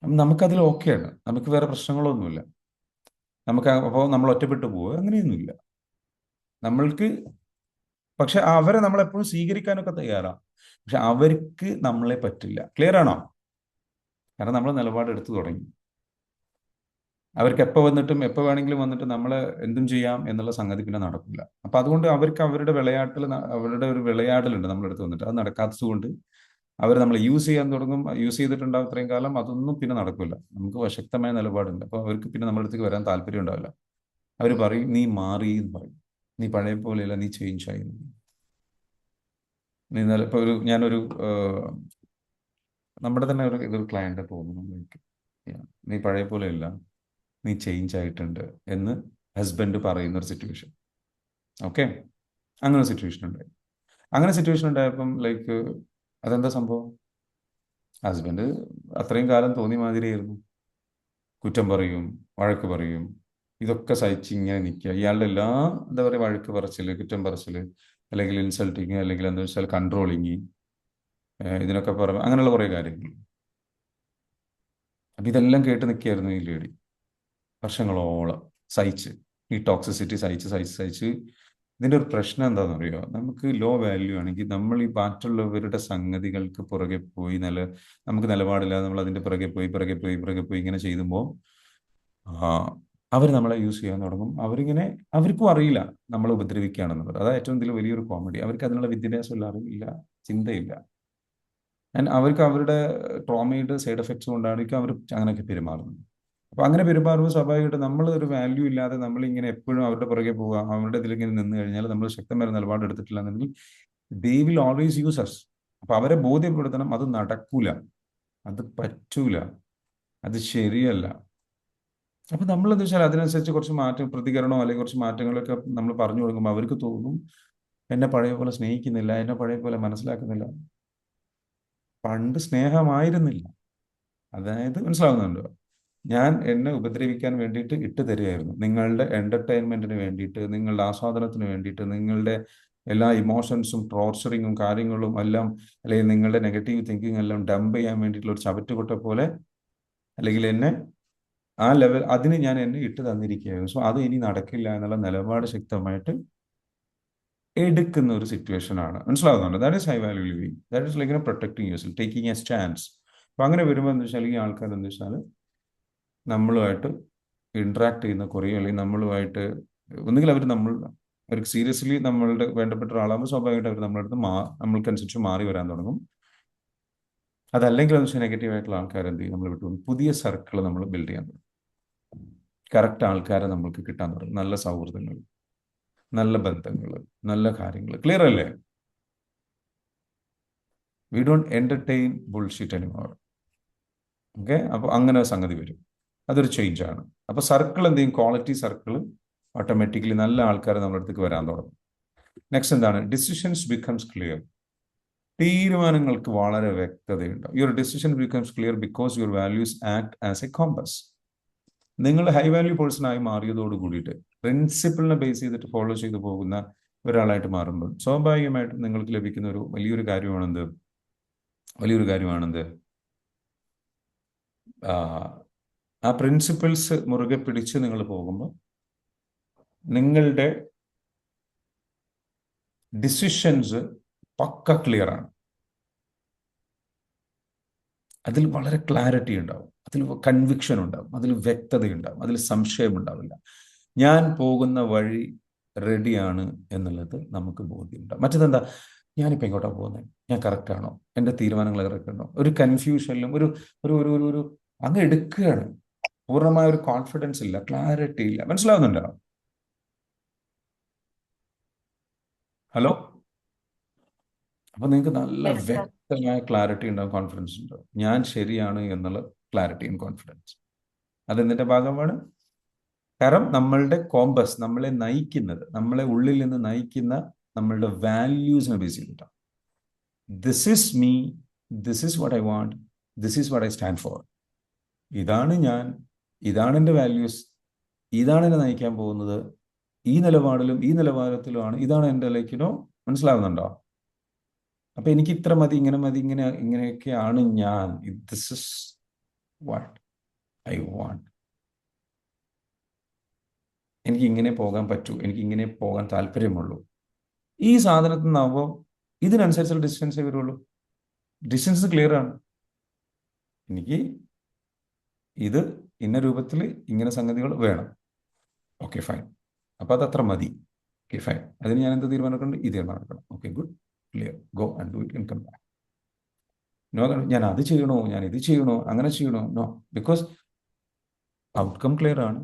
നമുക്കതിൽ ഓക്കെയാണ്, നമുക്ക് വേറെ പ്രശ്നങ്ങളൊന്നുമില്ല. നമുക്ക് അപ്പോൾ നമ്മൾ ഒറ്റപ്പെട്ടു പോവുക അങ്ങനെയൊന്നുമില്ല നമ്മൾക്ക്. പക്ഷെ അവരെ നമ്മളെപ്പോഴും സ്വീകരിക്കാനൊക്കെ തയ്യാറാണ്. പക്ഷെ അവർക്ക് നമ്മളെ പറ്റില്ല. ക്ലിയർ ആണോ? കാരണം നമ്മൾ നിലപാട് എടുത്തു തുടങ്ങി. അവർക്ക് എപ്പോൾ വേണമെങ്കിലും വന്നിട്ട് നമ്മളെ എന്തും ചെയ്യാം എന്നുള്ള സംഗതി പിന്നെ നടക്കില്ല. അപ്പം അതുകൊണ്ട് അവർക്ക് അവരുടെ അവരുടെ ഒരു വിളയാടലുണ്ട് നമ്മുടെ അടുത്ത് വന്നിട്ട്. അത് നടക്കാത്തത് കൊണ്ട് അവർ നമ്മളെ യൂസ് ചെയ്യാൻ തുടങ്ങും. യൂസ് ചെയ്തിട്ടുണ്ടാവും ഇത്രയും കാലം, അതൊന്നും പിന്നെ നടക്കില്ല. നമുക്ക് ശക്തമായ നിലപാടുണ്ട്. അപ്പോൾ അവർക്ക് പിന്നെ നമ്മുടെ അടുത്തേക്ക് വരാൻ താല്പര്യം ഉണ്ടാവില്ല. അവർ പറയും നീ മാറി എന്ന് പറയും, നീ പഴയ പോലെയല്ല, നീ ചേഞ്ച് ആയി. നീ ഇപ്പോൾ ഞാനൊരു നമ്മുടെ തന്നെ ഇതൊരു ക്ലയന്റ് തോന്നുന്നു, നീ പഴയ പോലെയല്ല, നീ ചേഞ്ച് ആയിട്ടുണ്ട് എന്ന് ഹസ്ബൻഡ് പറയുന്ന ഒരു സിറ്റുവേഷൻ. ഓക്കെ, അങ്ങനെ ഒരു സിറ്റുവേഷൻ ഉണ്ടായി. അങ്ങനെ സിറ്റുവേഷൻ ഉണ്ടായപ്പം ലൈക്ക് അതെന്താ സംഭവം? ഹസ്ബൻഡ് അത്രയും കാലം തോന്നിയ മാതിരിയായിരുന്നു. കുറ്റം പറയും, വഴക്ക് പറയും, ഇതൊക്കെ സഹിച്ച് ഇങ്ങനെ നിൽക്കുക. ഇയാളുടെ എല്ലാ എന്താ പറയുക, വഴക്ക് പറച്ചിൽ, കുറ്റം പറച്ചിൽ, അല്ലെങ്കിൽ ഇൻസൾട്ടിങ്, അല്ലെങ്കിൽ എന്താ വെച്ചാൽ കൺട്രോളിങ്, ഇതിനൊക്കെ പുറമെ അങ്ങനെയുള്ള കുറേ കാര്യങ്ങൾ. അപ്പം ഇതെല്ലാം കേട്ട് നിൽക്കുകയായിരുന്നു ഈ ലേഡി വർഷങ്ങളോളം സഹിച്ച്. ഈ ടോക്സിസിറ്റി സഹിച്ച് ഇതിൻ്റെ ഒരു പ്രശ്നം എന്താണെന്ന് അറിയുമോ? നമുക്ക് ലോ വാല്യൂ ആണെങ്കിൽ നമ്മൾ ഈ മറ്റുള്ളവരുടെ സംഗതികൾക്ക് പുറകെ പോയി നമുക്ക് നിലപാടില്ലാതെ നമ്മൾ അതിൻ്റെ പുറകെ പോയി ഇങ്ങനെ ചെയ്യുമ്പോൾ അവർ നമ്മളെ യൂസ് ചെയ്യാൻ തുടങ്ങും. അവർക്കും അറിയില്ല നമ്മളെ ഉപദ്രവിക്കുകയാണെന്നുള്ളത്. അതാണ് ഏറ്റവും വലിയൊരു കോമഡി. അവർക്ക് അതിനുള്ള വിദ്യാഭ്യാസമില്ല, അറിവില്ല, ചിന്തയില്ല. ആൻഡ് അവർക്ക് അവരുടെ ട്രോമയുടെ സൈഡ് എഫക്ട്സ് കൊണ്ടായിരിക്കും അവർ അങ്ങനെയൊക്കെ പെരുമാറുന്നത്. അപ്പോൾ അങ്ങനെ പെരുമാറുമ്പോൾ സ്വാഭാവികമായിട്ട് നമ്മൾ ഒരു വാല്യൂ ഇല്ലാതെ നമ്മളിങ്ങനെ എപ്പോഴും അവരുടെ പുറകെ പോവുക, അവരുടെ ഇതിലിങ്ങനെ നിന്ന് കഴിഞ്ഞാൽ നമ്മൾ ശക്തമായ നിലപാട് എടുത്തിട്ടില്ല എന്നുണ്ടെങ്കിൽ they will always use us. അപ്പോൾ അവരെ ബോധ്യപ്പെടുത്തണം അത് നടക്കൂല, അത് പറ്റൂല, അത് ശരിയല്ല. അപ്പം നമ്മളെന്താ വെച്ചാൽ അതിനനുസരിച്ച് കുറച്ച് പ്രതികരണമോ അല്ലെങ്കിൽ കുറച്ച് മാറ്റങ്ങളൊക്കെ നമ്മൾ പറഞ്ഞു കൊടുക്കുമ്പോൾ അവർക്ക് തോന്നും എന്നെ പഴയ പോലെ സ്നേഹിക്കുന്നില്ല, എന്നെ പഴയ പോലെ മനസ്സിലാക്കുന്നില്ല. പണ്ട് സ്നേഹമായിരുന്നില്ല. അതായത് മനസ്സിലാവുന്നുണ്ടോ? ഞാൻ എന്നെ ഉപദ്രവിക്കാൻ വേണ്ടിയിട്ട് ഇട്ട് തരികയായിരുന്നു. നിങ്ങളുടെ എൻ്റർടൈൻമെൻറ്റിന് വേണ്ടിയിട്ട്, നിങ്ങളുടെ ആസ്വാദനത്തിന് വേണ്ടിയിട്ട്, നിങ്ങളുടെ എല്ലാ ഇമോഷൻസും ടോർച്ചറിങ്ങും കാര്യങ്ങളും എല്ലാം, അല്ലെങ്കിൽ നിങ്ങളുടെ നെഗറ്റീവ് തിങ്കിങ് എല്ലാം ഡംപ് ചെയ്യാൻ വേണ്ടിയിട്ടുള്ള ഒരു ചവറ്റുകൊട്ട പോലെ, അല്ലെങ്കിൽ എന്നെ ആ ലെവൽ അതിന് ഞാൻ എന്നെ ഇട്ട് തന്നിരിക്കുകയായിരുന്നു. സോ അത് ഇനി നടക്കില്ല എന്നുള്ള നിലപാട് ശക്തമായിട്ട് എടുക്കുന്ന ഒരു സിറ്റുവേഷൻ ആണ്. മനസ്സിലാവുന്നുണ്ട്? That is high value living. That is like protecting your self, taking A stands. അപ്പം അങ്ങനെ വരുമ്പോൾ എന്താ വെച്ചാൽ ഈ ആൾക്കാർ എന്താ വെച്ചാൽ നമ്മളുമായിട്ട് ഇൻട്രാക്ട് ചെയ്യുന്ന കുറേ, അല്ലെങ്കിൽ നമ്മളുമായിട്ട് ഒന്നുകിൽ അവർക്ക് സീരിയസ്ലി നമ്മളുടെ വേണ്ടപ്പെട്ട ഒരാളാകുമ്പോൾ സ്വാഭാവികമായിട്ട് അവർ നമ്മളടുത്ത് നമ്മൾക്കനുസരിച്ച് മാറി വരാൻ തുടങ്ങും. അതല്ലെങ്കിൽ എന്ന് വെച്ചാൽ നെഗറ്റീവായിട്ടുള്ള ആൾക്കാർ എന്ത് ചെയ്യും, നമ്മൾ വിട്ടു പുതിയ സർക്കിൾ നമ്മൾ ബിൽഡ് ചെയ്യാൻ തുടങ്ങും. കറക്റ്റ് ആൾക്കാരെ നമ്മൾക്ക് കിട്ടാൻ തുടങ്ങും. നല്ല സൗഹൃദങ്ങൾ, നല്ല ബന്ധങ്ങൾ, നല്ല കാര്യങ്ങൾ. ക്ലിയർ അല്ലേ? We don't entertain bullshit anymore. Okay, അപ്പോൾ അങ്ങനെ സംഗതി വരും. അതൊരു ചേഞ്ച് ആണ്. അപ്പോൾ സർക്കിൾ എന്ത് ചെയ്യും? ക്വാളിറ്റി സർക്കിൾ ഓട്ടോമാറ്റിക്കലി നല്ല ആൾക്കാർ നമ്മുടെ അടുത്തേക്ക് വരാൻ തുടങ്ങും. നെക്സ്റ്റ് എന്താണ്? Decisions becomes clear. തീരുമാനങ്ങൾക്ക് വളരെ വ്യക്തതയുണ്ട്. Your decision becomes clear because your values act as a compass. നിങ്ങൾ ഹൈ വാല്യൂ പേഴ്സൺ ആയി മാറിയതോട് കൂടിയിട്ട് പ്രിൻസിപ്പിളിനെ ബേസ് ചെയ്തിട്ട് ഫോളോ ചെയ്തു പോകുന്ന ഒരാളായിട്ട് മാറുമ്പോൾ സ്വാഭാവികമായിട്ടും നിങ്ങൾക്ക് ലഭിക്കുന്ന ഒരു വലിയൊരു കാര്യമാണെന്ത്? ആ പ്രിൻസിപ്പിൾസ് മുറുകെ പിടിച്ച് നിങ്ങൾ പോകുമ്പോൾ നിങ്ങളുടെ ഡിസിഷൻസ് പക്ക ക്ലിയർ ആണ്. അതിൽ വളരെ ക്ലാരിറ്റി ഉണ്ടാവും, അതിൽ കൺവിക്ഷൻ ഉണ്ടാവും, അതിൽ വ്യക്തതയുണ്ടാവും, അതിൽ സംശയം ഉണ്ടാവില്ല. ഞാൻ പോകുന്ന വഴി റെഡിയാണ് എന്നുള്ളത് നമുക്ക് ബോധ്യമുണ്ടാവും. മറ്റേതെന്താ, ഞാനിപ്പോൾ എങ്ങോട്ടാണ് പോകുന്നത്, ഞാൻ കറക്റ്റാണോ, എൻ്റെ തീരുമാനങ്ങൾ കറക്റ്റാണോ, ഒരു കൺഫ്യൂഷനിലും ഒരു അങ്ങ് എടുക്കുകയാണ്. പൂർണ്ണമായ ഒരു കോൺഫിഡൻസ് ഇല്ല, ക്ലാരിറ്റി ഇല്ല. മനസ്സിലാവുന്നുണ്ടോ? ഹലോ? അപ്പൊ നിങ്ങൾക്ക് നല്ല Yes, sir. വ്യക്തമായ ക്ലാരിറ്റി ഉണ്ടാവും, കോൺഫിഡൻസ് ഉണ്ടാവും. ഞാൻ ശരിയാണ് എന്നുള്ള ക്ലാരിറ്റി ആൻഡ് കോൺഫിഡൻസ്. അതെന്തിന്റെ ഭാഗമാണ്? കാരണം നമ്മളുടെ കോമ്പസ്, നമ്മളെ നയിക്കുന്നത്, നമ്മളെ ഉള്ളിൽ നിന്ന് നയിക്കുന്ന നമ്മളുടെ വാല്യൂസിനെ ബേസ് ചെയ്തിട്ടാണ്. This is me, this is what I want, this is what I stand for. ഇതാണ് ഞാൻ, ഇതാണ് എൻ്റെ വാല്യൂസ്, ഇതാണ് എന്നെ നയിക്കാൻ പോകുന്നത്, ഈ നിലപാടിലും ഈ നിലവാരത്തിലുമാണ്, ഇതാണ് എൻ്റെ ലൈക്കിനോ. മനസ്സിലാവുന്നുണ്ടോ? അപ്പൊ എനിക്ക് ഇത്ര മതി, ഇങ്ങനെ മതി, ഇങ്ങനെയൊക്കെയാണ് ഞാൻ. This is what I want. എനിക്ക് ഇങ്ങനെ പോകാൻ പറ്റൂ, എനിക്ക് ഇങ്ങനെ പോകാൻ താല്പര്യമുള്ളൂ. ഈ സാധനത്തിൽ നിന്നാകുമ്പോൾ ഇതിനനുസരിച്ചുള്ള ഡിസ്റ്റൻസേ വരുള്ളൂ. ഡിസ്റ്റൻസ് ക്ലിയർ ആണ്. എനിക്ക് ഇത് ഇന്ന രൂപത്തിൽ ഇങ്ങനെ സംഗതികൾ വേണം. Okay fine. അപ്പൊ അതത്ര മതി. Okay fine. അതിന് ഞാൻ എന്ത് തീരുമാനമെടുക്കണം? ഈ തീരുമാനമെടുക്കണം. Okay good, clear, go and do it and come back. No, ഞാൻ അത് ചെയ്യണോ, ഞാൻ ഇത് ചെയ്യണോ, അങ്ങനെ ചെയ്യണോ? നോ, ബിക്കോസ് ഔട്ട്കം ക്ലിയർ ആണ്.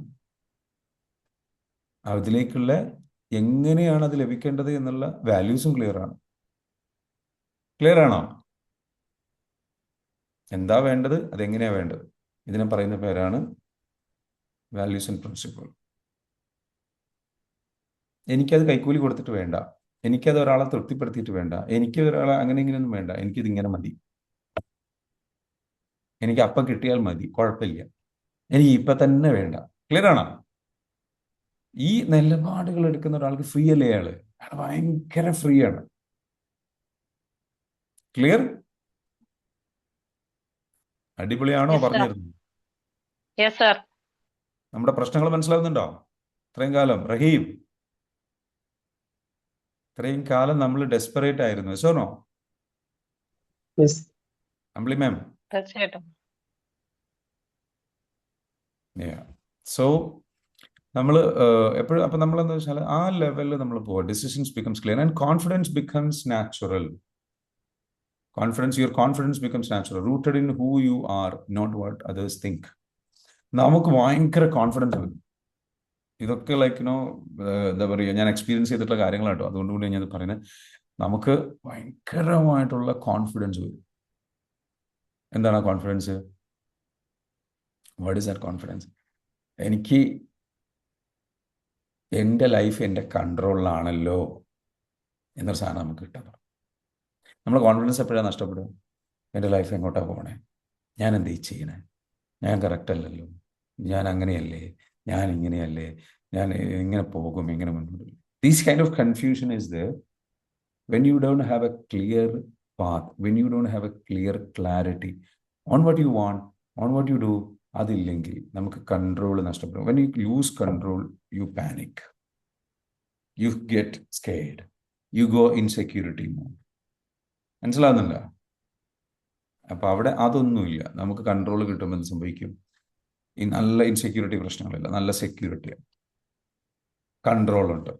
അതിലേക്കുള്ള എങ്ങനെയാണ് അത് ലഭിക്കേണ്ടത് എന്നുള്ള വാല്യൂസും ക്ലിയർ ആണ്. ക്ലിയർ ആണോ? എന്താ വേണ്ടത്, അതെങ്ങനെയാ വേണ്ടത്, ഇതിനെ പറയുന്ന പേരാണ് വാല്യൂസ് ആൻഡ് പ്രിൻസിപ്പിൾ. എനിക്കത് കൈക്കൂലി കൊടുത്തിട്ട് വേണ്ട, എനിക്കത് ഒരാളെ തൃപ്തിപ്പെടുത്തിയിട്ട് വേണ്ട, എനിക്ക് ഒരാളെ അങ്ങനെ ഇങ്ങനെയൊന്നും വേണ്ട. എനിക്കിത് ഇങ്ങനെ മതി, എനിക്ക് അപ്പം കിട്ടിയാൽ മതി, കുഴപ്പമില്ല, എനിക്ക് ഇപ്പം തന്നെ വേണ്ട. ക്ലിയർ ആണോ? ഈ നിലപാടുകൾ എടുക്കുന്ന ഒരാൾക്ക് ഫ്രീ അല്ലേ? അയാള് ഭയങ്കര ഫ്രീ ആണ്. ക്ലിയർ? അടിപൊളിയാണോ Yes, sir. പറഞ്ഞിരുന്നത്? Yes, sir. നമ്മുടെ പ്രശ്നങ്ങൾ മനസ്സിലാവുന്നുണ്ടോ? ഇത്രയും കാലം റഹീം, ഇത്രയും കാലം നമ്മൾ ഡെസ്പറേറ്റ് ആയിരുന്നു. സോനോ? Yes. അമ്പിളി മാം? തീർച്ചയായിട്ടും. സോ നമ്മൾ എപ്പോഴും, അപ്പൊ നമ്മൾ എന്താ വെച്ചാൽ ആ ലെവലിൽ നമ്മൾ പോവാം. Decisions becomes clear and confidence becomes natural. Your confidence becomes natural, rooted in who you are, not what others think. നമുക്ക് ഭയങ്കര കോൺഫിഡൻസ് വരും. ഇതൊക്കെ ലൈക്കിനോ എന്താ പറയുക, ഞാൻ എക്സ്പീരിയൻസ് ചെയ്തിട്ടുള്ള കാര്യങ്ങളാട്ടോ, അതുകൊണ്ട് കൂടി ഞാൻ പറയുന്നത്. നമുക്ക് ഭയങ്കരമായിട്ടുള്ള കോൺഫിഡൻസ് വരും. എന്താണ് ആ confidence? What is that confidence? എനിക്ക് എൻ്റെ ലൈഫ് എൻ്റെ കൺട്രോളിലാണല്ലോ എന്നൊരു സാധനം നമുക്ക് കിട്ടാൻ തുടങ്ങും. നമ്മുടെ കോൺഫിഡൻസ് എപ്പോഴാണ് നഷ്ടപ്പെടുക? എൻ്റെ ലൈഫ് എങ്ങോട്ടാണ് പോകണേ, ഞാൻ എന്ത് ചെയ്യണേ, ഞാൻ കറക്റ്റ് അല്ലല്ലോ, ഞാൻ അങ്ങനെയല്ലേ, ഞാൻ ഇങ്ങനെയല്ലേ, ഞാൻ ഇങ്ങനെ പോകും, ഇങ്ങനെ മുന്നോട്ട്. These kind of confusion is there when you don't have a clear path, when you don't have a clear clarity on what you want, on what you do. അതില്ലെങ്കിൽ നമുക്ക് കൺട്രോൾ നഷ്ടപ്പെടും. when you lose control, you panic, you get scared, you go insecurity mode. മനസ്സിലാവുന്നില്ല? അപ്പൊ അവിടെ അതൊന്നുമില്ല. നമുക്ക് control കിട്ടുമ്പോൾ എന്ത് സംഭവിക്കും? ഈ നല്ല ഇൻസെക്യൂരിറ്റി പ്രശ്നങ്ങളില്ല, നല്ല സെക്യൂരിറ്റിയാണ്, കൺട്രോൾ ഉണ്ട്.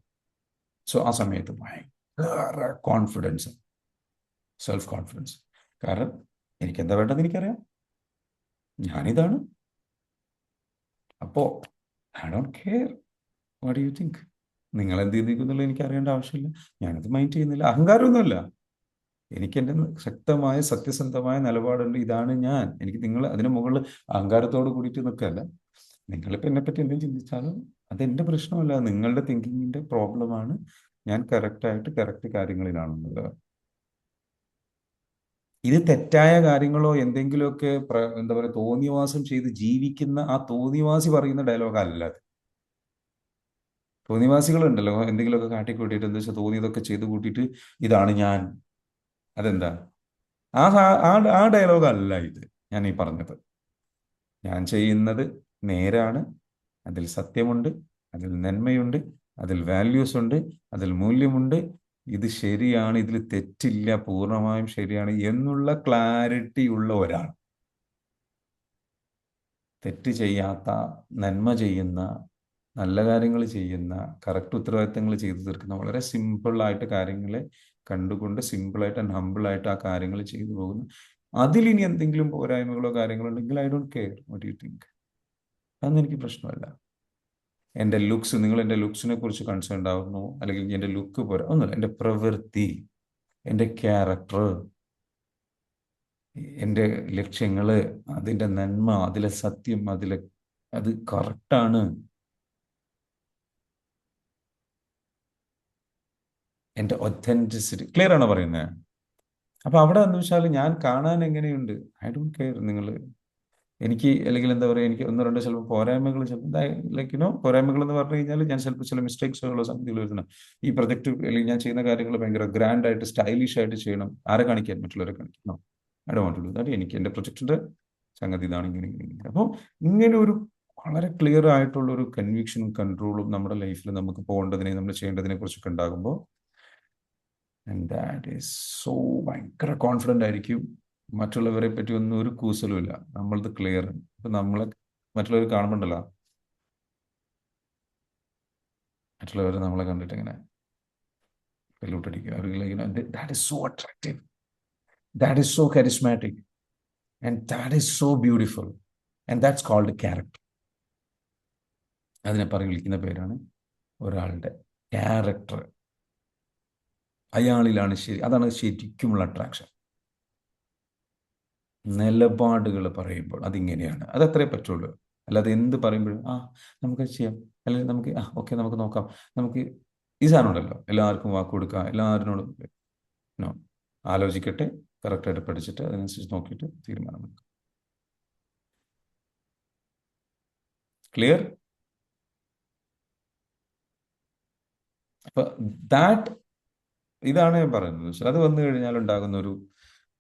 സോ ആ സമയത്ത് ഭയങ്കര കോൺഫിഡൻസ്, സെൽഫ് കോൺഫിഡൻസ്. കാരണം എനിക്ക് എന്താ വേണ്ടത് എനിക്കറിയാം, ഞാനിതാണ്. അപ്പോ I don't care what you think. നിങ്ങൾ എന്ത് ചിന്തിക്കുന്നുള്ളൂ എനിക്ക് അറിയേണ്ട ആവശ്യമില്ല, ഞാനത് മൈൻഡ് ചെയ്യുന്നില്ല. അഹങ്കാരമൊന്നുമല്ല, എനിക്ക് എൻ്റെ ശക്തമായ സത്യസന്ധമായ നിലപാടുണ്ട്, ഇതാണ് ഞാൻ. എനിക്ക് നിങ്ങൾ അതിന് മുകളിൽ അഹങ്കാരത്തോട് കൂടിയിട്ട് നിൽക്കല്ല. നിങ്ങളിപ്പോൾ എന്നെപ്പറ്റി എന്തെങ്കിലും ചിന്തിച്ചാലും അതെൻ്റെ പ്രശ്നമല്ല, നിങ്ങളുടെ തിങ്കിങ്ങിൻ്റെ പ്രോബ്ലമാണ്. ഞാൻ കറക്റ്റ് കാര്യങ്ങളിലാണെന്നത്. ഇത് തെറ്റായ കാര്യങ്ങളോ എന്തെങ്കിലുമൊക്കെ എന്താ പറയുക, തോന്നിവാസം ചെയ്ത് ജീവിക്കുന്ന ആ തോന്നിവാസി പറയുന്ന ഡയലോഗ് അല്ല അത്. തോന്നിവാസികളുണ്ടല്ലോ, എന്തെങ്കിലുമൊക്കെ കാട്ടിക്കൂട്ടിയിട്ട് എന്താ വെച്ചാൽ തോന്നിയതൊക്കെ ചെയ്ത് കൂട്ടിയിട്ട് ഇതാണ് ഞാൻ. അതെന്താ? ആ ഡയലോഗ് അല്ല ഇത് ഞാൻ ഈ പറഞ്ഞത്. ഞാൻ ചെയ്യുന്നത് നേരാണ്, അതിൽ സത്യമുണ്ട്, അതിൽ നന്മയുണ്ട്, അതിൽ വാല്യൂസ് ഉണ്ട്, അതിൽ മൂല്യമുണ്ട്, ഇത് ശരിയാണ്, ഇതിൽ തെറ്റില്ല, പൂർണ്ണമായും ശരിയാണ് എന്നുള്ള ക്ലാരിറ്റി ഉള്ള ഒരാൾ, തെറ്റ് ചെയ്യാത്ത, നന്മ ചെയ്യുന്ന, നല്ല കാര്യങ്ങൾ ചെയ്യുന്ന, കറക്റ്റ് ഉത്തരവാദിത്തങ്ങൾ ചെയ്തു തീർക്കുന്ന, വളരെ സിമ്പിളായിട്ട് കാര്യങ്ങളെ കണ്ടുകൊണ്ട് സിമ്പിളായിട്ട് ആൻഡ് ഹമ്പിളായിട്ട് ആ കാര്യങ്ങൾ ചെയ്തു പോകുന്ന അതിലിനി എന്തെങ്കിലും പോരായ്മകളോ കാര്യങ്ങളോ ഉണ്ടെങ്കിൽ I don't care what you think. അതൊന്നും എനിക്ക് പ്രശ്നമല്ല. എൻ്റെ ലുക്സ്, നിങ്ങൾ എൻ്റെ ലുക്സിനെ കുറിച്ച് കൺസേൺ ആവുന്നു, അല്ലെങ്കിൽ എൻ്റെ ലുക്ക് പോരാ, ഒന്നുമില്ല. എൻ്റെ പ്രവൃത്തി, എൻ്റെ ക്യാരക്ടർ, എൻ്റെ ലക്ഷ്യങ്ങൾ, അതിൻ്റെ നന്മ, അതിലെ സത്യം, അത് കറക്റ്റാണ്. എൻ്റെ ഒത്തൻറ്റിസിറ്റി ക്ലിയർ ആണോ പറയുന്നത്? അപ്പൊ അവിടെ എന്ന് വെച്ചാൽ ഞാൻ കാണാൻ എങ്ങനെയുണ്ട്, ഐ ഡോണ്ട് കെയർ. നിങ്ങൾ എനിക്ക്, അല്ലെങ്കിൽ എന്താ പറയുക, എനിക്ക് ഒന്നോ രണ്ടോ ചിലപ്പോൾ പോരായ്മകൾ, ചിലപ്പോൾ ലൈക്ക് പോരായ്മകൾ എന്ന് പറഞ്ഞു കഴിഞ്ഞാൽ ഞാൻ ചിലപ്പോൾ ചില മിസ്റ്റേക്സുകളോ സംഗതികൾ വരുന്നത്. ഈ പ്രൊജക്ട് അല്ലെങ്കിൽ ഞാൻ ചെയ്യുന്ന കാര്യങ്ങൾ ഭയങ്കര ഗ്രാൻഡ് ആയിട്ട് സ്റ്റൈലിഷ് ആയിട്ട് ചെയ്യണം, ആരെ കാണിക്കാൻ, മറ്റുള്ളവരെ കാണിക്കണം. I don't want to do that. എനിക്ക് എൻ്റെ പ്രൊജക്ടിന്റെ സംഗതി ഇതാണ്, ഇങ്ങനെ. അപ്പോൾ ഇങ്ങനെ ഒരു വളരെ ക്ലിയർ ആയിട്ടുള്ള ഒരു കൺവിക്ഷനും കൺട്രോളും നമ്മുടെ ലൈഫിൽ നമുക്ക് പോകേണ്ടതിനെ, നമ്മൾ ചെയ്യേണ്ടതിനെ കുറിച്ചൊക്കെ ഉണ്ടാകുമ്പോൾ, ആൻഡ് ദാറ്റ് ഈസ് സോ, ഭയങ്കര കോൺഫിഡൻ്റ് ആയിരിക്കും. മറ്റുള്ളവരെ പറ്റി ഒന്നും ഒരു കൂസലുമില്ല, നമ്മളത് ക്ലിയർ. ഇപ്പൊ നമ്മളെ മറ്റുള്ളവർ കാണുമ്പോണ്ടല്ലോ, മറ്റുള്ളവർ നമ്മളെ കണ്ടിട്ട് ഇങ്ങനെ പെല്ലൂട്ടടിക്കുക, that is so attractive, that is so charismatic, and that is so beautiful, and that's called character. അതിനെ വിളിക്കുന്ന പേരാണ് ഒരാളുടെ ക്യാരക്ടർ. അയാളിലാണ് ശരി, അതാണ് ശരിക്കുമുള്ള അട്രാക്ഷൻ. നിലപാടുകൾ പറയുമ്പോൾ അതിങ്ങനെയാണ്, അതത്രേ പറ്റുള്ളൂ. അല്ലാതെ എന്ത് പറയുമ്പോഴും നമുക്ക് ചെയ്യാം, അല്ലെങ്കിൽ നമുക്ക് ഓക്കെ നമുക്ക് നോക്കാം, നമുക്ക് ഈ സാധനം ഉണ്ടല്ലോ, എല്ലാവർക്കും വാക്ക് കൊടുക്കുക, എല്ലാവരിനോടും നോ, ആലോചിക്കട്ടെ, കറക്റ്റായിട്ട് പഠിച്ചിട്ട് അതിനനുസരിച്ച് നോക്കിയിട്ട് തീരുമാനമെടുക്കുക. ക്ലിയർ? അപ്പൊ ഇതാണ് ഞാൻ പറയുന്നത്. അത് വന്നു കഴിഞ്ഞാൽ ഉണ്ടാകുന്ന ഒരു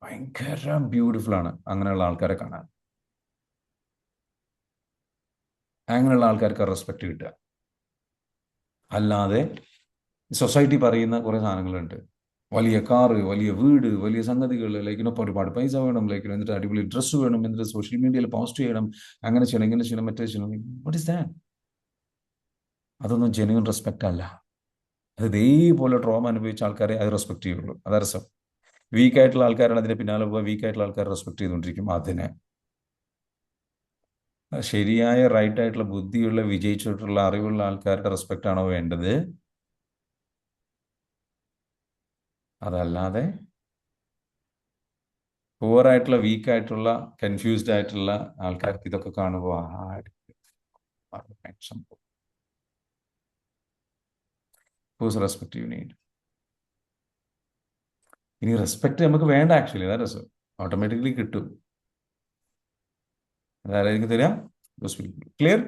ഭയങ്കര ബ്യൂട്ടിഫുൾ ആണ് അങ്ങനെയുള്ള ആൾക്കാരെ കാണാൻ. അങ്ങനെയുള്ള ആൾക്കാർക്ക് റെസ്പെക്ട് കിട്ടുക. അല്ലാതെ സൊസൈറ്റി പറയുന്ന കുറേ സാധനങ്ങളുണ്ട്, വലിയ കാറ്, വലിയ വീട്, വലിയ സംഗതികൾ, ലൈക്കിനൊപ്പം ഒരുപാട് പൈസ വേണം, ലൈക്കിന് എന്നിട്ട് അടിപൊളി ഡ്രസ്സ് വേണം, എന്നിട്ട് സോഷ്യൽ മീഡിയയിൽ പോസ്റ്റ് ചെയ്യണം, അങ്ങനെ ചെയ്യണം, ഇങ്ങനെ ചെയ്യണം, മറ്റേ ചെയ്യണം. What is that? അതൊന്നും ജെന്യൂൻ റെസ്പെക്റ്റ് അല്ല. അത് ഇതേപോലെ ട്രോമ അനുഭവിച്ച ആൾക്കാരെ അത് റെസ്പെക്ട് ചെയ്യുള്ളൂ. അതാ രസം. വീക്കായിട്ടുള്ള ആൾക്കാരാണ് അതിന്റെ പിന്നാലെ പോവുക, വീക്കായിട്ടുള്ള ആൾക്കാർ റെസ്പെക്ട് ചെയ്തുകൊണ്ടിരിക്കും അതിനെ. ശരിയായ റൈറ്റ് ആയിട്ടുള്ള ബുദ്ധിയുള്ള വിജയിച്ചിട്ടുള്ള അറിവുള്ള ആൾക്കാരുടെ റെസ്പെക്റ്റ് ആണോ വേണ്ടത്? അതല്ലാതെ പുവർ ആയിട്ടുള്ള, വീക്കായിട്ടുള്ള, കൺഫ്യൂസ്ഡ് ആയിട്ടുള്ള ആൾക്കാർക്ക് ഇതൊക്കെ കാണുമ്പോൾ റെസ്പെക്ട് യു നീഡ്. ഇനി റെസ്പെക്ട് നമുക്ക് വേണ്ട, ആക്ച്വലി അതാ രസം, ഓട്ടോമാറ്റിക്കലി കിട്ടും. അതായിരിക്കും തരാം. Clear?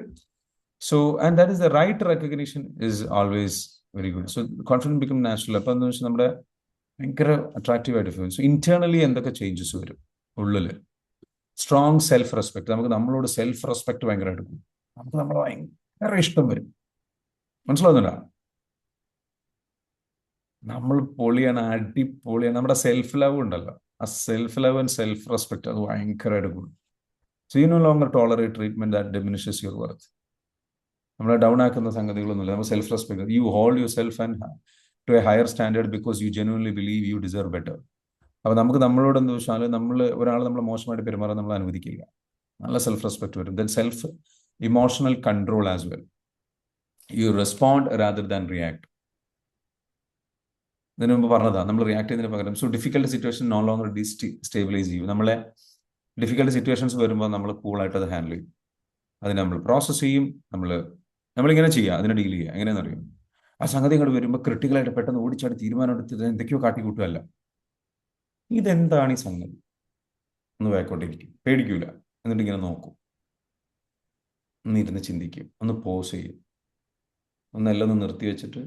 So, and that is the right recognition is always very good. So, confidence become natural. അപ്പം എന്താ വെച്ചാൽ നമ്മുടെ ഭയങ്കര അട്രാക്റ്റീവ് ആയിട്ട് ഫീൽ. സോ ഇന്റേണലി എന്തൊക്കെ ചേഞ്ചസ് വരും ഉള്ളിൽ? Strong self respect. നമുക്ക് നമ്മളോട് സെൽഫ് റെസ്പെക്ട് ഭയങ്കരമായിട്ട് കൂടും. നമുക്ക് നമ്മളെ ഭയങ്കര ഇഷ്ടം വരും. മനസ്സിലാവുന്നില്ല? നമ്മൾ പൊളിയാണ്, അടിപൊളിയാണ്. നമ്മുടെ സെൽഫ് ലവ് ഉണ്ടല്ലോ, ആ self love and self respect അത് ഭയങ്കരമായിട്ട് കൂടും. So you no longer tolerate treatment that diminishes your worth. നമ്മളെ ഡൗൺ ആക്കുന്ന സംഗതികളൊന്നുമില്ല. നമ്മൾ self respect, you hold your self and to a higher standard because you genuinely believe you deserve better. അപ്പോൾ നമുക്ക് നമ്മളോട് എന്താ വെച്ചാൽ, ഒരാൾ നമ്മൾ മോശമായിട്ട് പെരുമാറാൻ നമ്മൾ അനുവദിക്കില്ല. നല്ല സെൽഫ് റെസ്പെക്ട് വരും. Then self emotional control as well. You respond rather than react. ഇതിനു മുമ്പ് പറഞ്ഞതാണ്, നമ്മൾ റിയാക്ട് ചെയ്യുന്നതിന് പകരം. So difficult situation no longer stabilize ചെയ്യും. നമ്മളെ ഡിഫിക്കൽട്ട് സിറ്റുവേഷൻസ് വരുമ്പോൾ നമ്മൾ കൂളായിട്ട് അത് ഹാൻഡിൽ ചെയ്യും. അതിനെ നമ്മൾ പ്രോസസ്സ് ചെയ്യും. നമ്മളിങ്ങനെ ചെയ്യുക, അതിനെ ഡീൽ ചെയ്യുക. എങ്ങനെയാണെന്ന് അറിയും? ആ സംഗതി അങ്ങോട്ട് വരുമ്പോൾ ക്രിട്ടിക്കലായിട്ട് പെട്ടെന്ന് ഓടിച്ചാടി തീരുമാനം എടുത്തിട്ട് എന്തൊക്കെയോ കാട്ടിക്കൂട്ടുകയല്ല. ഇതെന്താണ് ഈ സംഗതി? ഒന്ന് വേക്കോട്ടിരിക്കും, പേടിക്കൂല. എന്നിട്ട് ഇങ്ങനെ നോക്കും, ഒന്നിരുന്ന് ചിന്തിക്കും, ഒന്ന് പോസ് ചെയ്യും, ഒന്നെല്ലാം ഒന്ന് നിർത്തി വെച്ചിട്ട്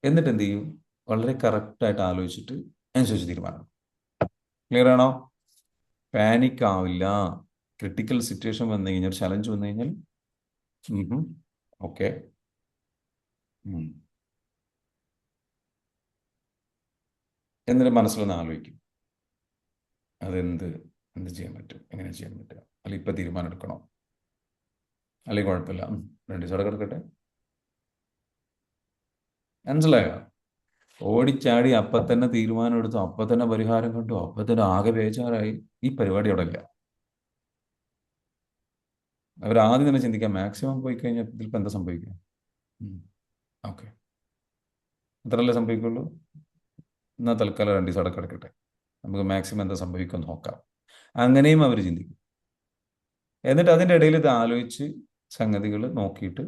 എന്നിട്ട് എന്ത് ചെയ്യും? വളരെ കറക്റ്റായിട്ട് ആലോചിച്ചിട്ട് അനുസരിച്ച് തീരുമാനം. ക്ലിയർ ആണോ? പാനിക് ആവില്ല. ക്രിട്ടിക്കൽ സിറ്റുവേഷൻ വന്നു കഴിഞ്ഞാൽ, ഒരു ചലഞ്ച് വന്നു കഴിഞ്ഞാൽ ഓക്കെ, എന്നിട്ട് മനസ്സിലൊന്ന് ആലോചിക്കും, എന്ത് ചെയ്യാൻ പറ്റും, എങ്ങനെ ചെയ്യാൻ പറ്റുക, അല്ലെങ്കിൽ ഇപ്പം തീരുമാനം എടുക്കണോ, അല്ലെങ്കിൽ കുഴപ്പമില്ല 2 ദിവസം കിടക്കട്ടെ. മനസ്സിലായോ? ഓടിച്ചാടി അപ്പം തന്നെ തീരുമാനം എടുത്തു, അപ്പം തന്നെ പരിഹാരം കണ്ടു, അപ്പം തന്നെ ആകെ ബേജാറായി. ഈ പരിപാടി അവിടെ ഇല്ല. അവർ ആദ്യം തന്നെ ചിന്തിക്കാം, മാക്സിമം പോയി കഴിഞ്ഞാൽ ഇതിലിപ്പോൾ എന്താ സംഭവിക്കുക? ഓക്കെ, അത്രയല്ലേ സംഭവിക്കുള്ളൂ. എന്നാൽ തൽക്കാലം 2 ദിവസം അവിടെ കിടക്കട്ടെ, നമുക്ക് മാക്സിമം എന്താ സംഭവിക്കുമെന്ന് നോക്കാം. അങ്ങനെയും അവർ ചിന്തിക്കും. എന്നിട്ട് അതിൻ്റെ ഇടയിൽ ഇത് ആലോചിച്ച് സംഗതികൾ നോക്കിയിട്ട്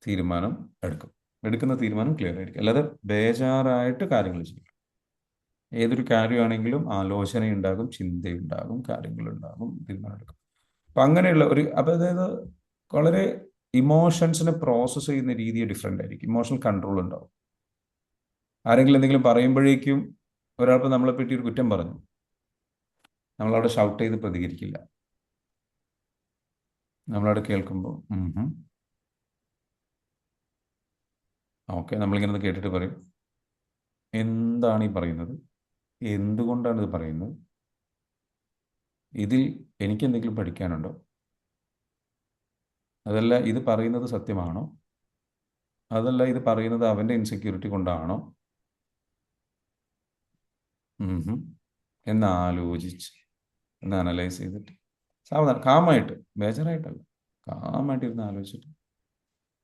തീരുമാനം എടുക്കുന്ന തീരുമാനം ക്ലിയർ ആയിരിക്കും. അല്ലാതെ ബേജാറായിട്ട് കാര്യങ്ങൾ ചെയ്യും. ഏതൊരു കാര്യമാണെങ്കിലും ആലോചനയുണ്ടാകും, ചിന്തയുണ്ടാകും, കാര്യങ്ങളുണ്ടാകും, തീരുമാനം എടുക്കും. അപ്പം അങ്ങനെയുള്ള അപ്പം അതായത് വളരെ ഇമോഷൻസിനെ പ്രോസസ്സ് ചെയ്യുന്ന രീതി ഡിഫറെൻ്റ് ആയിരിക്കും. ഇമോഷണൽ കൺട്രോൾ ഉണ്ടാവും. ആരെങ്കിലും എന്തെങ്കിലും പറയുമ്പോഴേക്കും, ഒരാൾക്ക് നമ്മളെ പറ്റി ഒരു കുറ്റം പറഞ്ഞു, നമ്മളവിടെ ഷൗട്ട് ചെയ്ത് പ്രതികരിക്കില്ല. നമ്മളവിടെ കേൾക്കുമ്പോൾ ഓക്കെ, നമ്മളിങ്ങനെ കേട്ടിട്ട് പറയും, എന്താണ് ഈ പറയുന്നത്, എന്തുകൊണ്ടാണ് ഇത് പറയുന്നത്, ഇതിൽ എനിക്ക് എന്തെങ്കിലും പഠിക്കാനുണ്ടോ, അതല്ല ഇത് പറയുന്നത് സത്യമാണോ, അതല്ല ഇത് പറയുന്നത് അവൻ്റെ ഇൻസെക്യൂരിറ്റി കൊണ്ടാണോ എന്ന് ആലോചിച്ച്, എന്ന് അനലൈസ് ചെയ്തിട്ട് സാവധാനം കാമായിട്ട്, ബേജാറായിട്ടല്ല, കാമായിട്ട് ഇരുന്ന് ആലോചിച്ചിട്ട്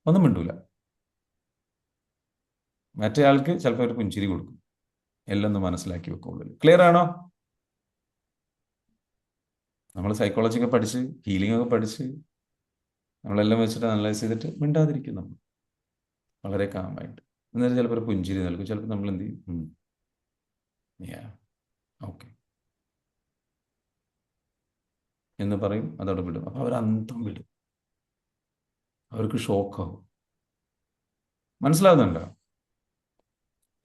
ഒന്നും മിണ്ടൂല. മറ്റേ ആൾക്ക് ചിലപ്പോൾ ഒരു പുഞ്ചിരി കൊടുക്കും, എല്ലാം ഒന്ന് മനസ്സിലാക്കി വെക്കുള്ളൂ. ക്ലിയർ ആണോ? നമ്മൾ സൈക്കോളജി ഒക്കെ പഠിച്ച്, ഹീലിംഗ് ഒക്കെ പഠിച്ച്, നമ്മളെല്ലാം വെച്ചിട്ട് അനലൈസ് ചെയ്തിട്ട് മിണ്ടാതിരിക്കും നമ്മൾ, വളരെ കാമായിട്ട്. എന്നാലും ചിലപ്പോൾ ഒരു പുഞ്ചിരി നൽകും, ചിലപ്പോൾ നമ്മൾ എന്ത് ചെയ്യും, ഓക്കെ എന്ന് പറയും, അതോടെ വിടും. അപ്പോൾ അവർ അന്തം വിടും, അവർക്ക് ഷോക്കാവും. മനസ്സിലാവുന്നുണ്ടോ?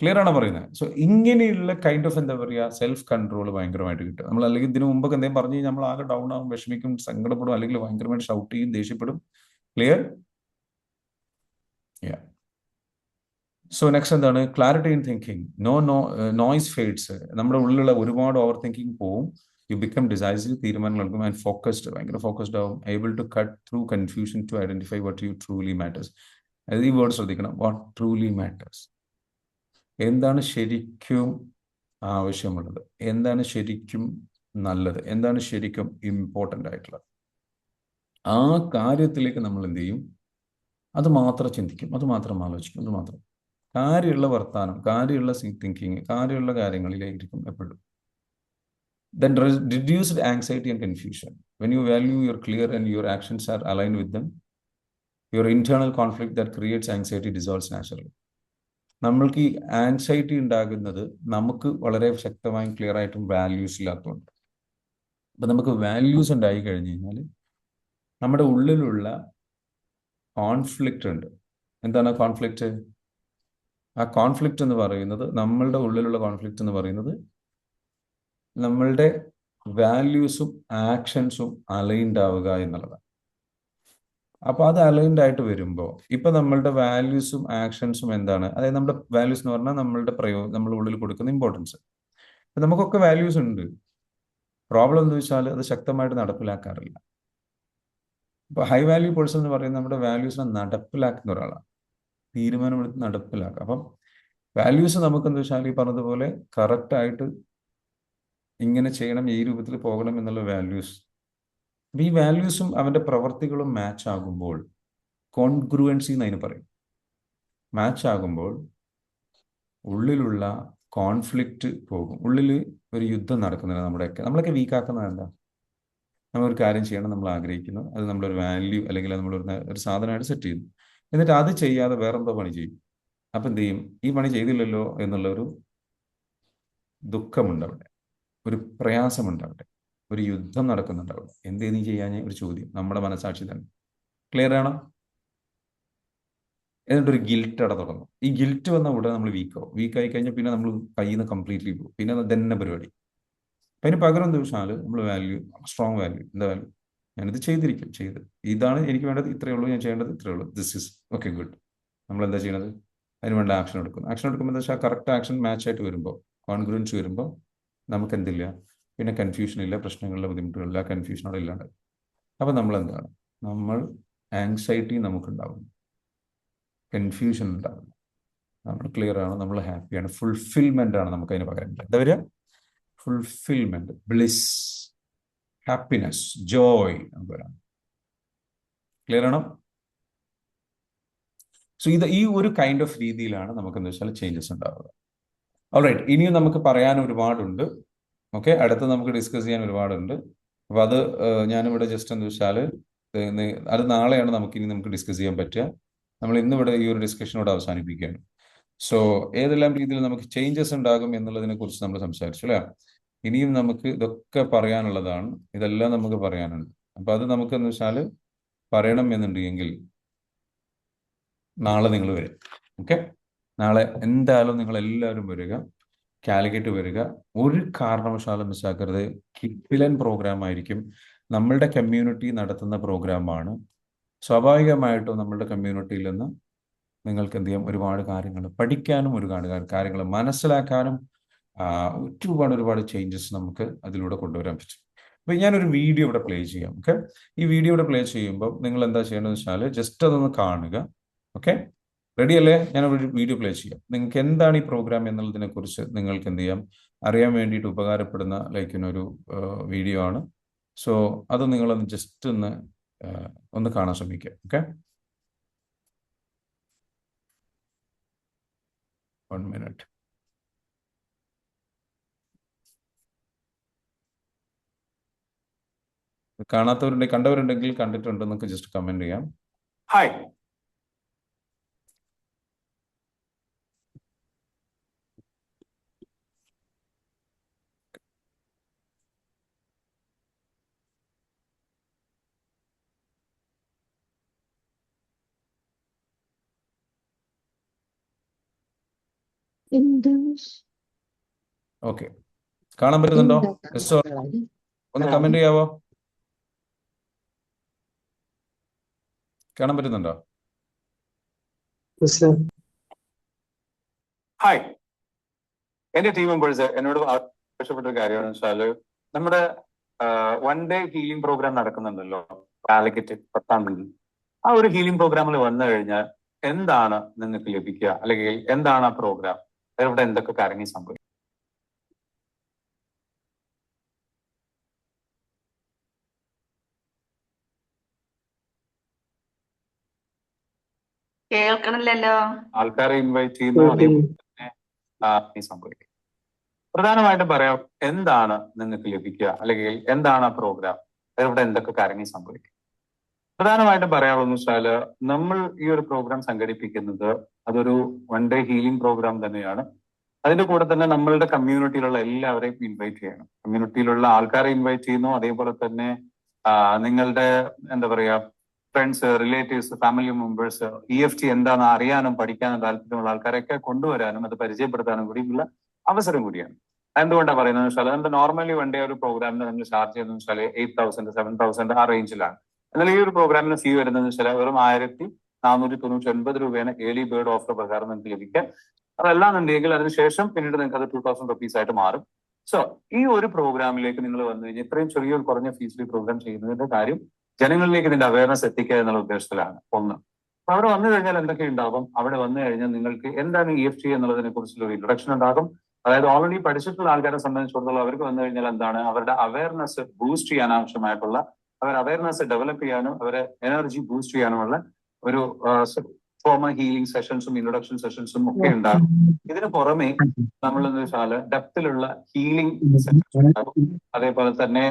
ക്ലിയർ ആണോ പറയുന്നത്? സോ ഇങ്ങനെയുള്ള കൈൻഡ് ഓഫ് എന്താ പറയുക, സെൽഫ് കൺട്രോൾ ഭയങ്കരമായിട്ട് കിട്ടും. നമ്മൾ അല്ലെങ്കിൽ ഇതിനു മുമ്പൊക്കെ എന്തെങ്കിലും പറഞ്ഞു കഴിഞ്ഞാൽ നമ്മൾ ആകെ ഡൗൺ ആവും, വിഷമിക്കും, സങ്കടപ്പെടും, അല്ലെങ്കിൽ ഭയങ്കരമായിട്ട് ഷൗട്ട് ചെയ്യും, ദേഷ്യപ്പെടും. ക്ലിയർ? സോ നെക്സ്റ്റ് എന്താണ്? Clarity in thinking. Noise fades. നമ്മുടെ ഉള്ളിലുള്ള ഒരുപാട് ഓവർ തിങ്കിങ് പോവും. യു ബിക്കം ഡിസൈസീവ്, തീരുമാനങ്ങൾ എടുക്കും. ആൻഡ് ഫോക്കസ്ഡ്, ഭയങ്കര ഫോക്കസ്ഡ് ആവും. Able to cut through confusion to identify what you truly matters. അതായത് ഈ വേർഡ് ശ്രദ്ധിക്കണം, വാട്ട് ട്രൂലി മാറ്റേഴ്സ്. എന്താണ് ശരിക്കും ആവശ്യമുള്ളത്, എന്താണ് ശരിക്കും നല്ലത്, എന്താണ് ശരിക്കും ഇമ്പോർട്ടൻ്റ് ആയിട്ടുള്ളത്, ആ കാര്യത്തിലേക്ക് നമ്മൾ എന്ത് ചെയ്യും, അത് മാത്രം ചിന്തിക്കും, അത് മാത്രം ആലോചിക്കും, അത് മാത്രം. കാര്യമുള്ള വർത്താനം, കാര്യമുള്ള തിങ്കിങ്, കാര്യമുള്ള കാര്യങ്ങളിലായിരിക്കും എപ്പോഴും. Then reduced anxiety and confusion. When you value your clear and your actions are aligned with them, your internal conflict that creates anxiety dissolves naturally. നമ്മൾക്ക് ഈ ആൻസൈറ്റി ഉണ്ടാകുന്നത് നമുക്ക് വളരെ ശക്തമായും ക്ലിയർ ആയിട്ടും വാല്യൂസ് ഇല്ലാത്തതുകൊണ്ട്. അപ്പം നമുക്ക് വാല്യൂസ് ഉണ്ടായി കഴിഞ്ഞ് കഴിഞ്ഞാൽ നമ്മുടെ ഉള്ളിലുള്ള കോൺഫ്ലിക്റ്റ് ഉണ്ട്. എന്താണ് കോൺഫ്ലിക്റ്റ്? ആ കോൺഫ്ലിക്റ്റ് എന്ന് പറയുന്നത്, നമ്മളുടെ ഉള്ളിലുള്ള കോൺഫ്ലിക്റ്റ് എന്ന് പറയുന്നത് നമ്മളുടെ വാല്യൂസും ആക്ഷൻസും അലൈൻഡ് ആവുക എന്നുള്ളതാണ്. അപ്പോൾ അത് അലൈൻഡ് ആയിട്ട് വരുമ്പോൾ ഇപ്പം നമ്മളുടെ വാല്യൂസും ആക്ഷൻസും എന്താണ്? അതായത് നമ്മുടെ വാല്യൂസ് എന്ന് പറഞ്ഞാൽ നമ്മളുടെ ഉള്ളിൽ കൊടുക്കുന്ന ഇമ്പോർട്ടൻസ്. നമുക്കൊക്കെ വാല്യൂസ് ഉണ്ട്. പ്രോബ്ലം എന്ന് വെച്ചാൽ അത് ശക്തമായിട്ട് നടപ്പിലാക്കാറില്ല. ഇപ്പോൾ ഹൈ വാല്യൂ പേഴ്സൺ എന്ന് പറയുന്നത് നമ്മുടെ വാല്യൂസിനെ നടപ്പിലാക്കുന്ന ഒരാളാണ്, തീരുമാനമെടുത്ത് നടപ്പിലാക്കുക. അപ്പം വാല്യൂസ് നമുക്കെന്ന് വെച്ചാൽ ഈ പറഞ്ഞതുപോലെ കറക്റ്റായിട്ട് ഇങ്ങനെ ചെയ്യണം, ഈ രൂപത്തിൽ പോകണം എന്നുള്ള വാല്യൂസ്. ഈ വാല്യൂസും അവൻ്റെ പ്രവർത്തികളും മാച്ച് ആകുമ്പോൾ, കോൺഗ്രുവൻസി എന്ന് അതിന് പറയും, മാച്ച് ആകുമ്പോൾ ഉള്ളിലുള്ള കോൺഫ്ലിക്റ്റ് പോകും. ഉള്ളിൽ ഒരു യുദ്ധം നടക്കുന്നില്ല. നമ്മളൊക്കെ വീക്കാക്കുന്നത് എന്താ? നമ്മളൊരു കാര്യം ചെയ്യണം, നമ്മൾ ആഗ്രഹിക്കുന്നു, അത് നമ്മളൊരു വാല്യൂ അല്ലെങ്കിൽ നമ്മളൊരു സാധനമായിട്ട് സെറ്റ് ചെയ്യുന്നു. എന്നിട്ട് അത് ചെയ്യാതെ വേറെന്തോ പണി ചെയ്യും. അപ്പം എന്ത് ചെയ്യും? ഈ പണി ചെയ്തില്ലല്ലോ എന്നുള്ളൊരു ദുഃഖമുണ്ടവിടെ, ഒരു പ്രയാസമുണ്ടവിടെ, ഒരു യുദ്ധം നടക്കുന്നുണ്ടാവും. എന്തേ നീ ചെയ്യാൻ ഒരു ചോദ്യം നമ്മുടെ മനസാക്ഷി തന്നെ. ക്ലിയർ ആണോ? എന്നിട്ടൊരു ഗിൽറ്റ് അവിടെ തുടങ്ങും. ഈ ഗിൽറ്റ് വന്ന ഉടനെ നമ്മൾ വീക്കായി കഴിഞ്ഞാൽ പിന്നെ നമ്മൾ കയ്യിൽ നിന്ന് കംപ്ലീറ്റ്ലി പോകും. പിന്നെ തന്നെ പരിപാടി. അപ്പം അതിന് പകരം എന്താ വെച്ചാൽ നമ്മൾ വാല്യൂ, സ്ട്രോങ് വാല്യൂ. എന്താ വാല്യൂ? ഞാനിത് ചെയ്ത് ഇതാണ് എനിക്ക് വേണ്ടത്, ഇത്രയേ ഉള്ളൂ, ഞാൻ ചെയ്യേണ്ടത് ഇത്രയേ ഉള്ളൂ, ദിസ് ഇസ് ഓക്കെ, ഗുഡ്. നമ്മളെന്താ ചെയ്യണത്? അതിന് വേണ്ട ആക്ഷൻ എടുക്കുന്നു. ആക്ഷൻ എടുക്കുമ്പോൾ എന്താ വെച്ചാൽ കറക്റ്റ് ആക്ഷൻ മാച്ച് ആയിട്ട് വരുമ്പോൾ, കോൺഗ്രുവൻസ് വരുമ്പോൾ നമുക്ക് എന്തില്ല, പിന്നെ കൺഫ്യൂഷൻ ഇല്ല, പ്രശ്നങ്ങളിലെ ബുദ്ധിമുട്ടുകളില്ല, കൺഫ്യൂഷനോടെ ഇല്ലാണ്ട്. അപ്പം നമ്മളെന്താണ്? നമ്മൾ ആങ്സൈറ്റി നമുക്കുണ്ടാവും, കൺഫ്യൂഷൻ ഉണ്ടാവില്ല. നമ്മൾ ക്ലിയർ ആണ്, നമ്മൾ ഹാപ്പിയാണ്, ഫുൾഫിൽമെന്റ് ആണ് നമുക്ക് അതിന് പകരം. എന്താ വരിക? ഫുൾഫിൽമെന്റ്, ബ്ലിസ്, ഹാപ്പിനെസ്, ജോയ് നമുക്ക് വരാം. ക്ലിയർ ആണോ? സോ ഈ ഒരു കൈൻഡ് ഓഫ് രീതിയിലാണ് നമുക്ക് എന്താ വെച്ചാൽ ചേഞ്ചസ് ഉണ്ടാവുക. ഓൾറൈറ്റ്, ഇനിയും നമുക്ക് പറയാൻ ഒരുപാടുണ്ട്. ഓക്കെ, അടുത്ത് നമുക്ക് ഡിസ്കസ് ചെയ്യാൻ ഒരുപാടുണ്ട്. അപ്പൊ അത് ഞാനിവിടെ ജസ്റ്റ് എന്താ വെച്ചാൽ അത് നാളെയാണ് നമുക്ക് ഡിസ്കസ് ചെയ്യാൻ പറ്റുക. നമ്മൾ ഇന്നിവിടെ ഈ ഒരു ഡിസ്കഷനോട് അവസാനിപ്പിക്കുകയാണ്. സോ ഏതെല്ലാം രീതിയിൽ നമുക്ക് ചേഞ്ചസ് ഉണ്ടാകും എന്നുള്ളതിനെ കുറിച്ച് നമ്മൾ സംസാരിച്ചു അല്ലേ? ഇനിയും നമുക്ക് ഇതൊക്കെ പറയാനുള്ളതാണ്, ഇതെല്ലാം നമുക്ക് പറയാനുണ്ട്. അപ്പൊ അത് നമുക്ക് എന്താ വെച്ചാൽ പറയണം എന്നുണ്ടെങ്കിൽ നാളെ നിങ്ങൾ വരും. ഓക്കെ, നാളെ എന്തായാലും നിങ്ങൾ എല്ലാവരും വരിക, കാലിക്കറ്റ് വരിക. ഒരു കാരണവശാലും മിസ്സാക്കരുത്. കിഡിലൻ പ്രോഗ്രാം ആയിരിക്കും. നമ്മളുടെ കമ്മ്യൂണിറ്റി നടത്തുന്ന പ്രോഗ്രാമാണ്. സ്വാഭാവികമായിട്ടും നമ്മളുടെ കമ്മ്യൂണിറ്റിയിൽ നിന്ന് നിങ്ങൾക്ക് എന്ത് ചെയ്യാം, ഒരുപാട് കാര്യങ്ങൾ പഠിക്കാനും ഒരുപാട് കാര്യങ്ങൾ മനസ്സിലാക്കാനും ഒരുപാട് ചേഞ്ചസ് നമുക്ക് അതിലൂടെ കൊണ്ടുവരാൻ പറ്റും. അപ്പൊ ഞാനൊരു വീഡിയോ ഇവിടെ പ്ലേ ചെയ്യാം. ഓക്കെ, ഈ വീഡിയോ ഇവിടെ പ്ലേ ചെയ്യുമ്പോൾ നിങ്ങൾ എന്താ ചെയ്യേണ്ടതെന്ന് വെച്ചാൽ ജസ്റ്റ് അതൊന്ന് കാണുക. ഓക്കെ, റെഡി അല്ലേ? ഞാനൊരു വീഡിയോ പ്ലേ ചെയ്യാം. നിങ്ങൾക്ക് എന്താണ് ഈ പ്രോഗ്രാം എന്നുള്ളതിനെ കുറിച്ച് നിങ്ങൾക്ക് എന്ത് ചെയ്യാം, അറിയാൻ വേണ്ടിയിട്ട് ഉപകാരപ്പെടുന്ന ഒരു വീഡിയോ ആണ്. സോ അത് നിങ്ങളൊന്ന് ജസ്റ്റ് ഒന്ന് കാണാൻ ശ്രമിക്കുക. Okay, 1 minute. കാണാത്തവരുണ്ടെങ്കിൽ, കണ്ടവരുണ്ടെങ്കിൽ കണ്ടിട്ടുണ്ടെന്നൊക്കെ ജസ്റ്റ് കമന്റ് ചെയ്യാം. ഹായ്, ഓക്കെ, കാണാൻ പറ്റുന്നുണ്ടോ? ഒന്ന് കമന്റ് ചെയ്യാവോ? കാണാൻ പറ്റുന്നുണ്ടോ? ഹായ്, എന്റെ ടീം മെമ്പേഴ്സ് എന്നോട് ആവശ്യപ്പെട്ട ഒരു കാര്യമെന്ന് വെച്ചാൽ നമ്മുടെ 1 ഡേ ഹീലിംഗ് പ്രോഗ്രാം നടക്കുന്നുണ്ടല്ലോ കാലിക്കറ്റ് 10-ാം തീയതി. ആ ഒരു ഹീലിംഗ് പ്രോഗ്രാമിൽ വന്നു കഴിഞ്ഞാൽ എന്താണ് നിങ്ങൾക്ക് ലഭിക്കുക, അല്ലെങ്കിൽ എന്താണ് ആ പ്രോഗ്രാം, ഇവിടെ എന്തൊക്കെ കാര്യങ്ങൾ സംഭവിക്കും? കേൾക്കണില്ലല്ലോ. ആൾക്കാരെ ഇൻവൈറ്റ് ചെയ്യുന്നു, അതേപോലെ തന്നെ സംഭവിക്കും. പ്രധാനമായിട്ടും പറയാം, എന്താണ് നിങ്ങൾക്ക് ലഭിക്കുക, അല്ലെങ്കിൽ എന്താണ് ആ പ്രോഗ്രാം, ഇവിടെ എന്തൊക്കെ കാര്യങ്ങൾ സംഭവിക്കും? പ്രധാനമായിട്ടും പറയാനുള്ളതെന്ന് വെച്ചാൽ നമ്മൾ ഈ ഒരു പ്രോഗ്രാം സംഘടിപ്പിക്കുന്നത് അതൊരു 1 ഡേ ഹീലിംഗ് പ്രോഗ്രാം തന്നെയാണ്. അതിന്റെ കൂടെ തന്നെ നമ്മളുടെ കമ്മ്യൂണിറ്റിയിലുള്ള എല്ലാവരെയും ഇൻവൈറ്റ് ചെയ്യണം. കമ്മ്യൂണിറ്റിയിലുള്ള ആൾക്കാരെ ഇൻവൈറ്റ് ചെയ്യുന്നു, അതേപോലെ തന്നെ നിങ്ങളുടെ എന്താ പറയാ friends, relatives, family members EFT എന്താണെന്ന് അറിയാനും പഠിക്കാനും താല്പര്യമുള്ള ആൾക്കാരെയൊക്കെ കൊണ്ടുവരാനും അത് പരിചയപ്പെടുത്താനും കൂടിയുള്ള അവസരം കൂടിയാണ്. എന്തുകൊണ്ടാണ് പറയുന്നത് വെച്ചാൽ നമ്മുടെ നോർമലി 1 ഡേ ഒരു പ്രോഗ്രാമിന് നമ്മൾ ചാർജ് ചെയ്യുന്നത് വെച്ചാൽ 8,000 7,000 ആ റേഞ്ചിലാണ്. എന്നാൽ ഈ ഒരു പ്രോഗ്രാമിന് ഫീ വരുന്നത് വെച്ചാൽ വെറും 1,499 രൂപയാണ് ഏർലി ബേർഡ് ഓഫർ പ്രകാരം നിങ്ങൾക്ക് ലഭിക്കുക. അതല്ലാന്നുണ്ടെങ്കിൽ അതിനുശേഷം പിന്നീട് നിങ്ങൾക്ക് അത് 2,000 റുപ്പീസ് ആയിട്ട് മാറും. സോ ഈ ഒരു പ്രോഗ്രാമിലേക്ക് നിങ്ങൾ വന്നു കഴിഞ്ഞാൽ ഇത്രയും ചെറിയൊരു കുറഞ്ഞ ഫീസിൽ പ്രോഗ്രാം ചെയ്യുന്നതിന്റെ കാര്യം ജനങ്ങളിലേക്ക് ഇതിന്റെ അവയർനെസ് എത്തിക്കുക എന്നുള്ള ഉദ്ദേശത്തിലാണ്. ഒന്ന്, അപ്പൊ അവിടെ വന്നു കഴിഞ്ഞാൽ എന്തൊക്കെ ഉണ്ടാകും? അവിടെ വന്നു കഴിഞ്ഞാൽ നിങ്ങൾക്ക് എന്താണ് EFT എന്നുള്ളതിനെ കുറിച്ചുള്ള ഒരു ഇൻട്രൊഡക്ഷൻ ഉണ്ടാകും. അതായത് ഓൾറെഡി പഠിച്ചിട്ടുള്ള ആൾക്കാരെ സംബന്ധിച്ചിടത്തോളം അവർക്ക് വന്നു കഴിഞ്ഞാൽ എന്താണ് അവരുടെ അവയർനെസ് ബൂസ്റ്റ് ചെയ്യാൻ ആവശ്യമായിട്ടുള്ള അവയർനെസ് ഡെവലപ്പ് ചെയ്യാനും അവരെ എനർജി ബൂസ്റ്റ് ചെയ്യാനുമുള്ള ഒരു ഫോമ ഹീലിംഗ് സെഷൻസും ഇൻട്രൊഡക്ഷൻ സെഷൻസും ഒക്കെ ഉണ്ടാകും. ഇതിന് പുറമെ നമ്മൾ എന്താ വെച്ചാൽ ഡെപ്തിലുള്ള ഹീലിംഗ് സെഷൻസ് ഉണ്ടാകും. അതേപോലെ തന്നെ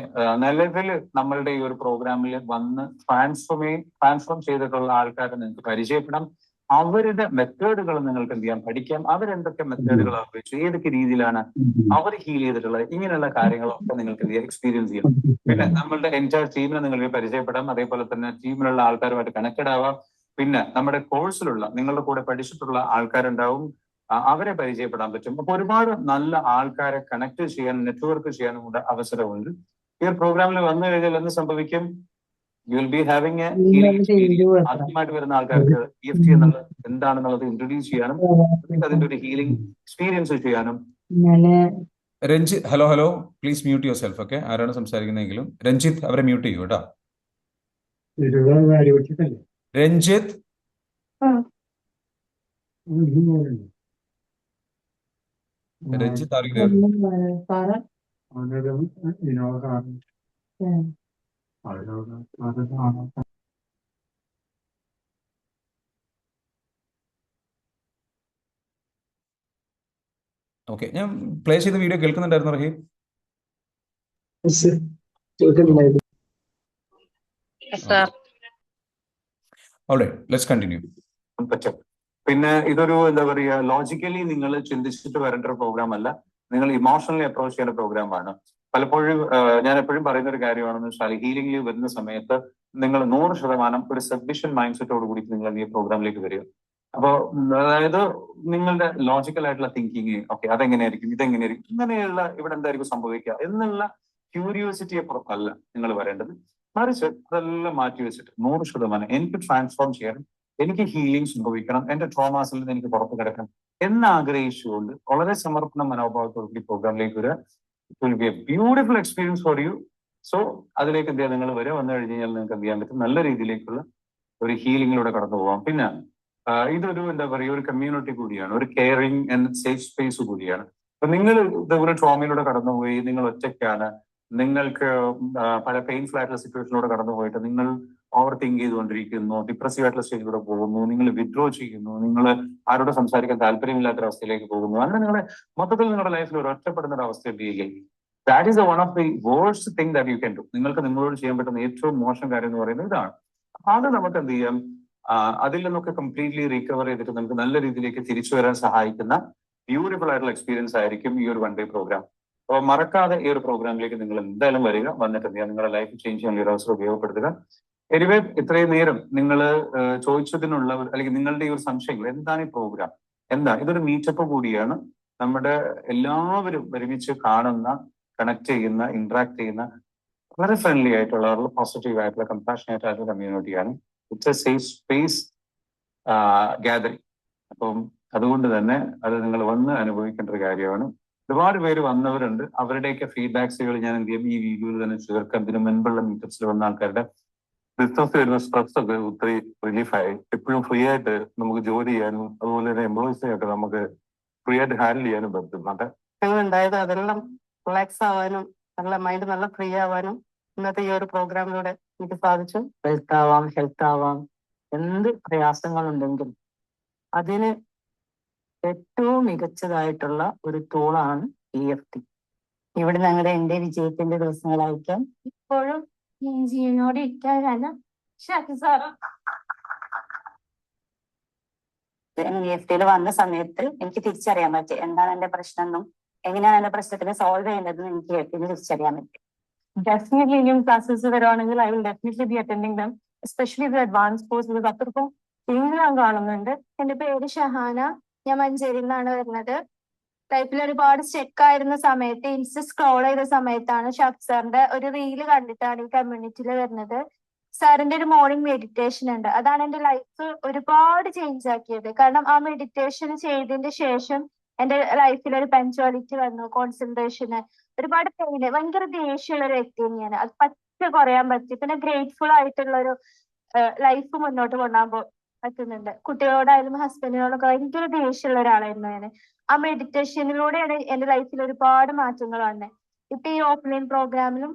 നിലവിൽ നമ്മളുടെ ഈ ഒരു പ്രോഗ്രാമിൽ വന്ന് ട്രാൻസ്ഫോം ചെയ്തിട്ടുള്ള ആൾക്കാരെ നിങ്ങൾക്ക് പരിചയപ്പെടാം. അവരുടെ മെത്തേഡുകൾ നിങ്ങൾക്ക് എന്ത് ചെയ്യാം, പഠിക്കാം. അവരെന്തൊക്കെ മെത്തേഡുകൾ ഉപയോഗിച്ചു, ഏതൊക്കെ രീതിയിലാണ് അവർ ഹീൽ ചെയ്തിട്ടുള്ളത്, ഇങ്ങനെയുള്ള കാര്യങ്ങളൊക്കെ നിങ്ങൾക്ക് എന്ത് ചെയ്യാം, എക്സ്പീരിയൻസ് ചെയ്യാം. പിന്നെ നമ്മളുടെ എൻറ്റയർ ടീമിനെ നിങ്ങൾക്ക് പരിചയപ്പെടാം. അതേപോലെ തന്നെ ടീമിലുള്ള ആൾക്കാരുമായിട്ട് കണക്റ്റഡ് ആവാം. പിന്നെ നമ്മുടെ കോഴ്സിലുള്ള നിങ്ങളുടെ കൂടെ പഠിച്ചിട്ടുള്ള ആൾക്കാരുണ്ടാവും, അവരെ പരിചയപ്പെടാൻ പറ്റും. അപ്പൊ ഒരുപാട് നല്ല ആൾക്കാരെ കണക്ട് ചെയ്യാനും നെറ്റ്വർക്ക് ചെയ്യാനും കൂടെ അവസരമുണ്ട്. ഈ ഒരു പ്രോഗ്രാമിൽ വന്നു കഴിഞ്ഞാൽ എന്ത് സംഭവിക്കും? You will be having A healing experience. ആദ്യമായിട്ട് വരുന്ന ആൾക്കാർക്ക് EFT എന്നുള്ളത് എന്താണെന്നുള്ളത് ഇൻട്രൊഡ്യൂസ് ചെയ്യാനും അതിന്റെ ഒരു ഹീലിംഗ് എക്സ്പീരിയൻസ് ചെയ്യാനും. Ranjith, hello, please mute yourself. Okay, ആരാണ് സംസാരിക്കുന്നതെങ്കിലും രഞ്ജിത്ത് അവരെ മ്യൂട്ട് ചെയ്യൂ കേട്ടോ. Ranjith, Ranjith, are you there? Okay, ഞാൻ പ്ലേ ചെയ്ത വീഡിയോ കേൾക്കുന്നുണ്ടായിരുന്നു റഹീം? കേൾക്കുന്നുണ്ടായിരുന്നു. Alright, let's continue. പറ്റും. പിന്നെ ഇതൊരു എന്താ പറയുക, ലോജിക്കലി നിങ്ങൾ ചിന്തിച്ചിട്ട് വരേണ്ട ഒരു പ്രോഗ്രാം അല്ല, നിങ്ങൾ ഇമോഷണലി അപ്രോച്ച് ചെയ്യേണ്ട പ്രോഗ്രാമാണ്. പലപ്പോഴും ഞാൻ എപ്പോഴും പറയുന്ന ഒരു കാര്യമാണെന്ന് വെച്ചാൽ, ഹീലിംഗിൽ വരുന്ന സമയത്ത് നിങ്ങൾ 100% ഒരു സബ്മിഷൻ മൈൻഡ് സെറ്റോട് കൂടി നിങ്ങൾ ഈ പ്രോഗ്രാമിലേക്ക് വരിക. അപ്പോൾ അതായത് നിങ്ങളുടെ ലോജിക്കൽ ആയിട്ടുള്ള തിങ്കിങ്, ഓക്കെ അതെങ്ങനെയായിരിക്കും, ഇതെങ്ങനെയായിരിക്കും, ഇങ്ങനെയുള്ള ഇവിടെ എന്തായിരിക്കും സംഭവിക്കുക എന്നുള്ള ക്യൂരിയോസിറ്റിയെ പുറത്തല്ല നിങ്ങൾ വരേണ്ടത്. മറിച്ച് അതെല്ലാം മാറ്റി വെച്ചിട്ട് 100% എനിക്ക് ട്രാൻസ്ഫോം ചെയ്യണം, എനിക്ക് ഹീലിംഗ് സംഭവിക്കണം, എന്റെ ട്രോമാസിൽ നിന്ന് എനിക്ക് പുറത്തു കിടക്കണം എന്ന് ആഗ്രഹിച്ചുകൊണ്ട് വളരെ സമർപ്പണ മനോഭാവത്തോടുകൂടി പ്രോഗ്രാമിലേക്ക് വരിക. It will be A beautiful experience for you. So അതിലേക്ക് എന്ത് ചെയ്യാൻ നിങ്ങൾ വരെ വന്നു കഴിഞ്ഞ് കഴിഞ്ഞാൽ നിങ്ങൾക്ക് എന്ത് ചെയ്യാൻ പറ്റും, നല്ല രീതിയിലേക്കുള്ള ഒരു ഹീലിംഗിലൂടെ കടന്നു പോകാം. പിന്നെ ഇതൊരു എന്താ പറയുക, ഒരു കമ്മ്യൂണിറ്റി കൂടിയാണ്, ഒരു കെയറിങ് ആൻഡ് സേഫ് സ്പേസ് കൂടിയാണ്. അപ്പൊ നിങ്ങൾ ഇതേപോലെ ട്രോമയിലൂടെ കടന്നുപോയി, നിങ്ങൾ ഒറ്റയ്ക്കാണ്, നിങ്ങൾക്ക് പല പെയിൻഫുൾ ആയിട്ടുള്ള സിറ്റുവേഷനിലൂടെ കടന്നുപോയിട്ട് നിങ്ങൾ ഓവർ തിങ്ക് ചെയ്തുകൊണ്ടിരിക്കുന്നു, ഡിപ്രസീവ് ആയിട്ടുള്ള സ്റ്റേജിലൂടെ പോകുന്നു, നിങ്ങൾ വിഡ്രോ ചെയ്യുന്നു, നിങ്ങൾ ആരോട് സംസാരിക്കാൻ താല്പര്യമില്ലാത്തൊരവസ്ഥയിലേക്ക് പോകുന്നു, അങ്ങനെ നിങ്ങളെ മൊത്തത്തിൽ നിങ്ങളുടെ ലൈഫിൽ ഒരു ഒറ്റപ്പെടുന്ന ഒരു അവസ്ഥ എത്തിയില്ലേ, that is one of the worst thing that you can do. നിങ്ങൾക്ക് നിങ്ങളോട് ചെയ്യാൻ പറ്റുന്ന ഏറ്റവും മോശം കാര്യം എന്ന് പറയുന്നത് ഇതാണ്. അത് നമുക്ക് എന്ത് ചെയ്യാം, അതിൽ നിന്നൊക്കെ കംപ്ലീറ്റ്ലി റിക്കവർ ചെയ്തിട്ട് നമുക്ക് നല്ല രീതിയിലേക്ക് തിരിച്ചു വരാൻ സഹായിക്കുന്ന ബ്യൂട്ടിഫുൾ ആയിട്ടുള്ള എക്സ്പീരിയൻസ് ആയിരിക്കും ഈ ഒരു 1 ഡേ പ്രോഗ്രാം. അപ്പോൾ മറക്കാതെ ഈ ഒരു പ്രോഗ്രാമിലേക്ക് നിങ്ങൾ എന്തായാലും വരിക, വന്നിട്ട് എന്ത് ചെയ്യുക, നിങ്ങളുടെ ലൈഫ് ചേഞ്ച് ചെയ്യാൻ ഒരു അവസരം ഉപയോഗപ്പെടുത്തുക. എനിവേ, ഇത്രയും നേരം നിങ്ങൾ ചോദിച്ചതിനുള്ള അല്ലെങ്കിൽ നിങ്ങളുടെ ഈ ഒരു സംശയങ്ങൾ, എന്താണ് ഈ പ്രോഗ്രാം, എന്താണ് ഇതൊരു മീറ്റപ്പ് കൂടിയാണ്, നമ്മുടെ എല്ലാവരും ഒരുമിച്ച് കാണുന്ന, കണക്ട് ചെയ്യുന്ന, ഇന്ററാക്ട് ചെയ്യുന്ന വളരെ ഫ്രണ്ട്ലി ആയിട്ടുള്ള, വളരെ പോസിറ്റീവ് ആയിട്ടുള്ള, കമ്പാഷനേറ്റ് ആയിട്ടുള്ള കമ്മ്യൂണിറ്റിയാണ്. It's a safe space gathering. അപ്പം അതുകൊണ്ട് തന്നെ അത് നിങ്ങൾ വന്ന് അനുഭവിക്കേണ്ട ഒരു കാര്യമാണ്. ഒരുപാട് പേര് വന്നവരുണ്ട്, അവരുടെയൊക്കെ ഫീഡ്ബാക്സുകൾ ഞാൻ എന്ത് ചെയ്യും ഈ വീഡിയോയിൽ തന്നെ ചേർക്കാം. ഇതിന് മുൻപുള്ള മീറ്റപ്സിൽ വന്ന ആൾക്കാരുടെ ബിസിനസ് വരുന്ന സ്ട്രെസ് ഒക്കെ ഒത്തിരി റിലീഫായി. എപ്പോഴും ഫ്രീ ആയിട്ട് നമുക്ക് ജോലി ചെയ്യാനും അതുപോലെ തന്നെ എംപ്ലോയീസിനെയൊക്കെ നമുക്ക് ഫ്രീ ആയിട്ട് ഹാൻഡിൽ ചെയ്യാനും പറ്റും. ഉണ്ടായത് അതെല്ലാം റിലാക്സ് ആവാനും നല്ല മൈൻഡ് നല്ല ഫ്രീ ആവാനും ഇന്നത്തെ ഈ ഒരു പ്രോഗ്രാമിലൂടെ എനിക്ക് സാധിച്ചു. വെൽത്ത് ആവാം, ഹെൽത്ത് ആവാം, എന്ത് പ്രയാസങ്ങളുണ്ടെങ്കിലും അതിന് ഏറ്റവും മികച്ചതായിട്ടുള്ള ഒരു ടൂളാണ് EFT. ഇവിടെ ഞങ്ങളുടെ എന്റെ വിജയത്തിന്റെ ദിവസങ്ങളായിരിക്കാം. ഇപ്പോഴും ജീവനോടെ ഇരിക്കാനാണ് EFTയിൽ വന്ന സമയത്ത് എനിക്ക് തിരിച്ചറിയാൻ പറ്റി എന്താണ് എന്റെ പ്രശ്നം എന്നും എങ്ങനെയാണ് എന്റെ പ്രശ്നത്തിനെ സോൾവ് ചെയ്യുന്നതെന്ന് എനിക്ക് EFTയിൽ തിരിച്ചറിയാൻ പറ്റി. ഡെഫിനറ്റ്ലി ഇനിയും ക്ലാസ്സസ് വരുവാണെങ്കിൽ I will definitely B attending dum, especially ഇത് അഡ്വാൻസ് കോഴ്സ്. അത്രക്കും ഞാൻ കാണുന്നുണ്ട്. എന്റെ പേര് ഷഹാന, ഞാൻ മഞ്ചേരിയിൽ നിന്നാണ് വരുന്നത്. ലൈഫിൽ ഒരുപാട് സ്റ്റെക്ക് ആയിരുന്ന സമയത്ത് ഇൻസ്റ്റ സ്ക്രോൾ ചെയ്ത സമയത്താണ് ഷാഫി സാറിന്റെ ഒരു റീല് കണ്ടിട്ടാണ് ഈ കമ്മ്യൂണിറ്റിയിൽ വരുന്നത്. സാറിന്റെ ഒരു മോർണിംഗ് മെഡിറ്റേഷൻ ഉണ്ട്, അതാണ് എന്റെ ലൈഫ് ഒരുപാട് ചേഞ്ച് ആക്കിയത്. കാരണം ആ മെഡിറ്റേഷൻ ചെയ്തതിന്റെ ശേഷം എന്റെ ലൈഫിൽ ഒരു പഞ്ച്വാലിറ്റി വന്നു, കോൺസെൻട്രേഷന്, ഒരുപാട് പെയിന്, ഭയങ്കര ദേഷ്യമുള്ള ഒരു വ്യക്തിയാണ് ഞാൻ. അത് പറ്റ കുറയാൻ പറ്റി. പിന്നെ ഗ്രേറ്റ്ഫുൾ ആയിട്ടുള്ള ഒരു ലൈഫ് മുന്നോട്ട് കൊണ്ടുപോകാൻ പറ്റുന്നുണ്ട്. കുട്ടികളോടായാലും ഹസ്ബൻഡിനോടൊക്കെ ഭയങ്കര ദേഷ്യമുള്ള ഒരാളായിരുന്നു ഞാൻ. ആ മെഡിറ്റേഷനിലൂടെയാണ് എന്റെ ലൈഫിൽ ഒരുപാട് മാറ്റങ്ങൾ വന്നത്. ഇപ്പൊ ഈ ഓഫ്ലൈൻ പ്രോഗ്രാമിലും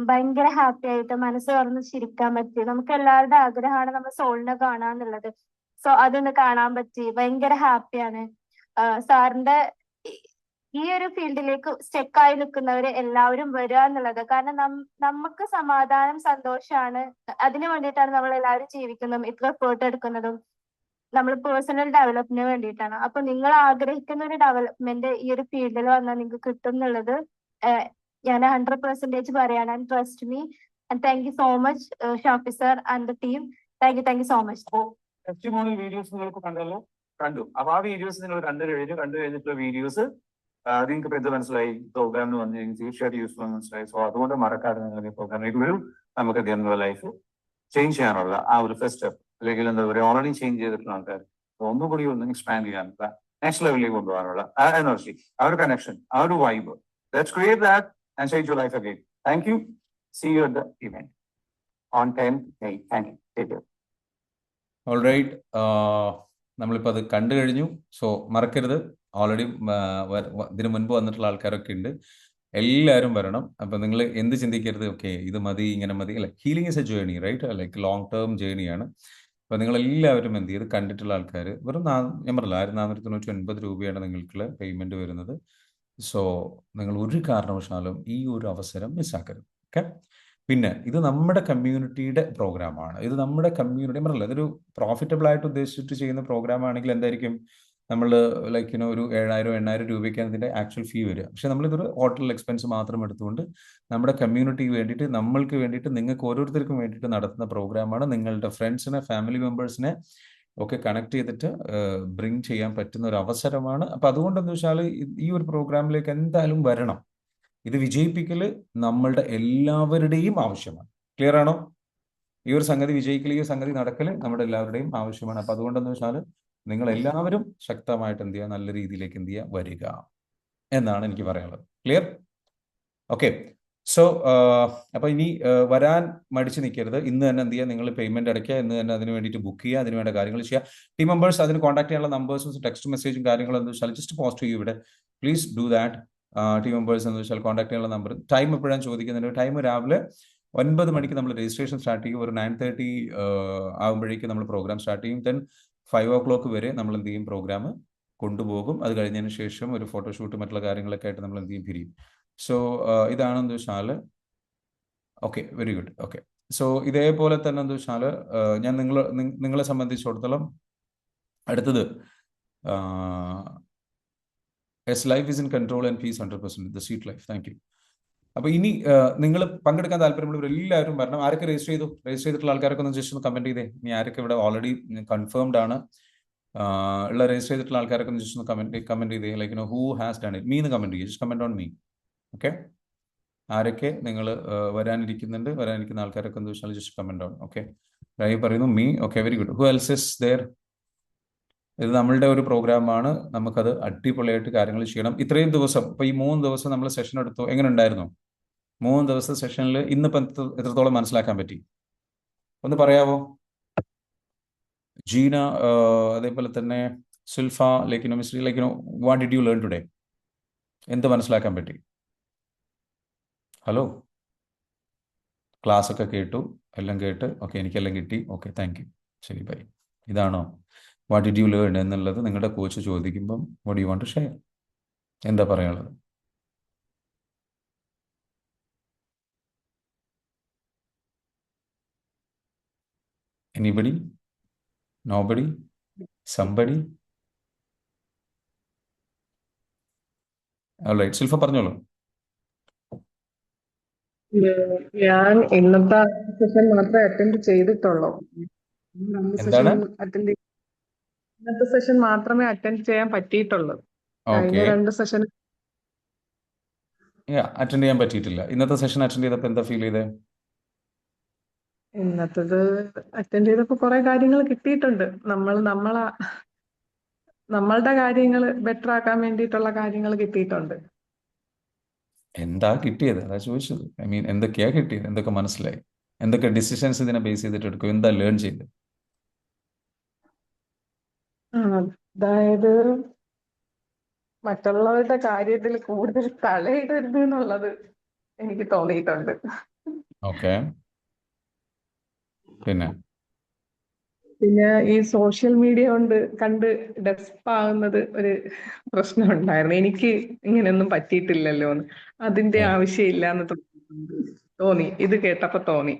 ഭയങ്കര ഹാപ്പി ആയിട്ട് മനസ്സ് തുറന്ന് ചിരിക്കാൻ പറ്റി. നമുക്ക് എല്ലാവരുടെ ആഗ്രഹമാണ് നമ്മുടെ സോളിനെ കാണാന്നുള്ളത്. സോ അതൊന്ന് കാണാൻ പറ്റി, ഭയങ്കര ഹാപ്പിയാണ്. സാറിന്റെ ഈ ഒരു ഫീൽഡിലേക്ക് സ്റ്റെക്കായി നിൽക്കുന്നവര് എല്ലാവരും വരിക എന്നുള്ളത്. കാരണം നമുക്ക് സമാധാനം, സന്തോഷമാണ്, അതിനു വേണ്ടിയിട്ടാണ് നമ്മൾ എല്ലാവരും ജീവിക്കുന്നതും ഇത്ര എഫേർട്ട് എടുക്കുന്നതും. നമ്മൾ പേഴ്സണൽ ഡെവലപ്മെന്റിന് വേണ്ടിയിട്ടാണ്. അപ്പൊ നിങ്ങൾ ആഗ്രഹിക്കുന്ന ഒരു ഡെവലപ്മെന്റ് ഈ ഒരു ഫീൽഡിൽ വന്നാൽ നിങ്ങൾക്ക് കിട്ടും എന്നുള്ളത് ഞാൻ 100% പറയാണ്. And trust me. And thank you so much Shafi sir and the team. Thank you so much. Testimonial videos നിങ്ങൾക്ക് കണ്ടു. അപ്പൊ ആ വീഡിയോസ് നിങ്ങൾ കണ്ടു കഴിഞ്ഞിട്ടുള്ള വീഡിയോസ് നിങ്ങൾക്ക് എന്ത് മനസ്സിലായി, പ്രോഗ്രാമിന് വന്നു കഴിഞ്ഞാൽ തീർച്ചയായിട്ടും യൂസ്ഫുൾ മനസ്സിലായി. സോ അതുകൊണ്ട് മറക്കാതെ നിങ്ങൾ ഈ പ്രോഗ്രാമിലേക്ക് വരും. നമുക്ക് എന്നുള്ള ലൈഫ് ചേഞ്ച് ചെയ്യാനുള്ള ആ ഒരു ഫസ്റ്റ് സ്റ്റെപ്പ്, അല്ലെങ്കിൽ എന്താ പറയുക, ഓൾറെഡി ചേഞ്ച് ചെയ്തിട്ടുള്ള ആൾക്കാർ ഒന്നുകൂടി ഒന്ന് എക്സ്പാൻഡ് ചെയ്യാനുള്ള, നെക്സ്റ്റ് ലെവലിലേക്ക് കൊണ്ടുപോകാനുള്ള ആ എനർജി, ആ ഒരു കണക്ഷൻ, ആ ഒരു vibe, let's create that and change your life again. Thank you. See you at the event on 10th May. Thank you. Take care. Alright, നമ്മളിപ്പോൾ അത് കണ്ടു കഴിഞ്ഞു. സോ മറക്കരുത്, ഓൾറെഡി ഇതിനു മുൻപ് വന്നിട്ടുള്ള ആൾക്കാരൊക്കെ ഉണ്ട്. എല്ലാവരും വരണം. അപ്പൊ നിങ്ങൾ എന്ത് ചിന്തിക്കരുത്, ഓക്കെ ഇത് മതി ഇങ്ങനെ മതി, അല്ല, healing is a journey, right? Like long term ജേർണിയാണ്. അപ്പൊ നിങ്ങൾ എല്ലാവരും എന്ത് ചെയ്ത് കണ്ടിട്ടുള്ള ആൾക്കാർ വെറും ഞാൻ പറഞ്ഞില്ല 1499 രൂപയാണ് നിങ്ങൾക്കുള്ള പേയ്മെന്റ് വരുന്നത്. സോ നിങ്ങൾ ഒരു കാരണവശാലും ഈ ഒരു അവസരം മിസ്സാക്കരുത്. ഓക്കെ. പിന്നെ ഇത് നമ്മുടെ കമ്മ്യൂണിറ്റിയുടെ പ്രോഗ്രാമാണ്. ഇത് നമ്മുടെ കമ്മ്യൂണിറ്റി പറഞ്ഞില്ല, ഇതൊരു പ്രോഫിറ്റബിൾ ആയിട്ട് ഉദ്ദേശിച്ചിട്ട് ചെയ്യുന്ന പ്രോഗ്രാം ആണെങ്കിൽ എന്തായിരിക്കും, നമ്മൾ ലൈക്ക് ഒരു 7,000-8,000 രൂപയ്ക്കാണ് ഇതിന്റെ ആക്ച്വൽ ഫീ വരിക. പക്ഷെ നമ്മളിതൊരു ഹോട്ടൽ എക്സ്പെൻസ് മാത്രം എടുത്തുകൊണ്ട് നമ്മുടെ കമ്മ്യൂണിറ്റിക്ക് വേണ്ടിയിട്ട്, നമ്മൾക്ക് വേണ്ടിയിട്ട്, നിങ്ങൾക്ക് ഓരോരുത്തർക്കും വേണ്ടിയിട്ട് നടത്തുന്ന പ്രോഗ്രാമാണ്. നിങ്ങളുടെ ഫ്രണ്ട്സിനെ, ഫാമിലി മെമ്പേഴ്സിനെ ഒക്കെ കണക്ട് ചെയ്തിട്ട് ബ്രിങ് ചെയ്യാൻ പറ്റുന്ന ഒരു അവസരമാണ്. അപ്പൊ അതുകൊണ്ടെന്ന് വെച്ചാൽ ഈ ഒരു പ്രോഗ്രാമിലേക്ക് എന്തായാലും വരണം. ഇത് വിജയിപ്പിക്കൽ നമ്മളുടെ എല്ലാവരുടെയും ആവശ്യമാണ്. ക്ലിയർ ആണോ? ഈ ഒരു സംഗതി വിജയിക്കൽ, ഈ ഒരു സംഗതി നടക്കൽ നമ്മുടെ എല്ലാവരുടെയും ആവശ്യമാണ്. അപ്പൊ അതുകൊണ്ടെന്ന് വെച്ചാൽ നിങ്ങൾ എല്ലാവരും ശക്തമായിട്ട് എന്ത് ചെയ്യുക, നല്ല രീതിയിലേക്ക് എന്ത് ചെയ്യുക, വരിക എന്നാണ് എനിക്ക് പറയാനുള്ളത്. ക്ലിയർ? ഓക്കെ. സോ അപ്പൊ ഇനി വരാൻ മടിച്ചു നിൽക്കരുത്. ഇന്ന് തന്നെ എന്ത് ചെയ്യുക, നിങ്ങൾ പേയ്മെന്റ് അടയ്ക്കുക, ഇന്ന് തന്നെ അതിന് വേണ്ടിയിട്ട് ബുക്ക് ചെയ്യുക, അതിന് വേണ്ട കാര്യങ്ങൾ ചെയ്യുക. ടീം മെമ്പേഴ്സ് അതിന് കോൺടാക്ട് ചെയ്യാനുള്ള നമ്പേഴ്സും ടെക്സ്റ്റ് മെസ്സേജും കാര്യങ്ങളും എന്ന് വെച്ചാൽ ജസ്റ്റ് പോസ്റ്റ് ചെയ്യൂ ഇവിടെ. Please do that. Team members എന്ന് വെച്ചാൽ കോൺടാക്ട് ചെയ്യാനുള്ള നമ്പർ. ടൈം എപ്പോഴാണ് ചോദിക്കുന്നത്? ടൈം രാവിലെ 9 മണിക്ക് നമ്മൾ രജിസ്ട്രേഷൻ സ്റ്റാർട്ട് ചെയ്യും. ഒരു 9:30 ആകുമ്പോഴേക്കും നമ്മൾ പ്രോഗ്രാം സ്റ്റാർട്ട് ചെയ്യും. ദെൻ 5 o'clock വരെ നമ്മൾ എന്ത് ചെയ്യും, പ്രോഗ്രാം കൊണ്ടുപോകും. അത് കഴിഞ്ഞതിന് ശേഷം ഒരു ഫോട്ടോഷൂട്ട് മറ്റുള്ള കാര്യങ്ങളൊക്കെ ആയിട്ട് നമ്മൾ എന്ത് ചെയ്യും, പിരിയും. സോ ഇതാണെന്ന് വെച്ചാൽ okay, very good. Okay. So ഇതേപോലെ തന്നെ എന്താ വെച്ചാൽ ഞാൻ നിങ്ങളെ സംബന്ധിച്ചിടത്തോളം അടുത്തത് S life is in control and piece 100%, the sweet life. Thank you. അപ്പൊ ഇനി നിങ്ങൾ പങ്കെടുക്കാൻ താല്പര്യമുള്ളവർ എല്ലാവരും വരണം. ആരൊക്കെ രജിസ്റ്റർ ചെയ്തിട്ടുള്ള ആൾക്കാരൊക്കെ ഒന്ന് ജസ്റ്റ് ഒന്ന് കമന്റ് ചെയ്തേ. ഇനി ആരൊക്കെ ഇവിടെ ഓൾറെഡി കൺഫേംഡ് ആണ് ഉള്ള രജിസ്റ്റർ ചെയ്തിട്ടുള്ള ആൾക്കാരൊക്കെ ഒന്ന് ജസ്റ്റ് ഒന്ന് കമന്റ് ചെയ്തേ. Like who has done it, me എന്ന് കമന്റ് ചെയ്യേ. Just comment on me. Okay. ആരൊക്കെ നിങ്ങൾ വരാനിരിക്കുന്ന ആൾക്കാരൊക്കെ എന്ന് വെച്ചാൽ ജസ്റ്റ് കമന്റ് ഓൺ. ഓക്കെ. രായി പറയുന്നു me. Okay, very good. Who else is there? ഇത് നമ്മളുടെ ഒരു പ്രോഗ്രാമാണ്. നമുക്കത് അടിപൊളിയായിട്ട് കാര്യങ്ങൾ ചെയ്യണം. ഇത്രയും ദിവസം, ഇപ്പൊ ഈ 3 ദിവസം നമ്മൾ സെഷൻ എടുത്തു, എങ്ങനെ ഉണ്ടായിരുന്നു? 3 ദിവസത്തെ സെഷനിൽ ഇന്നിപ്പം എത്രത്തോളം മനസ്സിലാക്കാൻ പറ്റി ഒന്ന് പറയാവോ? ജീന, അതേപോലെ തന്നെ സുൽഫ, ലൈക്കിനോ മിസ്റ്ററി, ലൈക്കിനോ what did you learn today? എന്ത് മനസ്സിലാക്കാൻ പറ്റി? ഹലോ, ക്ലാസ് ഒക്കെ കേട്ടു, എല്ലാം കേട്ട് ഓക്കെ, എനിക്കെല്ലാം കിട്ടി. ഓക്കെ, താങ്ക് യു, ശരി, ബൈ. ഇതാണോ വാട്ട് ഡിഡ് യു ലേൺ എന്നുള്ളത് നിങ്ങളുടെ കോച്ച് ചോദിക്കുമ്പം what you want to share? എന്താ പറയാനുള്ളത്? Anybody? Nobody? Somebody? Alright, Shilpa പറഞ്ഞോളൂ. ഞാൻ ഇന്നത്തെ സെഷൻ മാത്രമേ അറ്റൻഡ് ചെയ്തിട്ടുള്ളൂ. എന്താണ്? ഇന്നത്തെ സെഷൻ മാത്രമേ അറ്റൻഡ് ചെയ്യാൻ പറ്റിയിട്ടുള്ളൂ. കഴിഞ്ഞ ഓക്കെ, 2 സെഷൻ അറ്റൻഡ് ചെയ്യാൻ പറ്റിയിട്ടില്ല. ഇന്നത്തെ സെഷൻ അറ്റൻഡ് ചെയ്തപ്പോൾ എന്താ ഫീൽ ചെയ്തേ? ഇന്നത്തത് അറ്റൻഡ് ചെയ്തപ്പോ കുറെ കാര്യങ്ങൾ കിട്ടിയിട്ടുണ്ട്. നമ്മളുടെ കാര്യങ്ങൾ ബെറ്റർ ആക്കാൻ വേണ്ടിയിട്ടുള്ള കാര്യങ്ങൾ കിട്ടിയിട്ടുണ്ട്. എന്താ കിട്ടിയത്? അതാ ചോദിച്ചത്. ഐ മീൻ, എന്തൊക്കെയാ കിട്ടിയത്? എന്തൊക്കെ മനസ്സിലായി? എന്തൊക്കെ ഡിസിഷൻസ് ഇതിനെ ബേസ് ചെയ്തിട്ട് എടുക്കും? എന്താ ലേൺ ചെയ്ത്? അതായത് മറ്റുള്ളവരുടെ കാര്യത്തിൽ കൂടുതൽ തലയിടരുത് എന്നുള്ളത് എനിക്ക് തോന്നിയിട്ടുണ്ട്. ഓക്കെ. പിന്നെ ഈ സോഷ്യൽ മീഡിയ കണ്ട് ഡെസ്പാകുന്നത് ഒരു പ്രശ്നം ഉണ്ടായിരുന്നു. എനിക്ക് ഇങ്ങനെയൊന്നും പറ്റിയിട്ടില്ലല്ലോ എന്ന്, അതിന്റെ ആവശ്യമില്ല എന്ന് തോന്നി. ഇത് കേട്ടപ്പോ തോന്നി.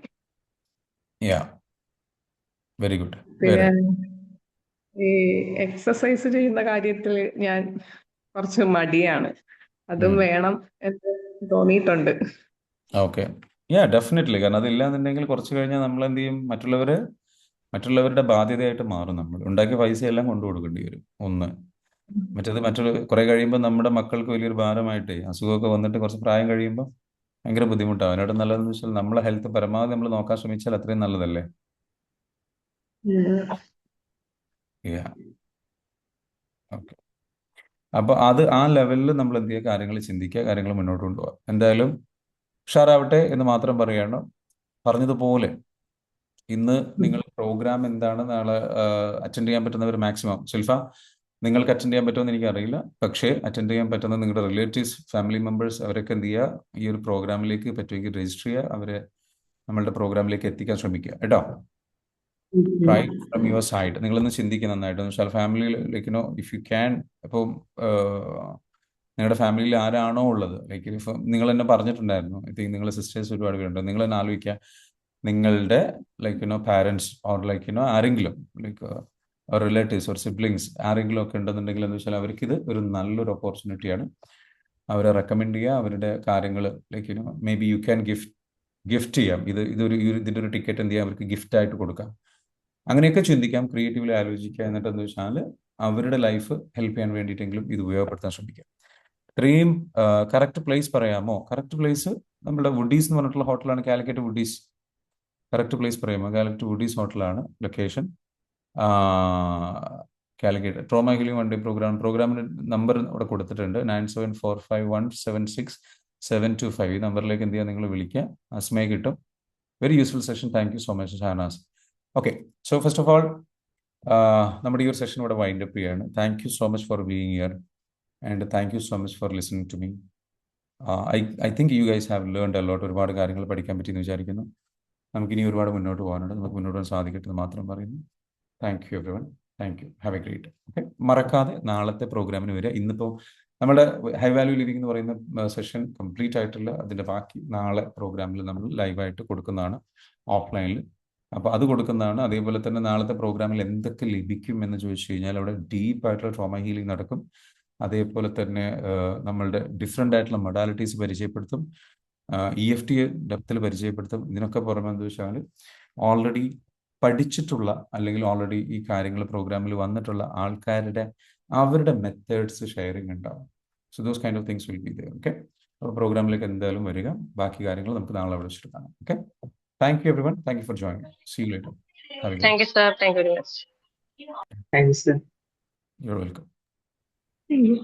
Very good. പിന്നെ ഈ എക്സസൈസ് ചെയ്യുന്ന കാര്യത്തിൽ ഞാൻ കുറച്ച് മടിയാണ്. അതും വേണം എന്ന് തോന്നിയിട്ടുണ്ട്. Okay, definitely. കാരണം അതില്ലാന്നുണ്ടെങ്കിൽ കുറച്ച് കഴിഞ്ഞാൽ നമ്മൾ എന്ത് ചെയ്യും? മറ്റുള്ളവരുടെ ബാധ്യതയായിട്ട് മാറും. നമ്മൾ ഉണ്ടാക്കിയ പൈസ എല്ലാം കൊണ്ടു കൊടുക്കേണ്ടി വരും. ഒന്ന്, മറ്റുള്ള കുറെ കഴിയുമ്പോൾ നമ്മുടെ മക്കൾക്ക് വലിയൊരു ഭാരമായിട്ട് അസുഖമൊക്കെ വന്നിട്ട് കുറച്ച് പ്രായം കഴിയുമ്പോൾ ഭയങ്കര ബുദ്ധിമുട്ടാവും. അതിനോട് നല്ലതെന്ന് വെച്ചാൽ നമ്മളെ ഹെൽത്ത് പരമാവധി നമ്മൾ നോക്കാൻ ശ്രമിച്ചാൽ അത്രയും നല്ലതല്ലേ? ഓക്കെ. അപ്പൊ ആ ലെവലിൽ നമ്മൾ എന്ത് ചെയ്യുക? കാര്യങ്ങൾ ചിന്തിക്കുക, കാര്യങ്ങൾ മുന്നോട്ട് കൊണ്ടുപോകുക. എന്തായാലും ഉഷാറാവട്ടെ എന്ന് മാത്രം പറയാണ്. പറഞ്ഞതുപോലെ ഇന്ന് നിങ്ങൾ പ്രോഗ്രാം എന്താണ് നാളെ അറ്റൻഡ് ചെയ്യാൻ പറ്റുന്നവർ മാക്സിമം. ശിൽഫ, നിങ്ങൾക്ക് അറ്റൻഡ് ചെയ്യാൻ പറ്റുമെന്ന് എനിക്കറിയില്ല. പക്ഷേ അറ്റൻഡ് ചെയ്യാൻ പറ്റുന്ന നിങ്ങളുടെ റിലേറ്റീവ്സ്, ഫാമിലി മെമ്പേഴ്സ് അവരൊക്കെ എന്ത് ചെയ്യുക, ഈ ഒരു പ്രോഗ്രാമിലേക്ക് പറ്റുമെങ്കിൽ രജിസ്റ്റർ ചെയ്യുക, അവരെ നമ്മളുടെ പ്രോഗ്രാമിലേക്ക് എത്തിക്കാൻ ശ്രമിക്കുക കേട്ടോ. Try from your side. നിങ്ങളൊന്ന് ചിന്തിക്കുക നന്നായിട്ട്. എന്ന് വെച്ചാൽ ഫാമിലിയിൽ ലൈക്കിനോ ഇഫ് യു ക്യാൻ, ഇപ്പം നിങ്ങളുടെ ഫാമിലിയിൽ ആരാണോ ഉള്ളത്, ലൈക്ക് ഇപ്പം നിങ്ങൾ തന്നെ പറഞ്ഞിട്ടുണ്ടായിരുന്നു, ഐ തിങ്ക് നിങ്ങളുടെ സിസ്റ്റേഴ്സ് ഒരുപാട് പേരുണ്ട്. നിങ്ങൾ തന്നെ ആലോചിക്കുക, നിങ്ങളുടെ ലൈക്ക് പാരൻസ് ഓർ ലൈക്ക് ആരെങ്കിലും ലൈക്ക് റിലേറ്റീവ്സ് ഓർ സിബ്ലിങ്സ് ആരെങ്കിലും ഒക്കെ ഉണ്ടെന്നുണ്ടെങ്കിൽ എന്ന് വെച്ചാൽ അവർക്ക് ഇത് ഒരു നല്ലൊരു ഓപ്പർച്യൂണിറ്റിയാണ്. അവരെ റെക്കമെൻഡ് ചെയ്യുക, അവരുടെ കാര്യങ്ങൾ like may be you can gift ചെയ്യാം. ഇതിൻ്റെ ഒരു ടിക്കറ്റ് എന്ത് ചെയ്യാം, അവർക്ക് ഗിഫ്റ്റ് ആയിട്ട് കൊടുക്കാം. അങ്ങനെയൊക്കെ ചിന്തിക്കാം, ക്രിയേറ്റീവ്ലി ആലോചിക്കുക. എന്നിട്ട് എന്ന് വെച്ചാൽ അവരുടെ ലൈഫ് ഹെൽപ്പ് ചെയ്യാൻ വേണ്ടിയിട്ടെങ്കിലും ഇത് ഉപയോഗപ്പെടുത്താൻ ശ്രമിക്കാം. ഇത്രയും കറക്റ്റ് പ്ലേസ് പറയാമോ? കറക്റ്റ് പ്ലേസ് നമ്മുടെ വുഡീസ് എന്ന് പറഞ്ഞിട്ടുള്ള ഹോട്ടലാണ്, കാലിക്കറ്റ് വുഡീസ്. കറക്റ്റ് പ്ലേസ് പറയാമോ? കാലിക്കറ്റ് വുഡീസ് ഹോട്ടലാണ് location. Calicut trauma healing 1 day പ്രോഗ്രാമിൻ്റെ നമ്പർ ഇവിടെ കൊടുത്തിട്ടുണ്ട്, 9745176725. ഈ നമ്പറിലേക്ക് എന്ത് ചെയ്യുക, നിങ്ങൾ വിളിക്കുക, അസ്മയെ കിട്ടും. Very useful session. Thank you so much Shanas. Okay, so first of all നമ്മുടെ ഈ ഒരു സെഷൻ ഇവിടെ വൈൻഡ് അപ്പ് ചെയ്യാണ്. Thank you so much for being here and thank you so much for listening to me. I think you guys have learned a lot. ഒരുപാട് കാര്യങ്ങൾ പഠിക്കാൻ പറ്റിയെന്ന് വിചാരിക്കുന്നു. നമുക്കിനി ഒരുപാട് മുന്നോട്ട് പോകാനുണ്ട്. നമുക്ക് മുന്നോട്ട് പോകാൻ സാധിക്കട്ടെ എന്ന് മാത്രം പറയുന്നു. Thank you everyone. Thank U. Have A great. Okay, മറക്കാതെ നാളത്തെ പ്രോഗ്രാമിന് വരിക. ഇന്നിപ്പോൾ നമ്മുടെ ഹൈ വാല്യൂ ലിവിംഗ് എന്ന് പറയുന്ന സെഷൻ കംപ്ലീറ്റ് ആയിട്ടുള്ള അതിൻ്റെ ബാക്കി നാളെ പ്രോഗ്രാമിൽ നമ്മൾ ലൈവായിട്ട് കൊടുക്കുന്നതാണ്, ഓഫ്ലൈനിൽ. അപ്പോൾ അത് കൊടുക്കുന്നതാണ്. അതേപോലെ തന്നെ നാളത്തെ പ്രോഗ്രാമിൽ എന്തൊക്കെ ലഭിക്കും എന്ന് ചോദിച്ചു കഴിഞ്ഞാൽ അവിടെ ഡീപ്പായിട്ടുള്ള ട്രോമ ഹീലിംഗ് നടക്കും. അതേപോലെ തന്നെ നമ്മളുടെ ഡിഫറെൻ്റ് ആയിട്ടുള്ള മൊഡാലിറ്റീസ് പരിചയപ്പെടുത്തും, EFT ഡെപ്തിൽ പരിചയപ്പെടുത്തും. ഇതിനൊക്കെ പുറമെ എന്താ വെച്ചാൽ ഓൾറെഡി പഠിച്ചിട്ടുള്ള അല്ലെങ്കിൽ ഓൾറെഡി ഈ കാര്യങ്ങൾ പ്രോഗ്രാമിൽ വന്നിട്ടുള്ള ആൾക്കാരുടെ അവരുടെ മെത്തേഡ്സ് ഷെയറിങ് ഉണ്ടാവും. So those kind of things will be there. Okay, അപ്പോൾ പ്രോഗ്രാമിലേക്ക് എന്തായാലും വരിക. ബാക്കി കാര്യങ്ങൾ നമുക്ക് നാളെ അവിടെ വെച്ചിട്ട് കാണാം. Okay, thank you everyone. Thank you for joining. See you later. Thank you, sir. Thank you very much. Thanks, sir. You're welcome. Thank you.